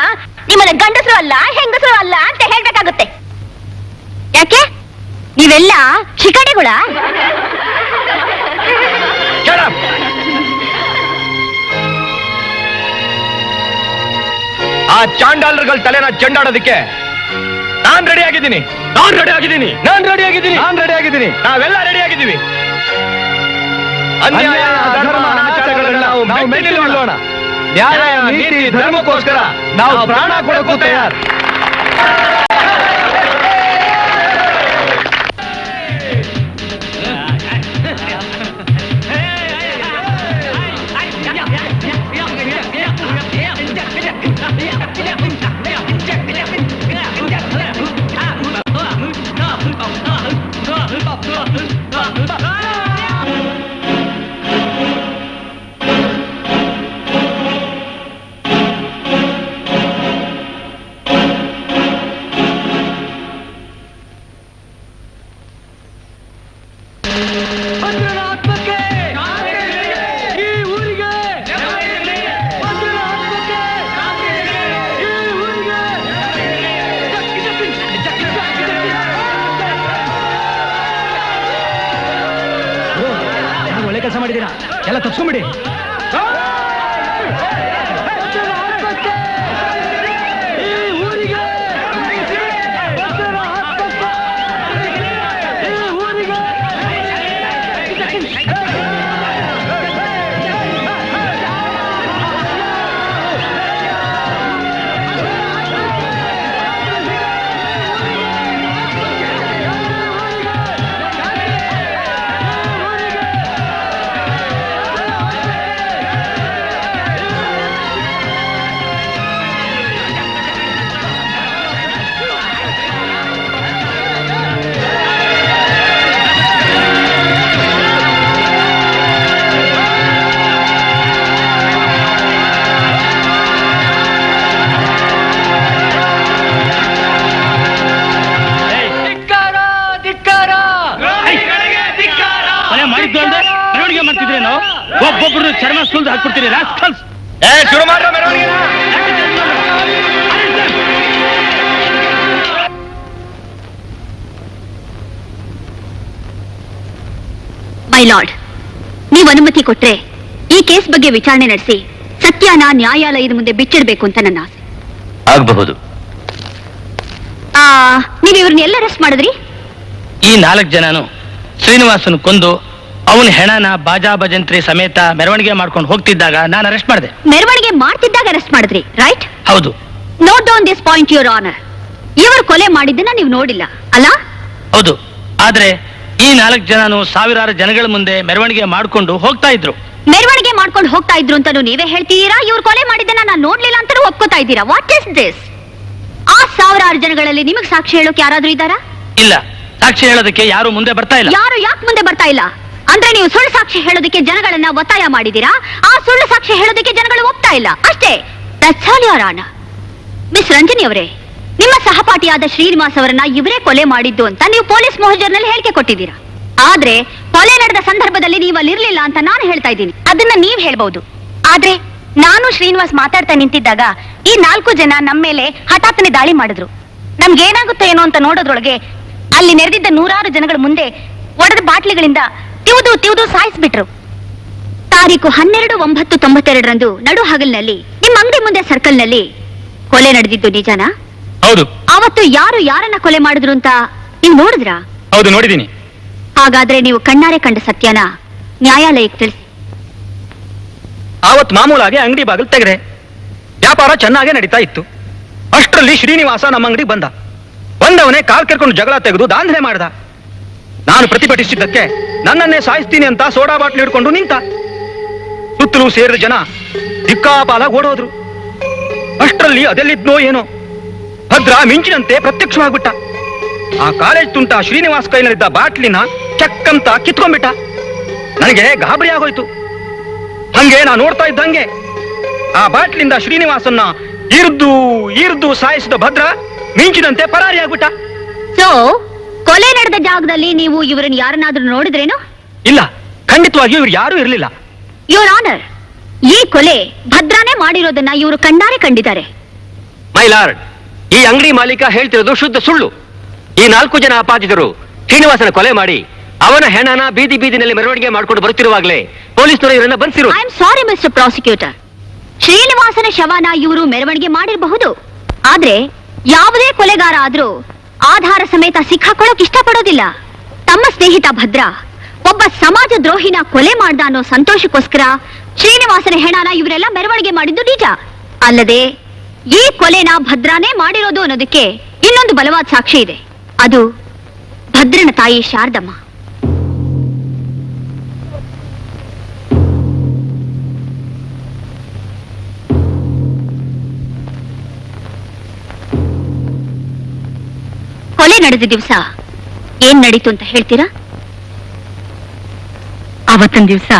ನಿಮ್ಮನ್ನ ಗಂಡಸರು ಅಲ್ಲ ಹೆಂಗಸರು ಅಲ್ಲ ಅಂತ ಹೇಳ್ಬೇಕಾಗುತ್ತೆ. ಯಾಕೆ ನೀವೆಲ್ಲ ಶಿಕಾಡಿಗಳ? ಆ ಚಾಂಡಾಲರ್ಗಳ ತಲೆನ ಚೆಂಡಾಡೋದಕ್ಕೆ ನಾನ್ ರೆಡಿ ಆಗಿದ್ದೀನಿ. ನಾವೆಲ್ಲ ರೆಡಿ ಆಗಿದ್ದೀವಿ. ಅನ್ಯಾಯ ಧರ್ಮ ಅನಾಚಾರಗಳನ್ನ ನಾವು ಮೆಟ್ಟಿ ನಿಲ್ಲೋಣ. ನ್ಯಾಯ ನೀತಿ ಧರ್ಮಕ್ಕೋಸ್ಕರ ನಾವು ಪ್ರಾಣ ಕೊಡಕ್ಕೂ ತಯಾರು. ಒಳ್ಳೆ ಕೆಲಸ ಮಾಡಿದ್ದೀರಾ, ಎಲ್ಲ ತಪ್ಸ್ಕೊಂಬಿಡಿ. ಮೆರವಣಿಗೆ ಮಾಡ್ತಿದ್ರೇನೋ, ಒಬ್ಬೊಬ್ರು ಚರ್ಮ ಸುಲ್ದು ಹಾಕ್ಬಿಡ್ತೀರಿ ರಾಸ್ಕಲ್ಸ್. ಶುರು ಮಾಡ್ರ ಮೆರವಣಿಗೆ. ಮೈ ಲಾರ್ಡ್, ನೀವು ಅನುಮತಿ ಕೊಟ್ರೆ ಈ ಕೇಸ್ ಬಗ್ಗೆ ವಿಚಾರಣೆ ನಡೆಸಿ ಸತ್ಯನ ನ್ಯಾಯಾಲಯದ ಮುಂದೆ ಬಿಚ್ಚಿಡ್ಬೇಕು ಅಂತ ನನ್ನ ಆಸೆ. ಆಗಬಹುದು. ನೀವು ಇವ್ರನ್ನ ಎಲ್ಲ ಅರೆಸ್ಟ್ ಮಾಡಿದ್ರಿ? ಈ 4 ಜನನು ಶ್ರೀನಿವಾಸನ್ ಕೊಂದು ಅವನ ಹೆಣನ ಬಾಜಾ ಭಜಂತ್ರಿ ಸಮೇತ ಮೆರವಣಿಗೆ ಮಾಡ್ಕೊಂಡು ಹೋಗ್ತಿದ್ದಾಗ ನಾನು ಅರೆಸ್ಟ್ ಮಾಡಿದೆ. ಮೆರವಣಿಗೆ ಮಾಡ್ತಿದ್ದಾಗ ಅರೆಸ್ಟ್ ಮಾಡಿದ್ರಿ, ರೈಟ್? ಹೌದು. Note down this point your honour. ಇವರು ಕೊಲೆ ಮಾಡಿದ್ದನ್ನ ನೀವು ನೋಡಿಲ್ಲ ಅಲ್ಲ? ಹೌದು. ಆದ್ರೆ ಈ 4 ಜನನು ಸಾವಿರಾರು ಜನಗಳ ಮುಂದೆ ಮೆರವಣಿಗೆ ಮಾಡ್ಕೊಂಡು ಹೋಗ್ತಾ ಇದ್ರು. ಮೆರವಣಿಗೆ ಮಾಡ್ಕೊಂಡು ಹೋಗ್ತಾ ಇದ್ರು ಅಂತಾನು ನೀವೇ ಹೇಳ್ತೀರಾ, ಇವ್ರು ಕೊಲೆ ಮಾಡಿದ್ದನ್ನ ನಾನು ನೋಡ್ಲಿಲ್ಲ ಅಂತಾನು ಒಪ್ಕೋತಾ ಇದ್ದೀರಾ. What is this? ಆ ಸಾವಿರಾರು ಜನಗಳಲ್ಲಿ ನಿಮಗೆ ಸಾಕ್ಷಿ ಹೇಳೋಕೆ ಯಾರಾದ್ರೂ ಇದ್ದಾರಾ? ಇಲ್ಲ, ಸಾಕ್ಷಿ ಹೇಳೋದಕ್ಕೆ ಯಾರು ಮುಂದೆ ಬರ್ತಾ ಇಲ್ಲ. ಯಾರು ಯಾಕೆ ಮುಂದೆ ಬರ್ತಾ ಇಲ್ಲ? ಅಂದ್ರೆ ನೀವು ಸುಳ್ಳು ಸಾಕ್ಷಿ ಹೇಳೋದಕ್ಕೆ ಜನಗಳನ್ನ ಒತ್ತಾಯ ಮಾಡಿದೀರಾ, ಆ ಸುಳ್ಳು ಸಾಕ್ಷಿ ಹೇಳೋದಕ್ಕೆ ಜನಗಳು ಒಪ್ತಾ ಇಲ್ಲ ಅಷ್ಟೇ. That's all your honour. Miss Ranjani ಅವರೇ, ನಿಮ್ಮ ಸಹಪಾಠಿಯಾದ ಶ್ರೀನಿವಾಸ್ ಅವರನ್ನ ಇವರೇ ಕೊಲೆ ಮಾಡಿದ್ದು ಅಂತ ನೀವು ಪೊಲೀಸ್ ಮೊಹಜರ್ನಲ್ಲಿ ಹೇಳಿಕೆ ಕೊಟ್ಟಿದ್ದೀರಾ. ಆದ್ರೆ ಕೊಲೆ ನಡೆದ ಸಂದರ್ಭದಲ್ಲಿ ನೀವು ಅಲ್ಲಿರ್ಲಿಲ್ಲ ಅಂತ ನಾನು ಹೇಳ್ತಾ ಇದ್ದೀನಿ. ಅದನ್ನ ನೀವ್ ಹೇಳ್ಬಹುದು. ಆದ್ರೆ ನಾನು ಶ್ರೀನಿವಾಸ್ ಮಾತಾಡ್ತಾ ನಿಂತಿದ್ದಾಗ ಈ 4 ಜನ ನಮ್ಮ ಮೇಲೆ ಹಠಾತ್ತನೆ ದಾಳಿ ಮಾಡಿದ್ರು. ನಮ್ಗೇನಾಗುತ್ತೋ ಏನೋ ಅಂತ ನೋಡೋದ್ರೊಳಗೆ ಅಲ್ಲಿ ನೆರೆದಿದ್ದ ನೂರಾರು ಜನಗಳ ಮುಂದೆ ಒಡೆದ ಬಾಟ್ಲಿಗಳಿಂದ ತಿವಿದು ಸಾಯಿಸ್ಬಿಟ್ರು. ತಾರೀಕು 12/9/92 ನಡು ಹಗಲಿನಲ್ಲಿ ನಿಮ್ಮ ಅಂಗಡಿ ಮುಂದೆ ಸರ್ಕಲ್ ನಲ್ಲಿ ಕೊಲೆ ನಡೆದಿದ್ದು ನಿಜನಾ? ಹೌದು. ಅವತ್ತು ಯಾರು ಯಾರನ್ನ ಕೊಲೆ ಮಾಡಿದ್ರು ಅಂತ ನೀವು ನೋಡಿದ್ರಾ? ಹೌದು, ನೋಡಿದ್ದೀನಿ. ಹಾಗಾದ್ರೆ ನೀವು ಕಣ್ಣಾರೆ ಕಂಡ ಸತ್ಯನ ನ್ಯಾಯಾಲಯಕ್ಕೆ ತಿಳಿಸಿ. ಆವತ್ ಮಾಮೂಲಾಗಿ ಅಂಗಡಿ ಬಾಗಿಲು ತೆಗೆದೆ. ವ್ಯಾಪಾರ ಚೆನ್ನಾಗೇ ನಡೀತಾ ಇತ್ತು. ಅಷ್ಟರಲ್ಲಿ ಶ್ರೀನಿವಾಸ ನಮ್ಮ ಅಂಗಡಿಗೆ ಬಂದವನೇ ಕಾಲ್ ಕೆರ್ಕೊಂಡು ಜಗಳ ತೆಗೆದು ದಾಂಧಲೆ ಮಾಡ್ದ. ನಾನು ಪ್ರತಿಭಟಿಸಿದ್ದಕ್ಕೆ ನನ್ನನ್ನೇ ಸಾಯಿಸ್ತೀನಿ ಅಂತ ಸೋಡಾ ಬಾಟ್ಲಿ ಹಿಡ್ಕೊಂಡು ನಿಂತ. ಸುತ್ತಲೂ ಸೇರಿದ ಜನ ದಿಕ್ಕಾಪಾಲ ಓಡೋದ್ರು. ಅಷ್ಟರಲ್ಲಿ ಅದೆಲ್ಲಿದ್ನೋ ಏನೋ ಭದ್ರ ಮಿಂಚಿನಂತೆ ಪ್ರತ್ಯಕ್ಷವಾಗ್ಬಿಟ್ಟ. ಆ ಕಾಲೇಜ್ ತುಂಟ ಶ್ರೀನಿವಾಸ್ ಕೈನಲ್ಲಿದ್ದ ಬಾಟ್ಲಿನ ಚಕ್ಕಂತ ಕಿತ್ಕೊಂಡ್ಬಿಟ್ಟ. ನನಗೆ ಗಾಬರಿ ಆಗೋಯ್ತು. ಹಂಗೆ ನಾ ನೋಡ್ತಾ ಇದ್ದಂಗೆ ಆ ಬಾಟ್ಲಿಂದ ಶ್ರೀನಿವಾಸನ್ನ ಇರ್ದು ಸಾಯಿಸಿದ ಭದ್ರ ಮಿಂಚಿನಂತೆ ಪರಾರಿಯಾಗ್ಬಿಟ್ಟ. ಸೊ ಕೊಲೆ ನಡೆದ ಜಾಗದಲ್ಲಿ ನೀವು ಇವರನ್ನ ಯಾರನ್ನಾದ್ರೂ ನೋಡಿದ್ರೇನು? ಇಲ್ಲ, ಖಂಡಿತವಾಗಿಯೂ ಇವ್ರು ಯಾರೂ ಇರಲಿಲ್ಲ. ಯುವರ್ ಆನರ್, ಈ ಕೊಲೆ ಭದ್ರಾನೇ ಮಾಡಿರೋದನ್ನ ಇವರು ಕಣ್ಣಾರೆ ಕಂಡಿದ್ದಾರೆ. ಮೈ ಲಾರ್ಡ್, ಈ ಅಂಗಡಿ ಮಾಲೀಕ ಹೇಳ್ತಿರೋದು ಶುದ್ಧ ಸುಳ್ಳು. ಈ 4 ಜನ ಅಪಾದಿತರು ಶ್ರೀನಿವಾಸನ ಕೊಲೆ ಮಾಡಿ ಅವನ ಹೆಣನ ಬೀದಿನಲ್ಲಿ ಮೆರವಣಿಗೆ ಮಾಡ್ಕೊಂಡು ಬರುತ್ತಿರುವಾಗಲೇ ಪೊಲೀಸರು ಇವರನ್ನ ಬಂಧಿಸಿರು. I am sorry mister prosecutor, ಶ್ರೀನಿವಾಸನ ಶವನ ಇವರು ಮೆರವಣಿಗೆ ಮಾಡಿರಬಹುದು. ಆದ್ರೆ ಯಾವುದೇ ಕೊಲೆಗಾರ ಆದ್ರೂ ಆಧಾರ ಸಮೇತ ಸಿಕ್ಕಾಕೊಳ್ಳೋಕ್ ಇಷ್ಟಪಡೋದಿಲ್ಲ. ತಮ್ಮ ಸ್ನೇಹಿತ ಭದ್ರ ಒಬ್ಬ ಸಮಾಜ ದ್ರೋಹಿನ ಕೊಲೆ ಮಾಡ್ದ ಅನ್ನೋ ಸಂತೋಷಕ್ಕೋಸ್ಕರ ಶ್ರೀನಿವಾಸನ ಹೆಣನ ಇವರೆಲ್ಲ ಮೆರವಣಿಗೆ ಮಾಡಿದ್ದು ನಿಜ. ಅಲ್ಲದೆ ಈ ಕೊಲೆನ ಭದ್ರಾನೇ ಮಾಡಿರೋದು ಅನ್ನೋದಕ್ಕೆ ಇನ್ನೊಂದು ಬಲವಾದ ಸಾಕ್ಷಿ ಇದೆ. ಅದು ಭದ್ರನ ತಾಯಿ ಶಾರದಮ್ಮ. ಕೊಲೆ ನಡೆದ ದಿವಸ ಏನ್ ನಡೀತು ಅಂತ ಹೇಳ್ತೀರಾ? ಅವತ್ತಿನ ದಿವಸ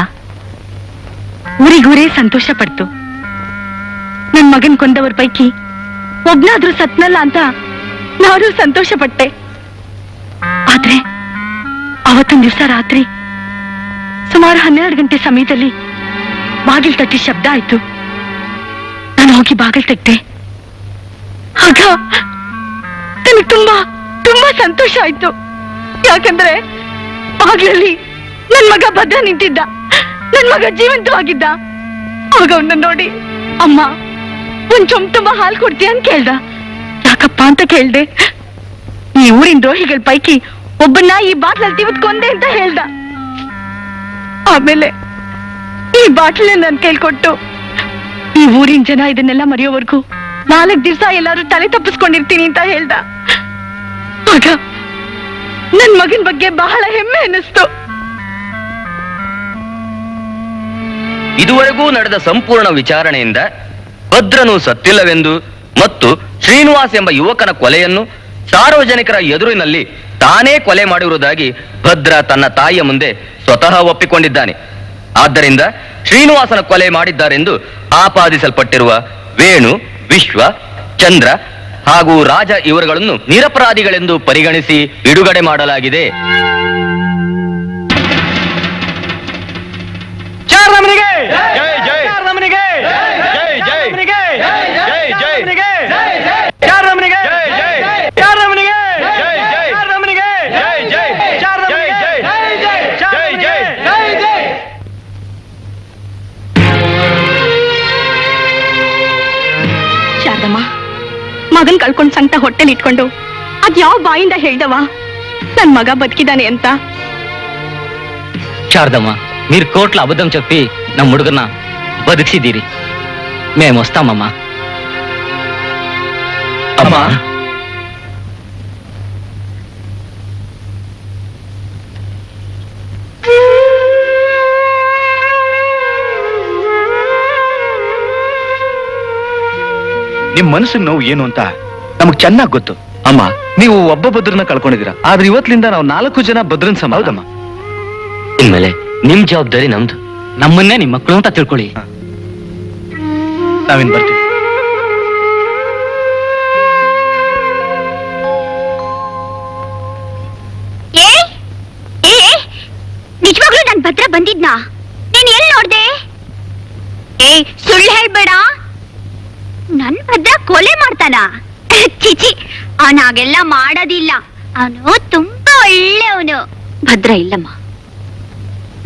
ಊರಿಗೂರೇ ಸಂತೋಷ ಪಡ್ತು. ನನ್ ಮಗನ್ ಕೊಂದವ್ರ ಪೈಕಿ ಒಬ್ನಾದ್ರೂ ಸತ್ನಲ್ಲ ಅಂತ ನಾನು ಸಂತೋಷ ಪಟ್ಟೆ. ಆದ್ರೆ ಅವತ್ತಿನ ದಿವಸ ರಾತ್ರಿ ಸುಮಾರು 12 ಗಂಟೆ ಸಮಯದಲ್ಲಿ ಬಾಗಿಲು ತಟ್ಟಿ ಶಬ್ದ ಆಯ್ತು. ನಾನು ಹೋಗಿ ಬಾಗಿಲು ತೆಗ್ದೆ. ಆಗ ನನಗೆ ತುಂಬಾ ಸಂತೋಷ ಆಯ್ತು. ಯಾಕಂದ್ರೆ ಬಾಗಿಲಲ್ಲಿ ನನ್ ಮಗ ಭದ್ರ ನಿಂತಿದ್ದ, ನನ್ ಮಗ ಜೀವಂತವಾಗಿದ್ದ. ಆಗ ಅವನ್ನ ನೋಡಿ, ಅಮ್ಮ ಒಂದ್ ಚೊಂಬ್ ತುಂಬಾ ಹಾಲು ಕೊಡ್ತೀಯ ಅಂತ ಕೇಳ್ದ. ಯಾಕಪ್ಪ ಅಂತ ಕೇಳ್ದೆ. ಈ ಊರಿನ ದ್ರೋಹಿಗಳ ಪೈಕಿ ಒಬ್ಬನ್ನ ಈ ಬಾಟ್ಲಲ್ಲಿ ತಿವಿದ್ಕೊಂಡೆ ಅಂತ ಹೇಳ್ದ. ಆಮೇಲೆ ಈ ಬಾಟ್ಲ ನನ್ ಕೇಳ್ಕೊಟ್ಟು, ಈ ಊರಿನ ಜನ ಇದನ್ನೆಲ್ಲ ಮರೆಯೋವರೆಗೂ 4 ದಿವಸ ಎಲ್ಲಾರು ತಲೆ ತಪ್ಪಿಸ್ಕೊಂಡಿರ್ತೀನಿ ಅಂತ ಹೇಳ್ದ. ಆಗ ನನ್ ಮಗನ್ ಬಗ್ಗೆ ಬಹಳ ಹೆಮ್ಮೆ ಅನ್ನಿಸ್ತು. ಇದುವರೆಗೂ ನಡೆದ ಸಂಪೂರ್ಣ ವಿಚಾರಣೆಯಿಂದ ಭದ್ರನು ಸತ್ತಿಲ್ಲವೆಂದು ಮತ್ತು ಶ್ರೀನಿವಾಸ್ ಎಂಬ ಯುವಕನ ಕೊಲೆಯನ್ನು ಸಾರ್ವಜನಿಕರ ಎದುರಿನಲ್ಲಿ ತಾನೇ ಕೊಲೆ ಮಾಡಿರುವುದಾಗಿ ಭದ್ರ ತನ್ನ ತಾಯಿಯ ಮುಂದೆ ಸ್ವತಃ ಒಪ್ಪಿಕೊಂಡಿದ್ದಾನೆ. ಆದ್ದರಿಂದ ಶ್ರೀನಿವಾಸನ ಕೊಲೆ ಮಾಡಿದ್ದಾರೆಂದು ಆಪಾದಿಸಲ್ಪಟ್ಟಿರುವ ವೇಣು, ವಿಶ್ವ, ಚಂದ್ರ ಹಾಗೂ ರಾಜ ಇವರುಗಳನ್ನು ನಿರಪರಾಧಿಗಳೆಂದು ಪರಿಗಣಿಸಿ ಬಿಡುಗಡೆ ಮಾಡಲಾಗಿದೆ. ಶಾರದಮ್ಮ, ಮಗನ್ ಕಳ್ಕೊಂಡ್ ಸಂಕಟ ಹೊಟ್ಟೆಲಿ ಇಟ್ಕೊಂಡು ಅದ್ ಯಾವ ಬಾಯಿಂದ ಹೇಳ್ದವ ನನ್ ಮಗ ಬದುಕಿದಾನೆ ಅಂತ? శారదమ్మ, మీరు కోట్ల అబద్ధం చెప్పి నా ముడుగున బతికిసిదీరి. మేము వస్తామమ్మా. అమ్మా, ನಿಮ್ ಮನಸ್ಸಿನ ನೋವು ಏನು ಅಂತ ನಮಗ್ ಚೆನ್ನಾಗ್ ಗೊತ್ತು. ಅಮ್ಮ, ನೀವು ಒಬ್ಬ ಭದ್ರನ ಕಳ್ಕೊಂಡಿದ್ದೀರಾ, ಆದ್ರೆ ಇವತ್ತಿನಿಂದ ನಾವು 4 ಜನ ಭದ್ರನ್ ಸಮ. ಹೌದಮ್ಮ. ಇನ್ಮೇಲೆ ನಿಮ್ ಜವಾಬ್ದಾರಿ ನಮ್ದು. ನಮ್ಮನ್ನೇ ನಿಮ್ ಮಕ್ಕಳು ಅಂತ ತಿಳ್ಕೊಳ್ಳಿ. ನಾವಿನ್ ಬರ್ತೀವಿ. ನಿಜವಾಗ್ಲೂ ನನ್ ಭದ್ರ ಬಂದಿದ್ನಾ? ನೀನ್ ಎಲ್ಲಿ ನೋಡ್ದೆ? ಸುಳ್ಳು ಹೇಳ್ಬೇಡ. ನನ್ ಭದ್ರ ಕೊಲೆ ಮಾಡ್ತಾನ? ಚಿಚಿ, ಅವನ ಹಾಗೆಲ್ಲ ಮಾಡೋದಿಲ್ಲ. ಅವನು ತುಂಬಾ ಒಳ್ಳೆಯವನು. ಭದ್ರ ಇಲ್ಲಮ್ಮ.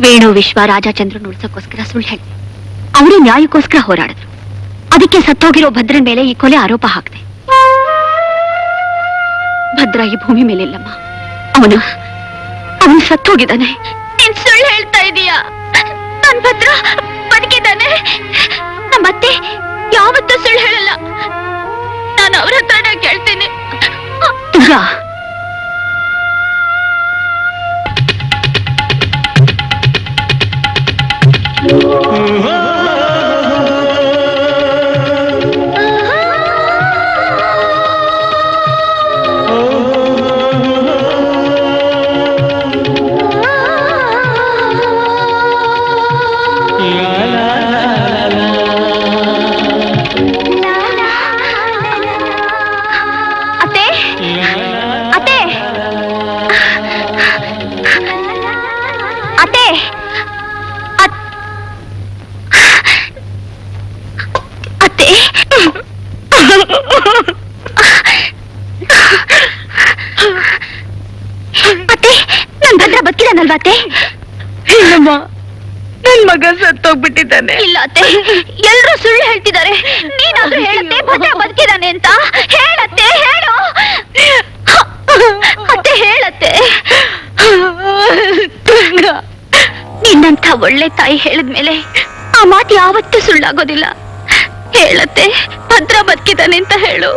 ವೇಣು, ವಿಶ್ವ, ರಾಜಚಂದ್ರನ್ ಉಳ್ಸಕ್ಕೋಸ್ಕರ ಸುಳ್ಳು ಹೇಳಿದೆ. ಅವರು ನ್ಯಾಯಕ್ಕೋಸ್ಕರ ಹೋರಾಡಿದ್ರು. ಅದಕ್ಕೆ ಸತ್ತೋಗಿರೋ ಭದ್ರನ್ ಮೇಲೆ ಈ ಕೊಲೆ ಆರೋಪ ಹಾಕ್ದೆ. ಭದ್ರ ಈ ಭೂಮಿ ಮೇಲೆ ಇಲ್ಲಮ್ಮ. ಅವನು ಸತ್ತೋಗಿದ್ದಾನೆ. ನೀನ್ ಸುಳ್ಳು ಹೇಳ್ತಾ ಇದೀಯಾ? ನನ್ ಭದ್ರ ಬದುಕಿದ್ದಾನೆ. ನಮ್ಮತ್ತೆ ಯಾವತ್ತೂ ಸುಳ್ಳು ಹೇಳಲ್ಲ. ನಾನು ಅವ್ರ ಹತ್ರನೇ ಕೇಳ್ತೀನಿ. ದುರ್ಗಾ, la la la ಅತ್ತೆ ಅತ್ತೆ ನನ್ ಭದ್ರ ಬದುಕಿದಾನಲ್ವಾ ಅತ್ತೆ? ಇಲ್ಲಮ್ಮ, ನನ್ ಮಗ ಸತ್ತೋಗ್ಬಿಟ್ಟಿದ್ದಾನೆ. ಇಲ್ಲ ಅತ್ತೆ, ಎಲ್ರೂ ಸುಳ್ಳು ಹೇಳ್ತಿದ್ದಾರೆ. ನೀನಾದ್ರೂ ಹೇಳತ್ತೆ ಭದ್ರ ಬದುಕಿದಾನೆ ಅಂತ. ಹೇಳತ್ತೆ, ಹೇಳು ಅತ್ತೆ, ಹೇಳತ್ತೆ. ನಿನ್ನಂಥ ಒಳ್ಳೆ ತಾಯಿ ಹೇಳಿದ್ಮೇಲೆ ಆ ಮಾತು ಯಾವತ್ತೂ ಸುಳ್ಳಾಗೋದಿಲ್ಲ. ಹೇಳತ್ತೆ ಭದ್ರ ಬದುಕಿದಾನೆ ಅಂತ ಹೇಳು.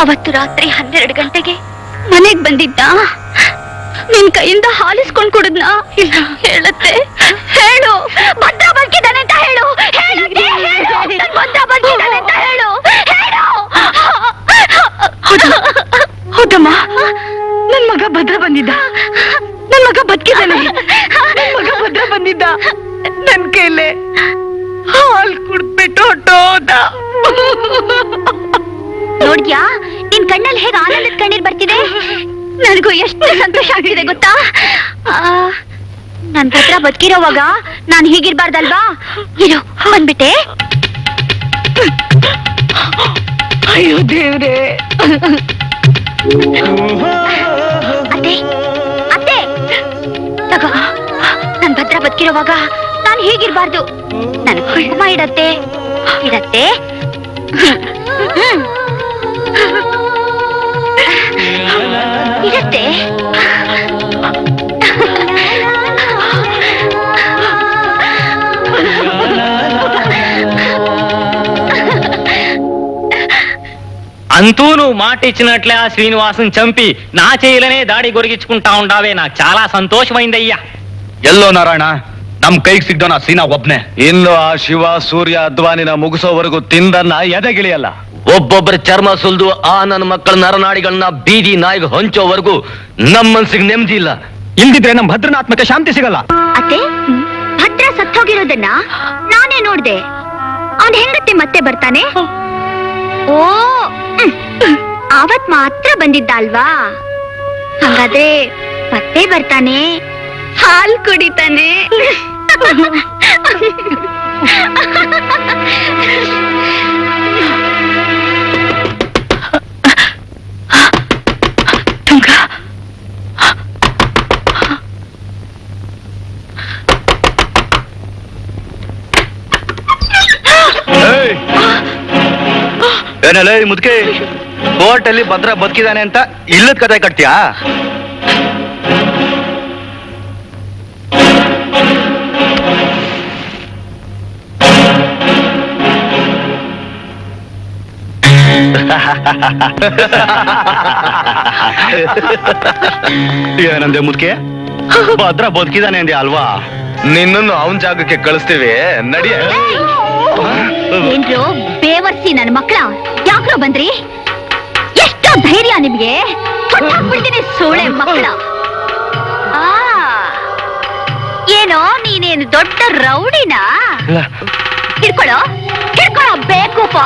ಅವತ್ತು ರಾತ್ರಿ 12 ಗಂಟೆಗೆ ಮನೆಗ್ ಬಂದಿದ್ದ, ನಿನ್ ಕೈಯಿಂದ ಹಾಲಿಸ್ಕೊಂಡ್ ಕುಡಿದ್ನ? ಇಲ್ಲ. ಹೇಳತ್ತೆ, ಹೇಳು ಭದ್ರ ಬದುಕಿದಾನೆ ಅಂತ ಹೇಳು. ಹೇಳತ್ತೆ, ಹೇಳು ನನ್ ಭದ್ರ ಬದುಕಿದಾನೆ ಅಂತ ಹೇಳು. ಹೇಳು. ಹೌದಮ್ಮ, ನನ್ ಮಗ ಭದ್ರ ಬಂದಿದ್ದ. ನನ್ ಮಗ ಬದುಕಿದ್ದಾನೆ. ನನ್ ಮಗ ಭದ್ರ ಬಂದಿದ್ದ. ನನ್ ಕೈಲೇ ಹಾಲ್ ಕುಡ್ಬಿಟ್ಟು ಹೊಟ್ಟೋದ. ನೋಡ್ಯಾ, ನಿನ್ ಕಣ್ಣಲ್ಲಿ ಹೇಗೆ ಆನಂದದ ಕಣ್ಣೀರ್ ಬರ್ತಿದೆ. ನನಗೂ ಎಷ್ಟು ಸಂತೋಷ ಆಗ್ತಿದೆ ಗೊತ್ತಾ. ನನ್ ಭದ್ರ ಬದುಕಿರೋವಾಗ ನಾನು ಹೀಗಿರ್ಬಾರ್ದಲ್ವಾ. ಇರು, ಬಂದ್ಬಿಟ್ಟೆ. ಅಯ್ಯೋ ದೇವ್ರೆ. ಅತ್ತೆ, ಅತ್ತೆ ತಗೋ, ನನ್ ಭದ್ರ ಬದುಕಿರೋವಾಗ ನಾನು ಹೀಗಿರ್ಬಾರ್ದು. ನನ್ ಕುಂಕುಮ ಇಡತ್ತೆ, ಇಡತ್ತೆ. ಇಡತ್ತೆ. అంతూ నువ్వు మాట ఇచ్చినట్లే ఆ శ్రీనివాసం చంపి నా చేయలనే దాడి గొరిగించుకుంటా ఉండావే నాకు చాలా సంతోషమైందయ్యా. ಎಲ್ಲೋ ನಾರಾಯಣ, ನಮ್ ಕೈಗೆ ಸಿಗ್ದೋನ ಸೀನಾ ಒಬ್ನೇ. ಇನ್ನು ಆ ಶಿವ ಸೂರ್ಯ ಅದ್ವಾನಿನ ಮುಗಿಸೋವರೆಗೂ ತಿಂದನ್ನ ಎದೆಗಿಳಿಯಲ್ಲ. ಒಬ್ಬೊಬ್ಬರ ಚರ್ಮ ಸುಲ್ದು ಆ ನನ್ನ ಮಕ್ಕಳ ನರನಾಡಿಗಳನ್ನ ಬೀದಿ ನಾಯಿಗೆ ಹೊಂಚೋವರೆಗೂ ನಮ್ಮ ಮನ್ಸಿಗೆ ನೆಮ್ಮದಿ ಇಲ್ಲ. ಇಲ್ದಿದ್ರೆ ನಮ್ ಭದ್ರನ ಆತ್ಮಕ್ಕೆ ಶಾಂತಿ ಸಿಗಲ್ಲ. ಅತ್ತೆ, ಭದ್ರ ಸತ್ತೋಗಿರೋದನ್ನ ನಾನೇ ನೋಡ್ದೆ. ಅವನ್ ಹೆಂಗತ್ತೆ ಮತ್ತೆ ಬರ್ತಾನೆ? ಓ, ಆವತ್ ಮಾತ್ರ ಬಂದಿದ್ದ ಅಲ್ವಾ? ಹಾಗಾದ್ರೆ ಮತ್ತೆ ಬರ್ತಾನೆ, ಹಾಲ್ ಕುಡಿತಾನೆ. ಏನಲ್ಲ ಮುದ್ಕೆ, ಕೋರ್ಟ್ ಅಲ್ಲಿ ಭದ್ರ ಬದುಕಿದಾನೆ ಅಂತ ಇಲ್ಲದ ಕತೆ ಕಟ್ತೀಯಾ? ಏನಂದೆ ಮುದ್ಕೆ? ಭದ್ರ ಬದುಕಿದಾನೆ ಅಂದೆ ಅಲ್ವಾ? ನಿನ್ನನ್ನು ಅವನ್ ಜಾಗಕ್ಕೆ ಕಳಿಸ್ತೀವಿ, ನಡಿಯ. ಏನ್ರು ಬೇವರ್ಸಿ ನನ್ನ ಮಕ್ಕಳ, ಯಾಕ್ರೋ ಬಂದ್ರಿ? ಎಷ್ಟೋ ಧೈರ್ಯ ನಿಮ್ಗೆ? ಬಿಡ್ತೀನಿ ಸೋಳೆ ಮಕ್ಕಳ. ಏನೋ ನೀನೇನು ದೊಡ್ಡ ರೌಡಿನಾ? ಹಿಡ್ಕೊಳ್ಳೋ, ಹಿಡ್ಕೊಳ್ಳೋ ಬೇಕೂಪ.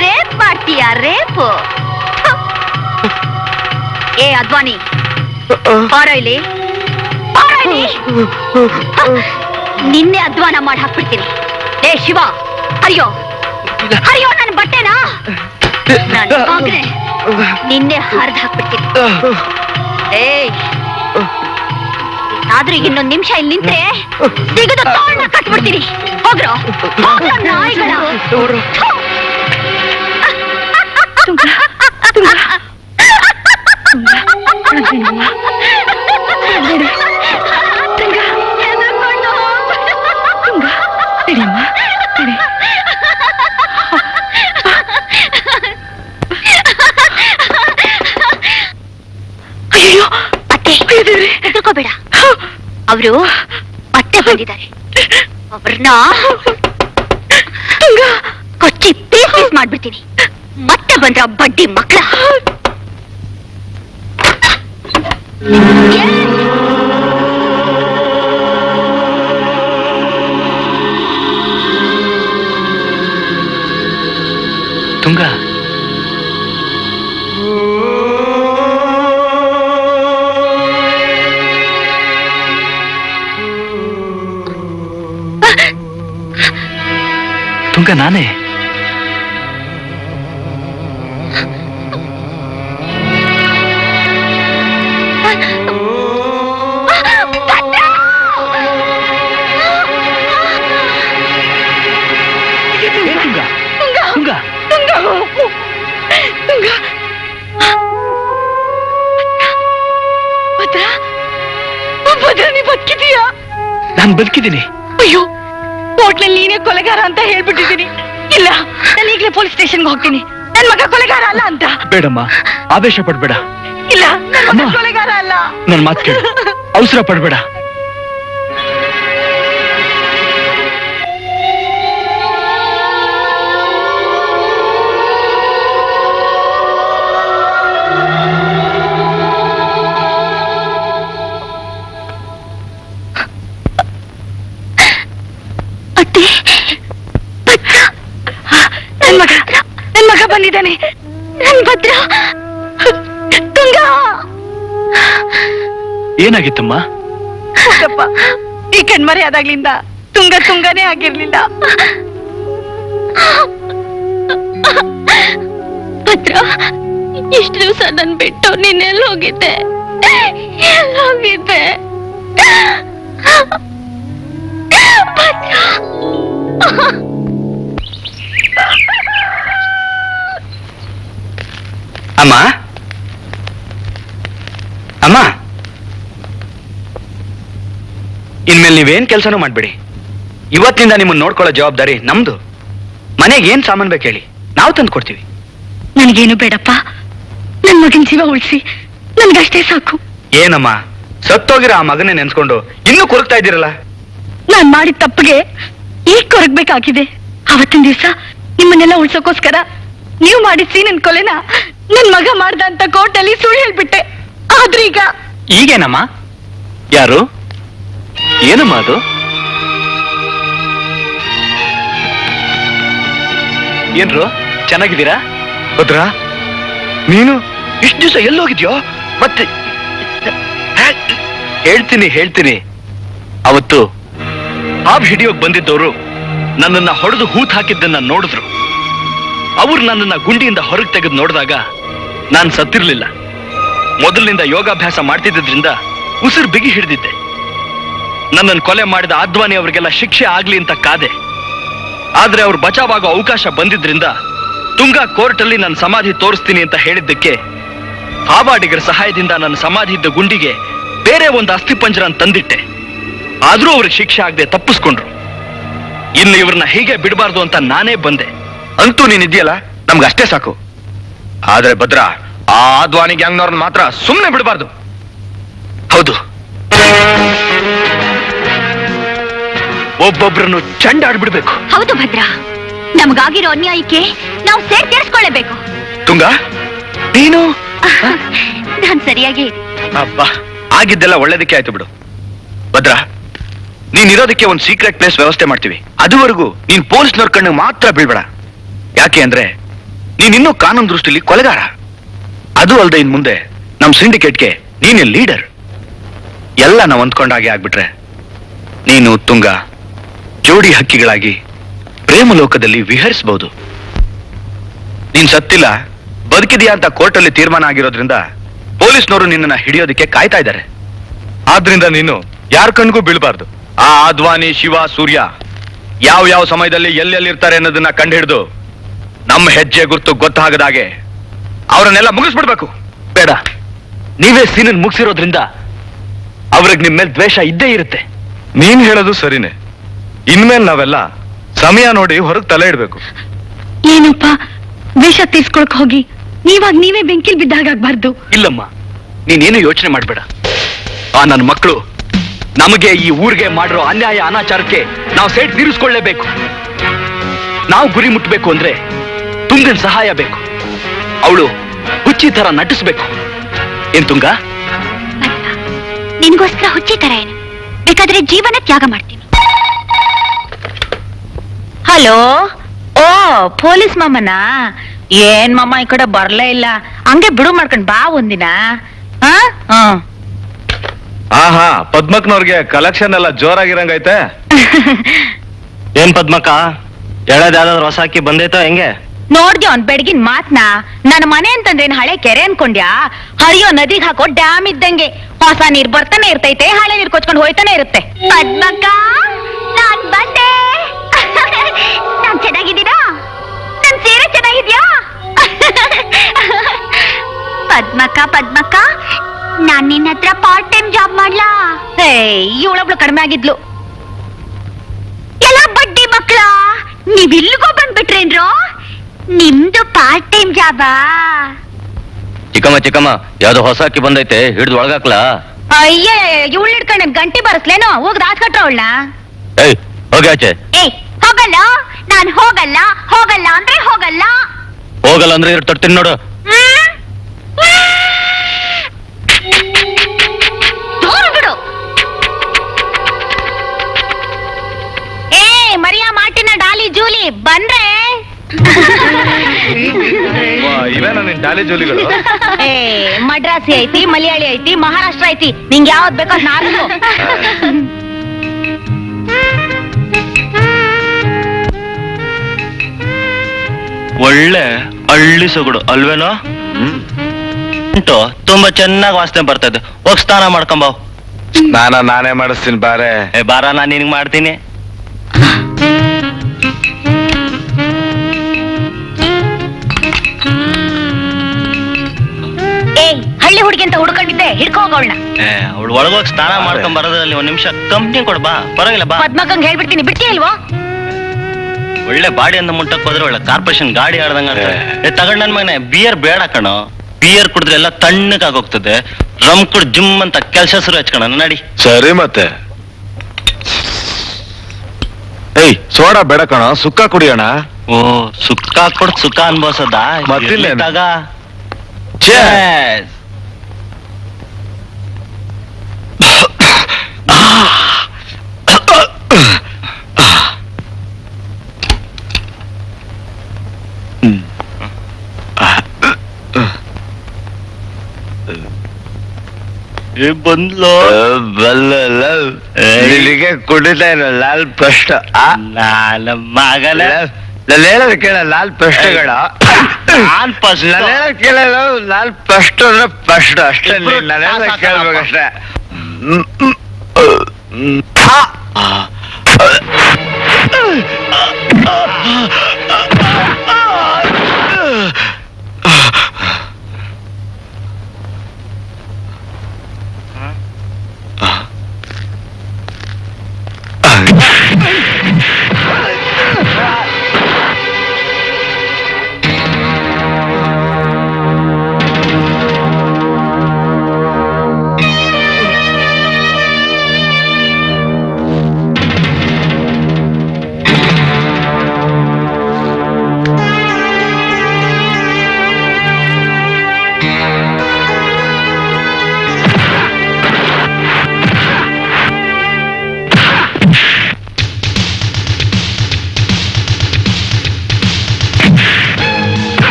ರೇಪ್ ಮಾಡ್ತೀಯ, ರೇಪು. ಏ ಅದ್ವಾನಿ, ಬಾರೋ ಇಲ್ಲಿ, ಬಾರೋ ಇಲ್ಲಿ. ನಿನ್ನೆ ಅಧ್ವಾನ ಮಾಡಿ ಹಾಕ್ಬಿಡ್ತೀನಿ. ಏ ಶಿವ, ಅಯ್ಯೋ ಅಯ್ಯೋ, ನನ್ನ ಬಟ್ಟೆನಾ? ನನ್ನ ಮಗನೇ, ನಿನ್ನೆ ಹರಿದು ಹಾಕ್ಬಿಡ್ತೀನಿ. ಏಯ್, ಆದ್ರೂ ಈಗ ಇನ್ನೊಂದು ನಿಮಿಷ ಇಲ್ಲಿ ನಿಂತ್ರೆ ಸಿಗದ ತೋಳ್ನ ಕಟ್ಬಿಡ್ತೀನಿ. ಹೋಗ್ರೋ, ಹೋಗ್ರೋ ನಾಯಿಗಳ. ಅಯ್ಯೋ ಅತ್ತೆ, ಹೆದರ್ಕೋಬೇಡ. ಅವರು ಮತ್ತೆ ಬಂದಿದ್ದಾರೆ. ಅವ್ರನ್ನ ಕೊಚ್ಚಿ ಪೀಸ್ ಪೀಸ್ ಮಾಡ್ಬಿಡ್ತೀನಿ. ಮತ್ತೆ ಬಂದ್ರ ಬಡ್ಡಿ ಮಕ್ಕಳ. ತುಂಗ, ಮಗ ನಾನೇ. ಬದುಕಿದೀಯಾ? ನಾನು ಬದುಕಿದ್ದೀನಿ. ಅಯ್ಯೋ, ಕೋರ್ಟ್ನಲ್ಲಿ ನೀನೇ ಕೊಲೆಗಾರ ಅಂತ ಹೇಳ್ಬಿಟ್ಟಿದ್ದೀನಿ. ಇಲ್ಲ, ನಾನು ಈಗಲೇ ಪೊಲೀಸ್ ಸ್ಟೇಷನ್ಗೆ ಹೋಗ್ತೀನಿ. ನನ್ ಮಗ ಕೊಲೆಗಾರ ಅಲ್ಲ ಅಂತ. ಬೇಡಮ್ಮ, ಆವೇಶ ಪಡ್ಬೇಡ. ಇಲ್ಲ, ನನ್ ಮಗ ಅಮ್ಮ. ಕೊಲೆಗಾರ ಅಲ್ಲ. ನನ್ ಮಾತು ಕೇಳು, ಅವಸರ ಪಡ್ಬೇಡ. ನನ್ ಮಗ ಬಂದಿದ್ದಾನೆ. ನನ್ ಭದ್ರ ತುಂಗ. ಏನಾಗಿತ್ತಮ್ಮ? ಈ ಕಣ್ಮರೆ ಆದಾಗ್ಲಿಂದ ತುಂಗನೇ ಆಗಿರ್ಲಿಲ್ಲ. ಭದ್ರ, ಇಷ್ಟು ದಿವಸ ನನ್ ಬಿಟ್ಟು ನೀನೆಲ್ಲ ಹೋಗಿದ್ದೆ? ಎಲ್ಲೋಗಿದ್ದೆ ಭದ್ರ? ಅಮ್ಮ, ಅಮ್ಮ, ಇನ್ಮೇಲೆ ನೀವೇನ್ ಕೆಲಸನೂ ಮಾಡ್ಬೇಡಿ. ಇವತ್ತಿನಿಂದ ನಿಮ್ಮನ್ನ ನೋಡ್ಕೊಳ್ಳೋ ಜವಾಬ್ದಾರಿ ನಮ್ದು. ಮನೆಗೆ ಏನ್ ಸಾಮಾನ್ ಬೇಕು ಹೇಳಿ, ನಾವು ತಂದು ಕೊಡ್ತೀವಿ. ನನಗೇನು ಬೇಡಪ್ಪ, ನನ್ ಮಗನ್ ಜೀವ ಉಳಿಸಿ ನನ್ಗಷ್ಟೇ ಸಾಕು. ಏನಮ್ಮ, ಸತ್ತೋಗಿರೋ ಆ ಮಗನೇ ನೆನ್ಸ್ಕೊಂಡು ಇನ್ನೂ ಕೊರಗ್ತಾ ಇದ್ದೀರಲ್ಲ? ನಾನ್ ಮಾಡಿದ ತಪ್ಪಿಗೆ ಈಗ ಕೊರಗ್ಬೇಕಾಗಿದೆ. ಅವತ್ತಿನ ದಿವಸ ನಿಮ್ಮನ್ನೆಲ್ಲ ಉಳ್ಸೋಕೋಸ್ಕರ ನೀವು ಮಾಡಿಸಿ ನನ್ ಕೊಲೆನ ನನ್ ಮಗ ಮಾಡ್ದ ಅಂತ ಕೋರ್ಟಲ್ಲಿ ಸುಳ್ಳು ಹೇಳ್ಬಿಟ್ಟೆ. ಆದ್ರೆ ಈಗೇನಮ್ಮ? ಯಾರು? ಏನಮ್ಮ ಅದು? ಏನ್ರು, ಚೆನ್ನಾಗಿದ್ದೀರಾ? ಭದ್ರ, ನೀನು ಇಷ್ಟು ದಿವಸ ಎಲ್ಲೋಗಿದ್ಯೋ? ಮತ್ತೆ ಹೇಳ್ತೀನಿ. ಅವತ್ತು ಹಾವು ಹಿಡಿಯೋಕ್ ಬಂದಿದ್ದವರು ನನ್ನನ್ನ ಹೊಡೆದು ಹೂತ್ ಹಾಕಿದ್ದನ್ನ ನೋಡಿದ್ರು. ಅವ್ರು ನನ್ನನ್ನ ಗುಂಡಿಯಿಂದ ಹೊರಗೆ ತೆಗೆದು ನೋಡಿದಾಗ ನಾನು ಸತ್ತಿರ್ಲಿಲ್ಲ. ಮೊದಲಿನಿಂದ ಯೋಗಾಭ್ಯಾಸ ಮಾಡ್ತಿದ್ದರಿಂದ ಉಸಿರು ಬಿಗಿ ಹಿಡಿದಿದ್ದೆ. ನನ್ನನ್ನು ಕೊಲೆ ಮಾಡಿದ ಆದ್ವಾನಿ ಅವರಿಗೆಲ್ಲ ಶಿಕ್ಷೆ ಆಗ್ಲಿ ಅಂತ ಕಾದೆ. ಆದ್ರೆ ಅವ್ರು ಬಚಾವಾಗೋ ಅವಕಾಶ ಬಂದಿದ್ರಿಂದ ತುಂಗಾ ಕೋರ್ಟಲ್ಲಿ ನನ್ನ ಸಮಾಧಿ ತೋರಿಸ್ತೀನಿ ಅಂತ ಹೇಳಿದ್ದಕ್ಕೆ ಹಾವಾಡಿಗರ ಸಹಾಯದಿಂದ ನನ್ನ ಸಮಾಧಿ ಇದ್ದ ಗುಂಡಿಗೆ ಬೇರೆ ಒಂದು ಅಸ್ಥಿಪಂಜರ ತಂದಿಟ್ಟೆ. ಆದ್ರೂ ಅವ್ರಿಗೆ ಶಿಕ್ಷೆ ಆಗದೆ ತಪ್ಪಿಸ್ಕೊಂಡ್ರು. ಇನ್ನು ಇವ್ರನ್ನ ಹೀಗೆ ಬಿಡಬಾರ್ದು ಅಂತ ನಾನೇ ಬಂದೆ. ಅಂತೂ ನೀನಿದ್ಯಲ್ಲ, ನಮ್ಗಷ್ಟೇ ಸಾಕು. ಆದ್ರೆ ಭದ್ರ, ಆ ಆದ್ವಾನಿ ಗ್ಯಾಂಗ್ನವ್ರನ್ನ ಮಾತ್ರ ಸುಮ್ಮನೆ ಬಿಡಬಾರ್ದು. ಹೌದು, ಒಬ್ಬೊಬ್ರನ್ನು ಚಂಡಾಡ್ಬಿಡ್ಬೇಕು. ಹೌದು ಭದ್ರ, ನಮಗಾಗಿರೋ ಅನ್ಯಾಯಕ್ಕೆ ನಾವು ಸೇರ್ ತೀರಿಸ್ಕೊಳ್ಳೇಬೇಕು. ತುಂಗ, ನೀನು ನಾನ್ ಸರಿಯಾಗಿ ಅಬ್ಬಾ, ಆಗಿದ್ದೆಲ್ಲ ಒಳ್ಳೇದಕ್ಕೆ ಆಯ್ತು ಬಿಡು. ಭದ್ರ, ನೀನಿರೋದಕ್ಕೆ ಒಂದು ಸೀಕ್ರೆಟ್ ಪ್ಲೇಸ್ ವ್ಯವಸ್ಥೆ ಮಾಡ್ತೀವಿ. ಅದುವರೆಗೂ ನೀನ್ ಪೊಲೀಸ್ನವ್ರ ಕಣ್ಣಿಗೆ ಮಾತ್ರ ಬೀಳ್ಬೇಡ. ಯಾಕೆ ಅಂದ್ರೆ ನೀನಿನ್ನೂ ಕಾನೂನು ದೃಷ್ಟಿಲಿ ಕೊಲೆಗಾರ. ಅದು ಅಲ್ಲದೆ ಇನ್ ಮುಂದೆ ನಮ್ ಸಿಂಡಿಕೇಟ್ಗೆ ನೀನೇ ಲೀಡರ್. ಎಲ್ಲ ನಾವು ಅಂದ್ಕೊಂಡಾಗೆ ಆಗ್ಬಿಟ್ರೆ ನೀನು ತುಂಗ ಜೋಡಿ ಹಕ್ಕಿಗಳಾಗಿ ಪ್ರೇಮ ಲೋಕದಲ್ಲಿ ವಿಹರಿಸಬಹುದು. ನೀನ್ ಸತ್ತಿಲ್ಲ, ಬದುಕಿದೆಯಾ ಅಂತ ಕೋರ್ಟಲ್ಲಿ ತೀರ್ಮಾನ ಆಗಿರೋದ್ರಿಂದ ಪೊಲೀಸ್ನವರು ನಿನ್ನನ್ನ ಹಿಡಿಯೋದಕ್ಕೆ ಕಾಯ್ತಾ ಇದ್ದಾರೆ. ಆದ್ರಿಂದ ನೀನು ಯಾರ ಕಣ್ಗೂ ಬೀಳ್ಬಾರ್ದು. ಆ ಆದ್ವಾನಿ, ಶಿವ, ಸೂರ್ಯ ಯಾವ ಸಮಯದಲ್ಲಿ ಎಲ್ಲೆಲ್ಲಿರ್ತಾರೆ ಅನ್ನೋದನ್ನ ಕಂಡುಹಿಡಿದು ನಮ್ಮ ಹೆಜ್ಜೆ ಗುರ್ತು ಗೊತ್ತಾಗದಾಗೆ ಅವರನ್ನೆಲ್ಲ ಮುಗಿಸ್ಬಿಡ್ಬೇಕು. ಬೇಡ, ನೀವೇ ಸೀನನ್ ಮುಗಿಸಿರೋದ್ರಿಂದ ಅವ್ರಿಗೆ ನಿಮ್ ಮೇಲೆ ದ್ವೇಷ ಇದ್ದೇ ಇರುತ್ತೆ. ನೀನ್ ಹೇಳೋದು ಸರಿನೇ. ಇನ್ಮೇಲೆ ನಾವೆಲ್ಲ ಸಮಯ ನೋಡಿ ಹೊರಗೆ ತಲೆ ಇಡ್ಬೇಕು. ಏನಪ್ಪ, ದ್ವೇಷ ತೀರ್ಸ್ಕೊಳಕ್ ಹೋಗಿ ನೀವೇ ಬೆಂಕಿಲ್ ಬಿದ್ದಾಗಬಾರ್ದು. ಇಲ್ಲಮ್ಮ, ನೀನೇನು ಯೋಚನೆ ಮಾಡ್ಬೇಡ. ಆ ನನ್ನ ಮಕ್ಕಳು ನಮಗೆ ಈ ಊರಿಗೆ ಮಾಡಿರೋ ಅನ್ಯಾಯ ಅನಾಚಾರಕ್ಕೆ ನಾವು ಸೇಟ್ ತೀರಿಸ್ಕೊಳ್ಳೇಬೇಕು. ನಾವು ಗುರಿ ಮುಟ್ಟಬೇಕು ಅಂದ್ರೆ ತುಂಗನ ಸಹಾಯ ಬೇಕು. ಅವಳು ಹುಚ್ಚಿ ತರ ನಟಿಸ್ಬೇಕು. ಏನ್ ತುಂಗ? ನಿನ್ಗೋಸ್ಕರ ಹುಚ್ಚಿ ತರ ಏನು, ಬೇಕಾದ್ರೆ ಜೀವನ ತ್ಯಾಗ ಮಾಡ್ತೀನಿ. ಹಲೋ, ಓ ಪೊಲೀಸ್ ಮಾಮನಾ? ಏನ್ ಮಾಮ ಈ ಕಡೆ ಬರ್ಲೇ ಇಲ್ಲ, ಹಂಗೆ ಬಿಡು ಮಾಡ್ಕೊಂಡ್ ಬಾ ಒಂದಿನ. ಆಹಾ, ಪದ್ಮಕ್ನವ್ರಿಗೆ ಕಲೆಕ್ಷನ್ ಎಲ್ಲ ಜೋರಾಗಿರಂಗೈತೆ. ಏನ್ ಪದ್ಮಕ್ಕ, ಹೇಳೋದ್ ಯಾವ್ದಾದ್ರು ಹೊಸ ಅಕ್ಕಿ ಬಂದೈತೋ ಹೆಂಗೆ? ನೋಡ್ದೆ ಅವ್ನ್ ಬೆಳಗಿನ ಮಾತ್ನ. ನನ್ನ ಮನೆ ಅಂತಂದ್ರೇನ್ ಹಳೆ ಕೆರೆ ಅನ್ಕೊಂಡ್ಯಾ? ಹರಿಯೋ ನದಿಗ್ ಹಾಕೋ ಡ್ಯಾಮ್ ಇದ್ದಂಗೆ. ಹೊಸ ನೀರ್ ಬರ್ತಾನೆ ಇರ್ತೈತೆ, ಹಳೆ ನೀರ್ ಕೊಚ್ಕೊಂಡು ಹೋಯ್ತಾನೆ ಇರುತ್ತೆ. ಪದ್ಮಕ್ಕ, ನಾನ್ ಬಂದೆ. ನಾನ್ ಚೆನ್ನಾಗಿದ್ದೀನಾ? ನನ್ ಸೀರೆ ಚೆನ್ನಾಗಿದ್ಯಾ? ಪದ್ಮಕ್ಕ, ನಾನ್ ನಿನ್ನ ಹತ್ರ ಪಾರ್ಟ್ ಟೈಮ್ ಜಾಬ್ ಮಾಡ್ಲಾ? ಇವಳೊಬ್ಳು ಕಡಿಮೆ ಆಗಿದ್ಲು. ಎಲ್ಲ ಬಡ್ಡಿ ಮಕ್ಳ, ನೀವ್ ಇಲ್ಲಿಗೋ ಬಂದ್ಬಿಟ್ರೇನ್ರೋ? ನಿಮ್ದು ಪಾರ್ಟ್ ಟೈಮ್ ಜಾಬಾ? ಚಿಕ್ಕಮ್ಮ ಯಾವ್ದೋ ಹೊಸ ಅಕ್ಕಿ ಬಂದೈತೆ, ಹಿಡಿದು ಒಳಗಾಕ್ಲಾ? ಅಯ್ಯ, ಇವಳು ಹಿಡ್ಕೊಂಡ್ ಗಂಟಿ ಬರಸ್ಲೇನೋ? ಹೋಗ್ದ ಹಾಸ್ಕಟ್ರ ಅವಳನ್ನ. ಏಯ್ ಹೋಗಿ ಆಚೆ. ಹೋಗಲ್ಲ, ನಾನ್ ಹೋಗಲ್ಲ ಅಂದ್ರೆ ಹೋಗಲ್ಲ. ಹೋಗಲ್ಲ ಅಂದ್ರೆ ಇವ್ರು ತರ್ತೀನಿ ನೋಡು. ದೂರ ಬಿಡು. ಮರಿಯಾ, ಮಾರ್ಟಿನ, ಡಾಲಿ, ಜೂಲಿ ಬಂದ್ರೆ. ಇವೇನ ನಿನ್ ಡಾಲಿ ಜೋಲಿಗಳು? ಮಡ್ರಾಸಿ ಐತಿ, ಮಲಯಾಳಿ ಐತಿ, ಮಹಾರಾಷ್ಟ್ರ ಐತಿ. ನಿಂಗೆ ಯಾವ್ದು ಬೇಕೋ ನಾನು. ಒಳ್ಳೆ ಹಳ್ಳಿ ಸೊಗಡು ಅಲ್ವೇನೋ? ಉಂಟು, ತುಂಬಾ ಚೆನ್ನಾಗಿ ವಾಸನೆ ಬರ್ತದೆ. ಹೋಗ್ ಸ್ನಾನ ಮಾಡ್ಕೊಂಬಾವ್. ನಾನೇ ಮಾಡಿಸ್ತೀನಿ ಬಾರೆ. ಬಾರ, ನಾನ್ ನಿನಗ್ ಮಾಡ್ತೀನಿ. ಹಳ್ಳಿ ಹುಡುಗಿ ಅಂತ ಹುಡ್ಕೊಂಡಿದ್ದೆ, ಹಿಡ್ಕೋ ಹೋಗವಳನ್ನ. ಅವಳು ಒಳಗೋಗಿ ಸ್ನಾನ ಮಾಡ್ಕೊಂಡ್ ಬರೋದ್ರಲ್ಲಿ ಒಂದ್ ನಿಮಿಷ ಕಂಪ್ನಿ ಕೊಡ್ ಬಾ, ಪರವಾಗಿಲ್ಲ ಬಾ. ಪದ್ಮಕ್ಕಂಗ್ ಹೇಳ್ಬಿಡ್ತೀನಿ, ಬಿಡ್ತೀಯ ಇಲ್ವೋ? ಒಳ್ಳೆ ಬಾಡಿ ಅಂತ ಮುಂಟಕ್ ಹೋದ್ರೆ ಒಳ್ಳೆ ಕಾರ್ಪೊರೇಷನ್ ಗಾಡಿ ಆಡ್ದಂಗ ತಗೊಂಡ್ ನನ್ ಮನೆ. ಬಿಯರ್ ಬೇಡ ಕಣೋ, ಬಿಯರ್ ಕುಡಿದ್ರೆ ಎಲ್ಲ ತಣ್ಣಗಾಗೋಗ್ತದೆ. ರಮ್ ಕುಡ್ ಜಿಮ್ ಅಂತ ಕೆಲ್ಸ ಶುರು ಹಚ್ಕಣ ನಡಿ. ಸರಿ ಮತ್ತೆ. ಏಯ್ ಸೋಡಾ ಬೇಡ ಕಣ, ಸುಕ್ಕ ಕುಡಿಯೋಣ. ಓ, ಸುಕ್ಕ ಕೊಡ್ ಸುಖ ಅನ್ಬೋಸದ ಮತ್ತಿಲ್ಲೇನು? ತಗ. ಬಂದ್ಲೋ ನಿನಗೆ ಕುಡಿತಾ ಇರೋ ಲಾಲ್ ಪ್ರಶ್ನ. ನಾನ ಮಗನ ನಾನು ಹೇಳೋದು ಕೇಳ, ಲಾಲ್ ಪ್ರಶ್ನೆಗಳ. ನಾನ್ ಫಸ್ಟ್ ನಾನು ಹೇಳೋದು ಕೇಳಲ್ಲ, ಲಾಲ್ ಪ್ರಶ್ನೆ ಅಂದ್ರೆ ಪ್ರಶ್ನೆ ಅಷ್ಟೇ. ನಾನು ಹೇಳೋದು ಕೇಳ್ಬೇಕಷ್ಟೇ.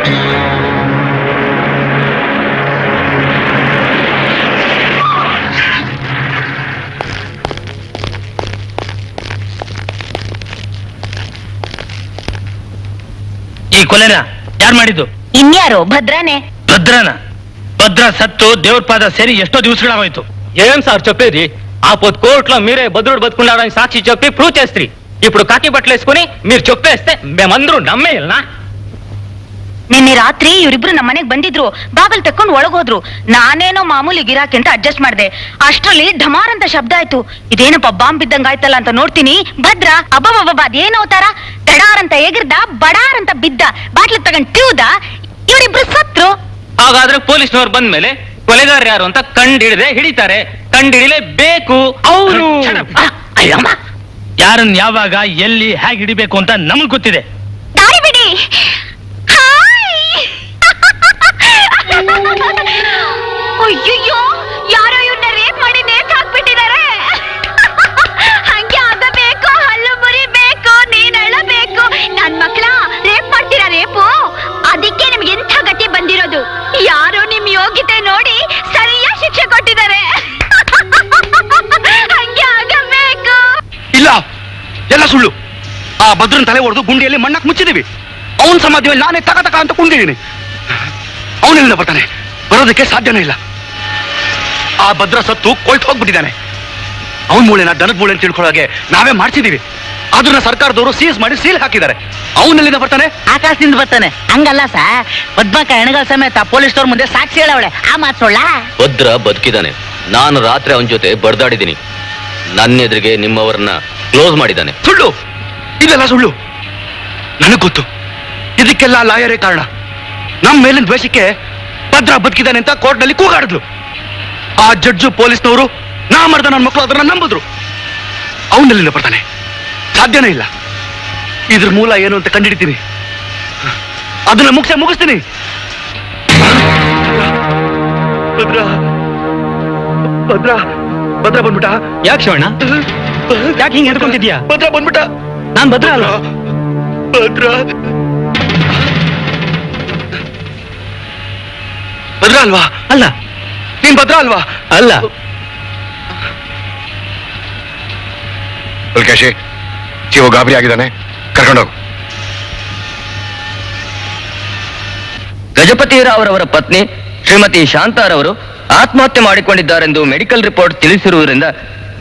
ಈ ಕೊಲೆನ ಯಾರು ಮಾಡಿದ್ದು? ಇನ್ಯಾರು? ಭದ್ರಾನೆ. ಭದ್ರ ಸತ್ತು ದೇವ್ರ ಪಾದ ಸೇರಿ ಎಷ್ಟೋ ದಿವಸಗಳಾಗೋಯ್ತು. ఏం సార్ చెప్పేది? ఆ పొద్దు కోర్టులో మీరే భద్రుడు బతుకున్నాడని సాక్షి చెప్పి ప్రూవ్ చేస్త్రీ. ఇప్పుడు కాకి బట్టలు వేసుకుని మీరు చెప్పేస్తే మేమందరూ నమ్మేయాలనా? ನಿನ್ನೆ ರಾತ್ರಿ ಇವರಿಬ್ರು ನಮ್ಮ ಮನೆಗ್ ಬಂದಿದ್ರು, ಬಾಗಲ್ ತಕ್ಕೊಂಡು ಒಳಗೋದ್ರು. ನಾನೇನೋ ಮಾಮೂಲಿ ಗಿರಾಕಿ ಅಂತ ಅಡ್ಜಸ್ಟ್ ಮಾಡ್ದೆ. ಅಷ್ಟ್ರಲ್ಲಿ ಢಮಾರ್ ಅಂತ ಶಬ್ದ ಆಯ್ತು. ಇದೇನಪ್ಪ ಬಾಂಬ್ ಬಿದ್ದಂಗ ಆಯ್ತಲ್ಲ ಅಂತ ನೋಡ್ತೀನಿ. ಭದ್ರ ಅಬ್ಬಬ್ಬಬ್ಬ ಅದೇನೋ ತರ ದಡಾರ್ ಅಂತ ಎಗಿರ್ದ, ಬಡಾರ್ ಅಂತ ಬಿದ್ದ, ಬಾಟ್ಲು ತಗೊಂಡ್ ತಿವ್ದ. ಇವರಿಬ್ರು ಸತ್ರು. ಹಾಗಾದ್ರೆ ಪೊಲೀಸ್ನವ್ರು ಬಂದ್ಮೇಲೆ ಕೊಲೆಗಾರ ಯಾರು ಅಂತ ಕಂಡಿಡದೆ ಹಿಡಿತಾರೆ. ಕಂಡಿಡಿಲೇಬೇಕು ಅವರು. ಯಾರನ್ನ ಯಾವಾಗ ಎಲ್ಲಿ ಹೇಗೆ ಹಿಡಿಬೇಕು ಅಂತ ನಮಗ್ ಗೊತ್ತಿದೆ. ದಾರಿ ಬಿಡಿ. ಅಯ್ಯಯ್ಯೋ, ಯಾರೋ ಇವ್ರನ್ನ ರೇಪ್ ಮಾಡಿ ನೇತ್ ಹಾಕ್ಬಿಟ್ಟಿದ್ದಾರೆ. ಹಂಗೆ ಆಗಬೇಕು, ಹಲ್ಲು ಮುರಿಬೇಕು, ನೀನ್ ಅಳಬೇಕು. ನನ್ ಮಕ್ಳ ರೇಪ್ ಮಾಡ್ತೀರಾ? ರೇಪು ಅದಕ್ಕೆ ನಿಮ್ಗೆ ಎಂಥ ಗತಿ ಬಂದಿರೋದು. ಯಾರೋ ನಿಮ್ ಯೋಗ್ಯತೆ ನೋಡಿ ಸರಿಯಾದ ಶಿಕ್ಷೆ ಕೊಟ್ಟಿದ್ದಾರೆ. ಹಂಗೆ ಆಗಬೇಕು. ಇಲ್ಲ, ಎಲ್ಲ ಸುಳ್ಳು. ಆ ಭದ್ರನ್ ತಲೆ ಹೊಡೆದು ಗುಂಡಿಯಲ್ಲಿ ಮಣ್ಣಕ್ಕೆ ಮುಚ್ಚಿದೀವಿ. ಅವನ್ ಸಮಾಧಿ ಮೇಲೆ ನಾನೇ ತಕ ಅಂತ ಕುಂದಿದ್ದೀನಿ. ಅವನೆಲ್ಲ ಬರ್ತಾನೆ? ಬರೋದಕ್ಕೆ ಸಾಧ್ಯನೇ ಇಲ್ಲ. ಆ ಭದ್ರ ಸತ್ತು ಕೊಳ್ತು ಹೋಗ್ಬಿಟ್ಟಿದ್ದಾನೆ. ಅವನ್ ಮೂಳೆನ ದನದ ಮೂಳೆ ಅಂತ ತಿಳ್ಕೊಳ್ಳೋಕೆ ನಾವೇ ಮಾಡ್ಸಿದೀವಿ. ಅದನ್ನ ಸರ್ಕಾರದವರು ಸೀಸ್ ಮಾಡಿ ಸೀಲ್ ಹಾಕಿದ್ದಾರೆ. ಅವನೆಲ್ಲಿಂದ ಬರ್ತಾನೆ? ಆಕಾಶದಿಂದ ಬರ್ತಾನೆ. ಹಂಗಲ್ಲ ಸರ್, ಪದ್ಮಕ ಹೆಣಗಳ ಸಮೇತ ಪೊಲೀಸ್ನವ್ರ ಮುಂದೆ ಸಾಕ್ಷಿ ಹೇಳವಳೆ. ಆ ಮಾತು ಸುಳ್ಳ? ಭದ್ರ ಬದುಕಿದ್ದಾನೆ. ನಾನು ರಾತ್ರಿ ಅವನ ಜೊತೆ ಬಡ್ದಾಡಿದ್ದೀನಿ. ನನ್ನ ಎದುರಿಗೆ ನಿಮ್ಮವರನ್ನ ಕ್ಲೋಸ್ ಮಾಡಿದ್ದಾನೆ. ಸುಳ್ಳು, ಇದೆಲ್ಲ ಸುಳ್ಳು. ನನಗ್ ಗೊತ್ತು. ಇದಕ್ಕೆಲ್ಲ ಲಾಯರೇ ಕಾರಣ. ನಮ್ಮ ಮೇಲಿನ ದ್ವೇಷಕ್ಕೆ ಭದ್ರ ಬದುಕಿದ್ದಾನೆ ಅಂತ ಕೋರ್ಟ್ನಲ್ಲಿ ಕೂಗಾಡಿದ್ಲು. ಆ ಜಡ್ಜು ಪೊಲೀಸ್ನವರು ನಾ ಮಾಡ್ದ ನನ್ನ ಮಕ್ಕಳು ಅದನ್ನ ನಂಬಿದ್ರು. ಅವನಲ್ಲಿಂದ ಬರ್ತಾನೆ? ಸಾಧ್ಯನೇ ಇಲ್ಲ. ಇದ್ರ ಮೂಲ ಏನು ಅಂತ ಕಂಡಿಡ್ತೀನಿ. ಅದನ್ನ ಮುಗಿಸ್ತೀನಿ. ಭದ್ರ ಭದ್ರ ಭದ್ರ ಬಂದ್ಬಿಟ್ಟ. ಯಾಕೆ ಶಿವಣ್ಣ, ಯಾಕೆ ಹಿಂಗೆ ಹೆದ್ಕೊಂತಿದ್ಯಾ? ಭದ್ರ ಬಂದ್ಬಿಟ್ಟ. ನಾನ್ ಭದ್ರ ಅಲ್ಲ. ಭದ್ರ ಭದ್ರ ಅಲ್ವಾ? ಅಲ್ಲ. ನೀನ್ ಭದ್ರ ಅಲ್ವಾ? ಅಲ್ಲ. ಪುಲ್ಕೇಶಿ, ಜೀವ ಗಾಬರಿ ಆಗಿದ್ದಾನೆ, ಕರ್ಕೊಂಡೋಗು. ಗಜಪತಿ ರಾವ್ ಅವರ ಪತ್ನಿ ಶ್ರೀಮತಿ ಶಾಂತಾರವರು ಆತ್ಮಹತ್ಯೆ ಮಾಡಿಕೊಂಡಿದ್ದಾರೆಂದು ಮೆಡಿಕಲ್ ರಿಪೋರ್ಟ್ ತಿಳಿಸಿರುವುದರಿಂದ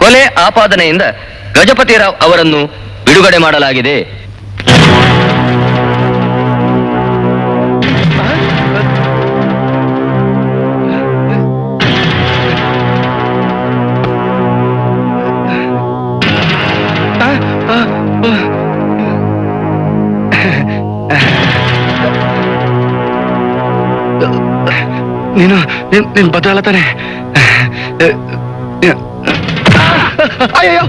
ಕೊಲೆ ಆಪಾದನೆಯಿಂದ ಗಜಪತಿ ರಾವ್ ಅವರನ್ನು ಬಿಡುಗಡೆ ಮಾಡಲಾಗಿದೆ. ನೀನ್ ಭದ್ರ ಅಲ್ಲ ತಾನೆ? ಅಯ್ಯೋ,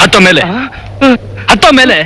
ಹತ್ತೋ ಮೇಲೆ, ಹತ್ತೋ ಮೇಲೆ.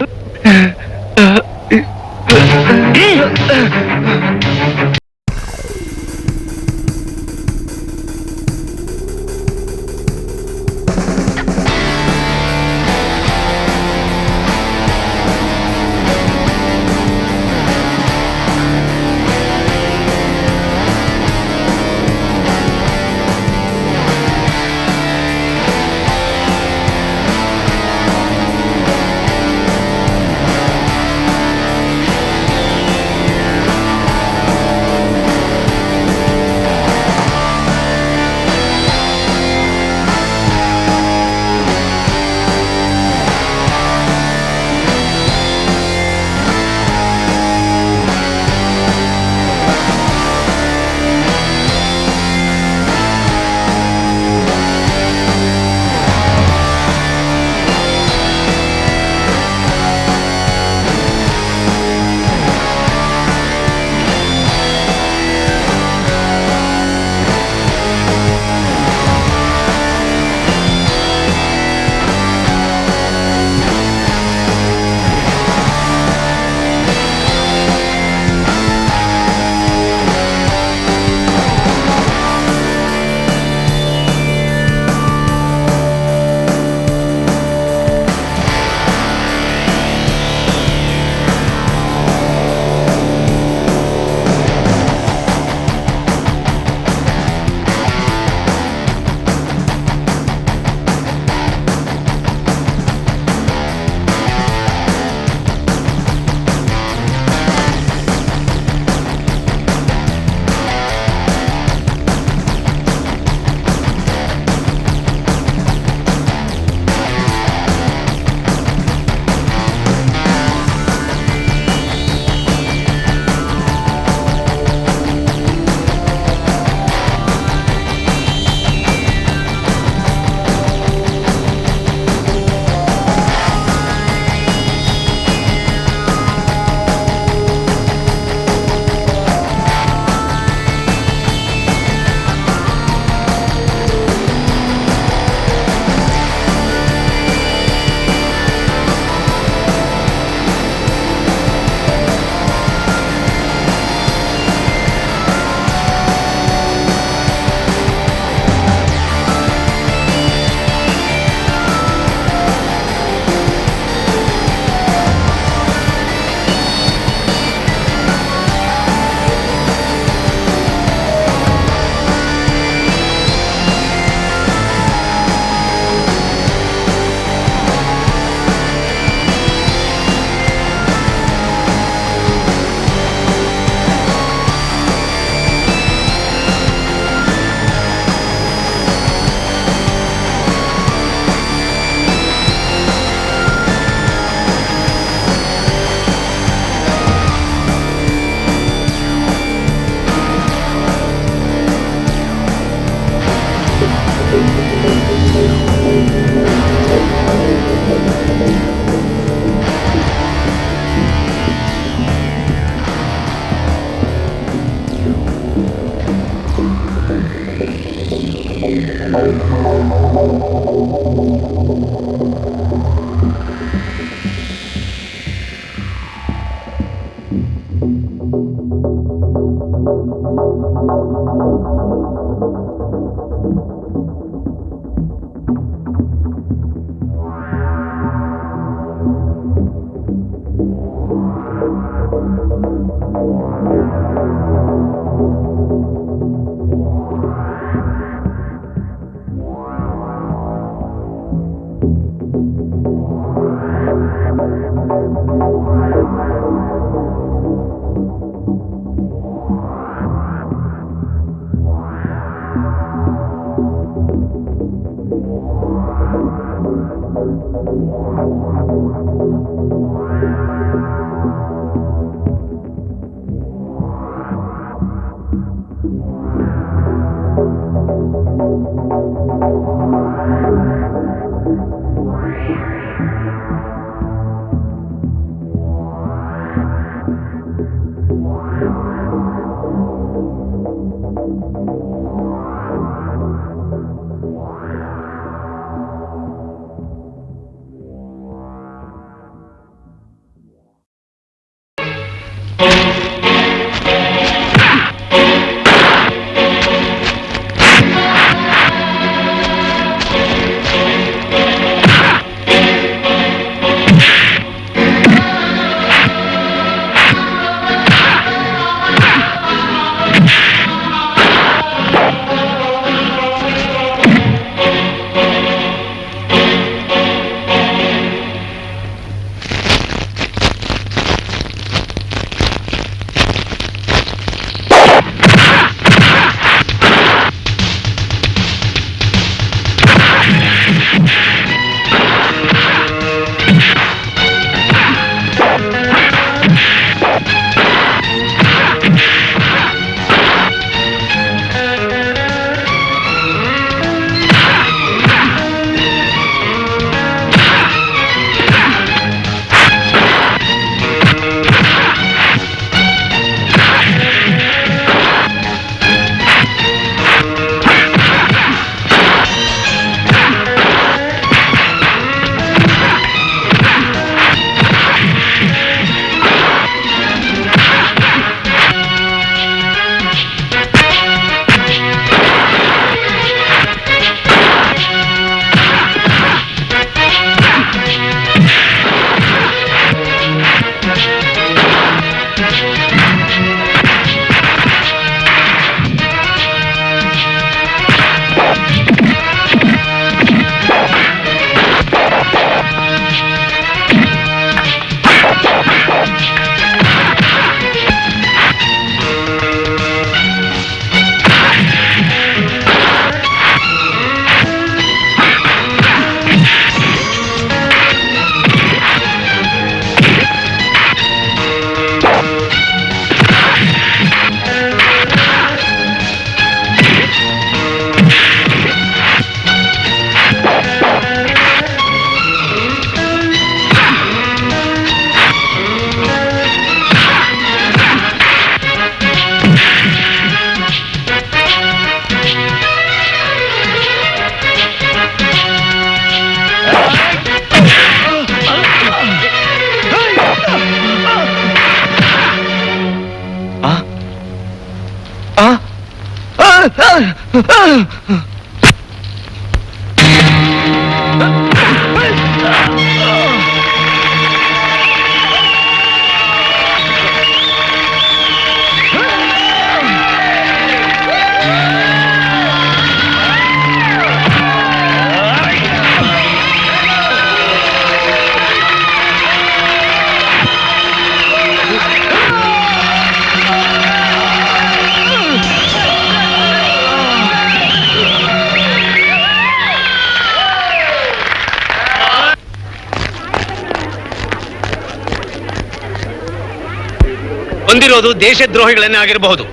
ಬಂದಿರೋದು ದೇಶದ್ರೋಹಿಗಳನ್ನೇ ಆಗಿರಬಹುದು,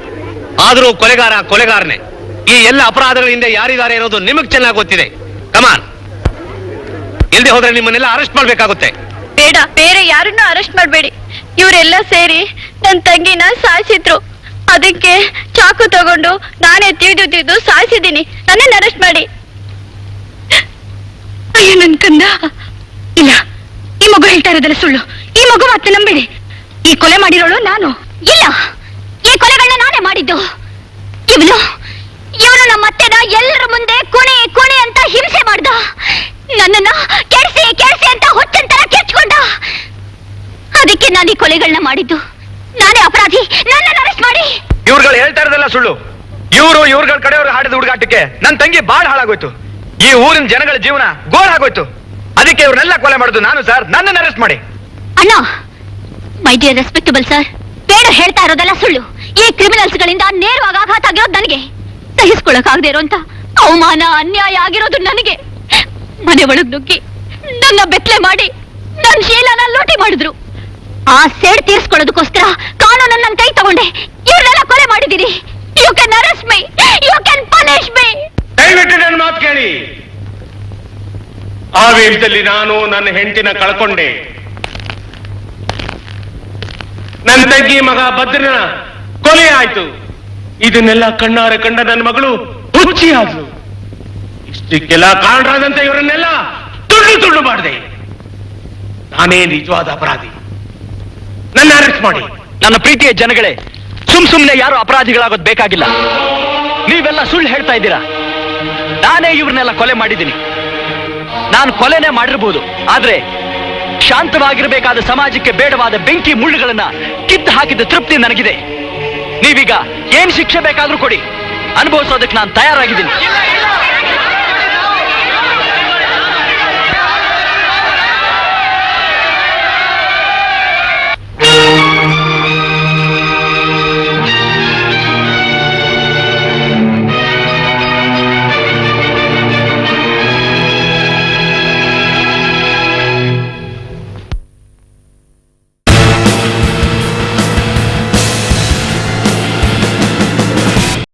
ಆದರೂ ಕೊಲೆಗಾರ ಕೊಲೆಗಾರನೇ. ಈ ಎಲ್ಲ ಅಪರಾಧಗಳ ಹಿಂದೆ ಯಾರಿದ್ದಾರೆ ಇರೋದು ನಿಮಗ್ ಚೆನ್ನಾಗಿ ಗೊತ್ತಿದೆ. ಕಮಾನ್, ಇಲ್ದೆ ಹೋದ್ರೆ ನಿಮ್ಮನ್ನೆಲ್ಲ ಅರೆಸ್ಟ್ ಮಾಡ್ಬೇಕಾಗುತ್ತೆ. ಬೇಡ, ಬೇರೆ ಯಾರನ್ನೂ ಅರೆಸ್ಟ್ ಮಾಡಬೇಡಿ. ಇವರೆಲ್ಲ ಸೇರಿ ನನ್ನ ತಂಗಿನ ಸಾಯಿಸಿದ್ರು. ಅದಕ್ಕೆ ಚಾಕು ತಗೊಂಡು ನಾನೇ ತಿದ್ದು ಸಾಯಿಸಿದ್ದೀನಿ. ನನ್ನನ್ನು ಅರೆಸ್ಟ್ ಮಾಡಿ. ಅಯ್ಯೋ ನನ್ ಕಂದ. ಇಲ್ಲ, ಈ ಮಗು ಹೇಳ್ತಾ ಇರೋದಲ್ಲ ಸುಳ್ಳು. ಈ ಮಗು ಮತ್ತೆ ನಂಬೇಡಿ. ಈ ಕೊಲೆ ಮಾಡಿರೋಳು ನಾನು. ಇಲ್ಲ, ಈ ಕೊಲೆಗಳನ್ನ ನಾನೇ ಮಾಡಿದ್ದು. ಇವನು ನಮ್ಮ ಅತ್ತೆನ ಎಲ್ಲರ ಮುಂದೆ ಕುಣಿ ಕುಣಿ ಅಂತ ಹಿಂಸೆ ಮಾಡ್ದ. ನನ್ನನ್ನ ಕೆಡ್ಸಿ ಕೆಡ್ಸಿ ಅಂತ ಹುಚ್ಚಂತರ ಕೆಚ್ಕೊಂಡ. ಅದಕ್ಕೆ ನಾನು ಈ ಕೊಲೆಗಳನ್ನ ಮಾಡಿದ್ದು. ನಾನೇ ಅಪರಾಧಿ. ನನ್ನನ್ನು ಅರೆಸ್ಟ್ ಮಾಡಿ. ಇವ್ರುಗಳು ಹೇಳ್ತಾ ಇರೋದಲ್ಲ ಸುಳ್ಳು. ಇವ್ರುಗಳ ಕಡೆಯವರು ಹಾಡಿದ ಹುಡುಗಾಟಕ್ಕೆ ನನ್ನ ತಂಗಿ ಬಾಳ್ ಹಾಳಾಗೋಯ್ತು. ಈ ಊರಿನ ಜನಗಳ ಜೀವನ ಗೋಳ್ ಆಗೋಯ್ತು. ಅದಕ್ಕೆ ಇವ್ರನ್ನೆಲ್ಲ ಕೊಲೆ ಮಾಡುದು ನಾನು ಸರ್. ನನ್ನನ್ನು ಅರೆಸ್ಟ್ ಮಾಡಿ. ಅಣ್ಣ, ಮೈ ಡಿಯರ್ ರೆಸ್ಪೆಕ್ಟಬಲ್ ಸರ್, ಬೇಡ ಹೇಳ್ತಾ ಇರೋದೆಲ್ಲ ಸುಳ್ಳು. ಈ ಕ್ರಿಮಿನಲ್ಸ್ ಗಳಿಂದ ನೇರವಾಗಿ ಆಘಾತ ಆಗಿರೋದು ನನಗೆ. ಸಹಿಸ್ಕೊಳಕ್ಕಾಗದೆ ಇರೋಂತ ಅವಮಾನ ಅನ್ಯಾಯ ಆಗಿರೋದು ನನಗೆ. ಮನೆ ಒಳಗ್ ನುಗ್ಗಿ ನನ್ನ ಬೆತ್ತಲೆ ಮಾಡಿ ನನ್ನ ಶೀಲನ ಲೂಟಿ ಮಾಡಿದ್ರು. ಆ ಸೇಡ್ ತೀರ್ಸ್ಕೊಳ್ಳೋದಕ್ಕೋಸ್ಕರ ಕಾನೂನನ್ನ ನನ್ನ ಕೈ ತಗೊಂಡೆ. ಇವ್ರನ್ನೆಲ್ಲ ಕೊಲೆ ಮಾಡಿದೀನಿ. You can arrest me, you can punish me. ದಯವಿಟ್ಟು ನನ್ನ ಮಾತು ಕೇಳಿ. ಆ ವೇಷದಲ್ಲಿ ನಾನು ನನ್ನ ಹೆಂಡತಿನ ಕಳ್ಕೊಂಡೆ. ನನ್ನ ತಂಗಿ ಮಗ ಭದ್ರನ ಕೊಲೆ ಆಯ್ತು. ಇದನ್ನೆಲ್ಲ ಕಣ್ಣಾರೆ ಕಂಡ ನನ್ನ ಮಗಳು ಹುಚ್ಚಿ ಆದ್ಲು. ಇಷ್ಟಕ್ಕೆಲ್ಲ ಕಾರಣರಾದಂತ ಇವರನ್ನೆಲ್ಲ ತುಂಡು ಮಾಡಿದೆ. ನಾನೇ ನಿಜವಾದ ಅಪರಾಧಿ. ನನ್ನ ಅರೆಸ್ಟ್ ಮಾಡಿ. ನನ್ನ ಪ್ರೀತಿಯ ಜನಗಳೇ, ಸುಮ್ನೆ ಯಾರು ಅಪರಾಧಿಗಳಾಗೋದು ಬೇಕಾಗಿಲ್ಲ. ನೀವೆಲ್ಲ ಸುಳ್ಳು ಹೇಳ್ತಾ ಇದ್ದೀರಾ. ನಾನೇ ಇವ್ರನ್ನೆಲ್ಲ ಕೊಲೆ ಮಾಡಿದ್ದೀನಿ. ನಾನು ಕೊಲೆನೇ ಮಾಡಿರ್ಬೋದು, ಆದ್ರೆ ಶಾಂತವಾಗಿರಬೇಕಾದ ಸಮಾಜಕ್ಕೆ ಬೇಡವಾದ ಬೆಂಕಿ ಮುಳ್ಳುಗಳನ್ನ ಕಿತ್ತು ಹಾಕಿದ ತೃಪ್ತಿ ನನಗಿದೆ. ನೀವೀಗ ಏನ್ ಶಿಕ್ಷೆ ಬೇಕಾದ್ರೂ ಕೊಡಿ, ಅನುಭವಿಸೋದಕ್ಕೆ ನಾನು ತಯಾರಾಗಿದ್ದೀನಿ.